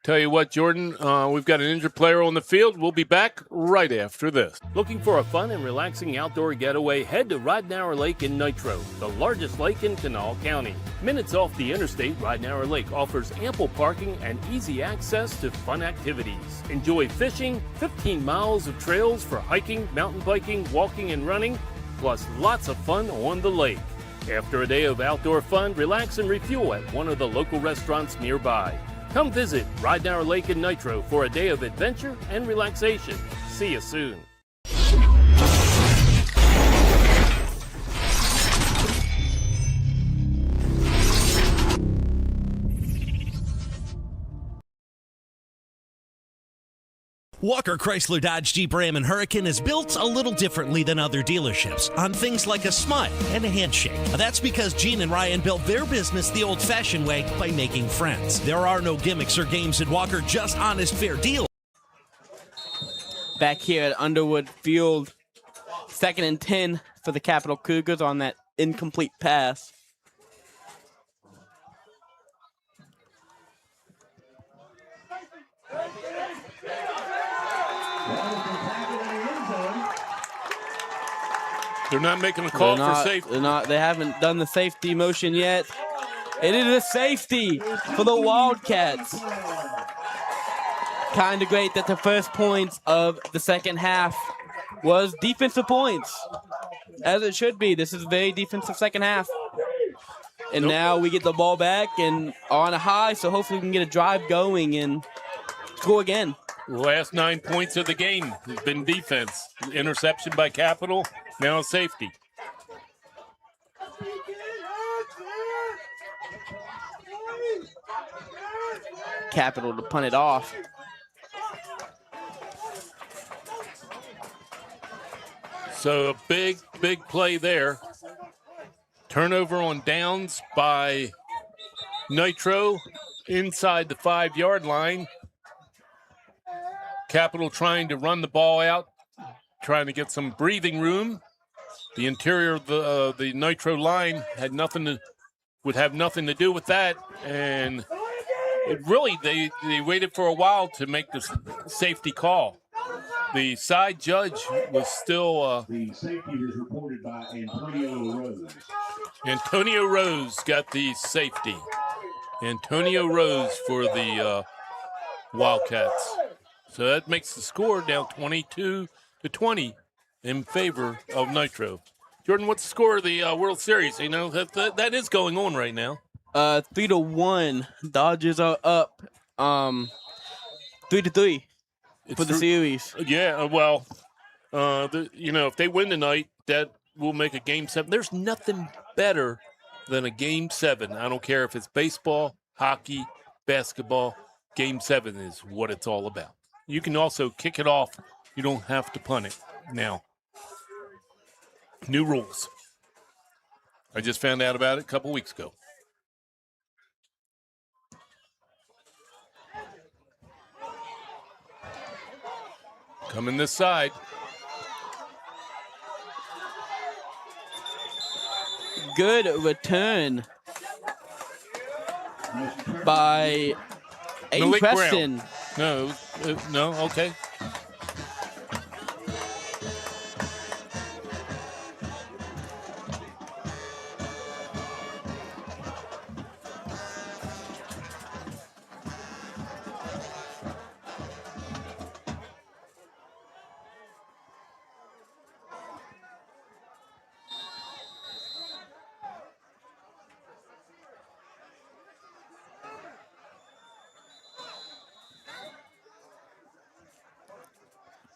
Tell you what, Jordan, we've got an injured player on the field. We'll be back right after this. Looking for a fun and relaxing outdoor getaway? Head to Ridenour Lake in Nitro, the largest lake in Kanawha County. Minutes off the interstate, Ridenour Lake offers ample parking and easy access to fun activities. Enjoy fishing, 15 miles of trails for hiking, mountain biking, walking, and running, plus lots of fun on the lake. After a day of outdoor fun, relax and refuel at one of the local restaurants nearby. Come visit Ridenour Lake in Nitro for a day of adventure and relaxation. See you soon. Walker Chrysler Dodge Jeep Ram and Hurricane is built a little differently than other dealerships on things like a smile and a handshake. That's because Gene and Ryan built their business the old-fashioned way by making friends. There are no gimmicks or games at Walker, just honest, fair deals. Back here at Underwood Field, 2nd and 10 for the Capital Cougars on that incomplete pass. They're not making a call for safety. They haven't done the safety motion yet. It is a safety for the Wildcats. Kind of great that the first points of the 2nd half was defensive points, as it should be. This is a very defensive 2nd half. And now we get the ball back and on a high, so hopefully we can get a drive going and score again. Last 9 points of the game has been defense. Interception by Capital, now a safety. Capital to punt it off. So a big play there. Turnover on downs by Nitro inside the 5-yard line. Capital trying to run the ball out, trying to get some breathing room. The interior of the Nitro line would have nothing to do with that, and it really they waited for a while to make the safety call. The side judge was still. The safety is reported by Antonio Rose. Antonio Rose got the safety. Antonio Rose for the Wildcats. So that makes the score down 22-20 in favor of Nitro. Jordan, what's the score of the World Series? You know, that is going on right now. 3-1. Dodgers are up 3-3 for the series. Yeah, well, if they win tonight, that will make a Game 7. There's nothing better than a Game 7. I don't care if it's baseball, hockey, basketball. Game 7 is what it's all about. You can also kick it off. You don't have to punt it now. New rules. I just found out about it a couple weeks ago. Coming this side. Good return by Aiden Malik Preston. Brown. No, okay.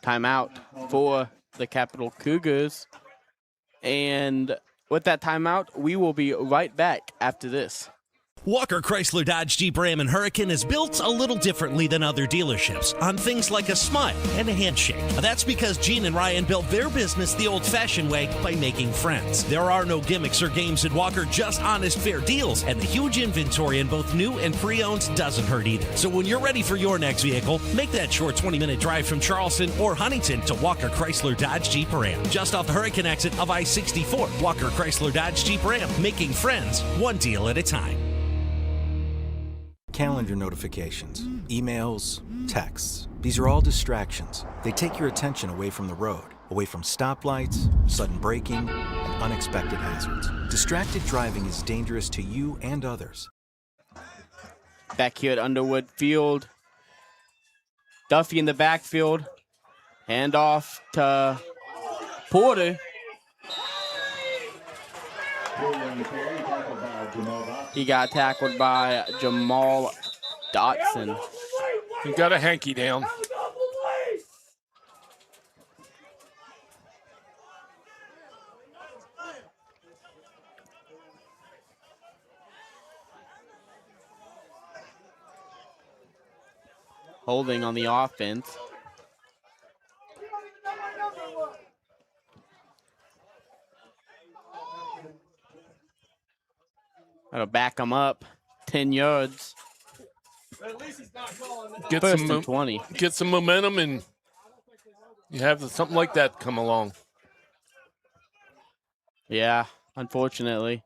Timeout for the Capital Cougars. And with that timeout, we will be right back after this. Walker Chrysler Dodge Jeep Ram and Hurricane is built a little differently than other dealerships on things like a smile and a handshake. That's because Gene and Ryan built their business the old-fashioned way by making friends. There are no gimmicks or games at Walker, just honest, fair deals, and the huge inventory in both new and pre-owned doesn't hurt either. So when you're ready for your next vehicle, make that short 20-minute drive from Charleston or Huntington to Walker Chrysler Dodge Jeep Ram. Just off the Hurricane exit of I-64, Walker Chrysler Dodge Jeep Ram, making friends one deal at a time. Calendar notifications, emails, texts. These are all distractions. They take your attention away from the road, away from stoplights, sudden braking, and unexpected hazards. Distracted driving is dangerous to you and others. Back here at Underwood Field. Duffy in the backfield. Hand off to Porter. He got tackled by Jamal Dotson. He got a hanky down. Holding on the offense. That'll back him up 10 yards. Get First some and 20. Get some momentum, and you have something like that come along. Yeah, unfortunately.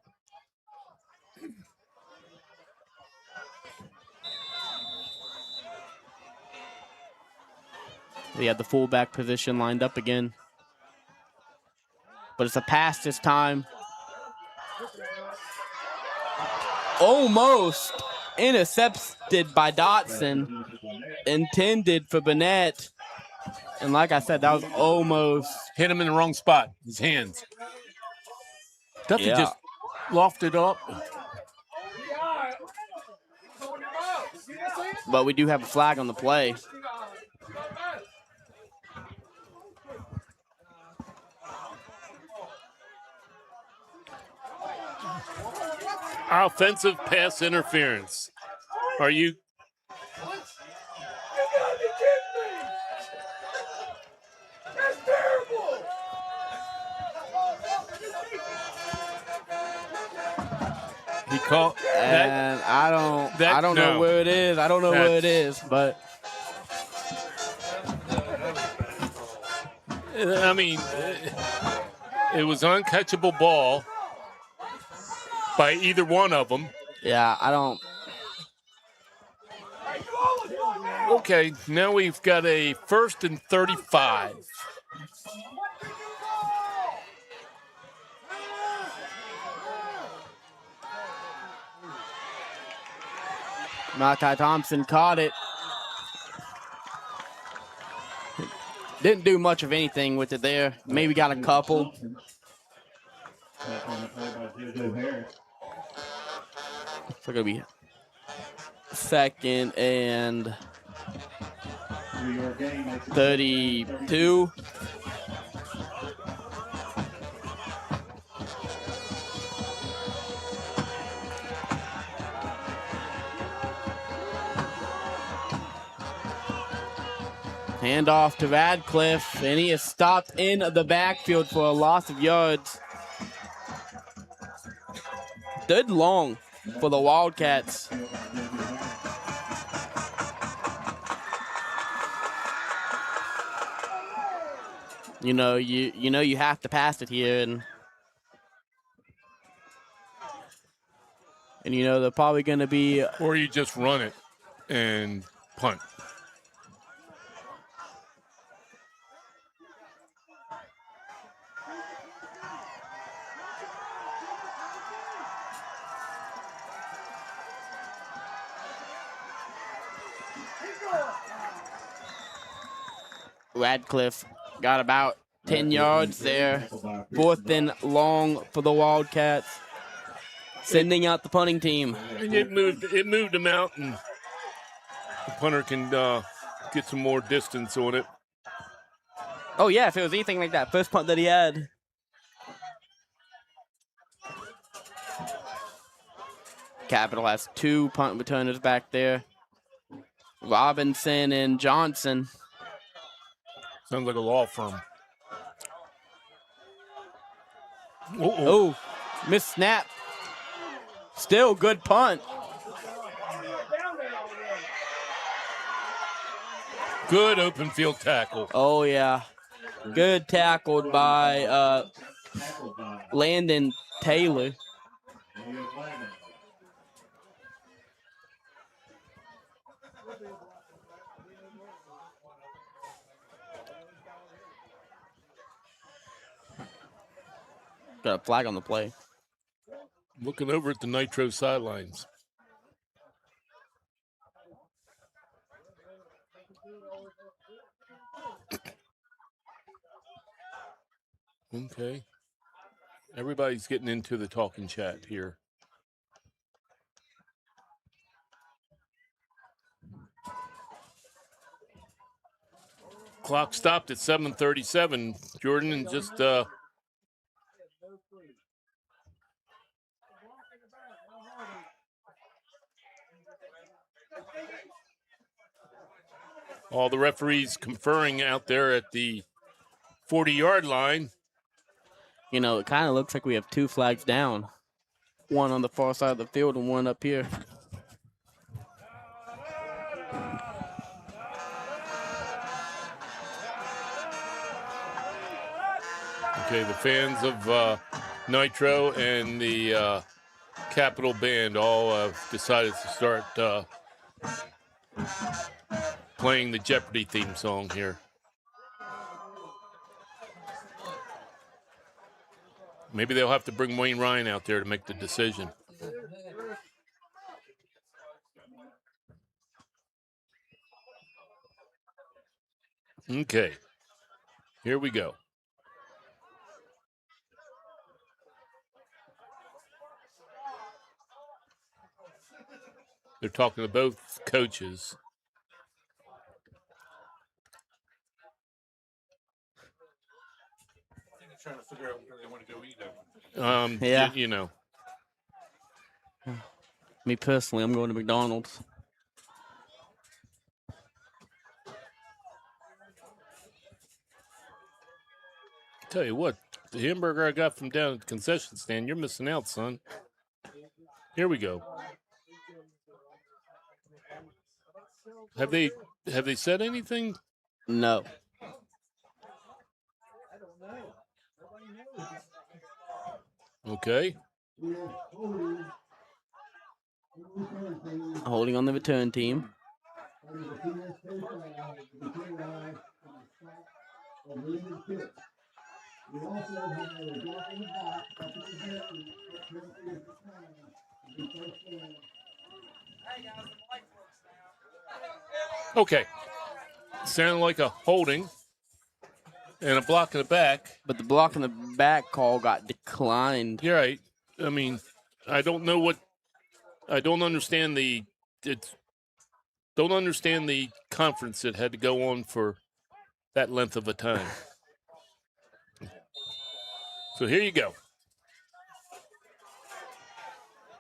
They had the fullback position lined up again. But it's a pass this time. Almost intercepted by Dotson. Intended for Burnett. And like I said, that was almost. Hit him in the wrong spot, his hands. Duffy just lofted up. But we do have a flag on the play. Offensive pass interference. Are you? That's terrible. He called. And I don't know no. where it is. I don't know where it is, but I mean, it was an uncatchable ball by either one of them. yeah, I don't. Okay, now we've got a 1st and 35. Malachi Thompson caught it. Didn't do much of anything with it there. Maybe got a couple. So gonna be 2nd and 32. Handoff to Radcliffe, and he is stopped in the backfield for a loss of yards. 3rd long for the Wildcats. You know you have to pass it here, and you know they're probably going to be. Or you just run it and punt. Radcliffe got about 10 yards there. 4th and long for the Wildcats. Sending out the punting team. And it moved him out, and the punter can get some more distance on it. Oh, yeah, if it was anything like that first punt that he had. Capital has 2 punt returners back there. Robinson and Johnson. Sounds like a law firm. Oh, missed snap. Still good punt. Good open field tackle. Oh, yeah. Good tackled by Landon Taylor. Got a flag on the play. Looking over at the Nitro sidelines. Okay. Everybody's getting into the talking chat here. Clock stopped at 7:37, Jordan, and just all the referees conferring out there at the 40-yard line. You know, it kind of looks like we have 2 flags down. One on the far side of the field and one up here. Okay, the fans of Nitro and the Capitol Band all have decided to start playing the Jeopardy theme song here. Maybe they'll have to bring Wayne Ryan out there to make the decision. Okay, here we go. They're talking to both coaches. Trying to figure out where they want to go eat. Yeah. You know. Me personally, I'm going to McDonald's. Tell you what, the hamburger I got from down at the concession stand, you're missing out, son. Here we go. Have they said anything? No. Okay. Holding on the return team. Okay. Sounded like a holding and a block in the back. But the block in the back call got declined. You're right. I mean, I don't know what. I don't understand the. Don't understand the conference that had to go on for that length of a time. So here you go.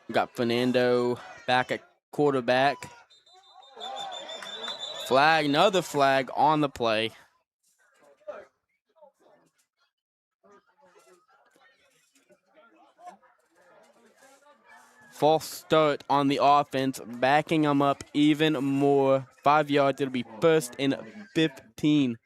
We got Fernando back at quarterback. Flag, another flag on the play. False start on the offense, backing them up even more. 5 yards, it'll be 1st and 15.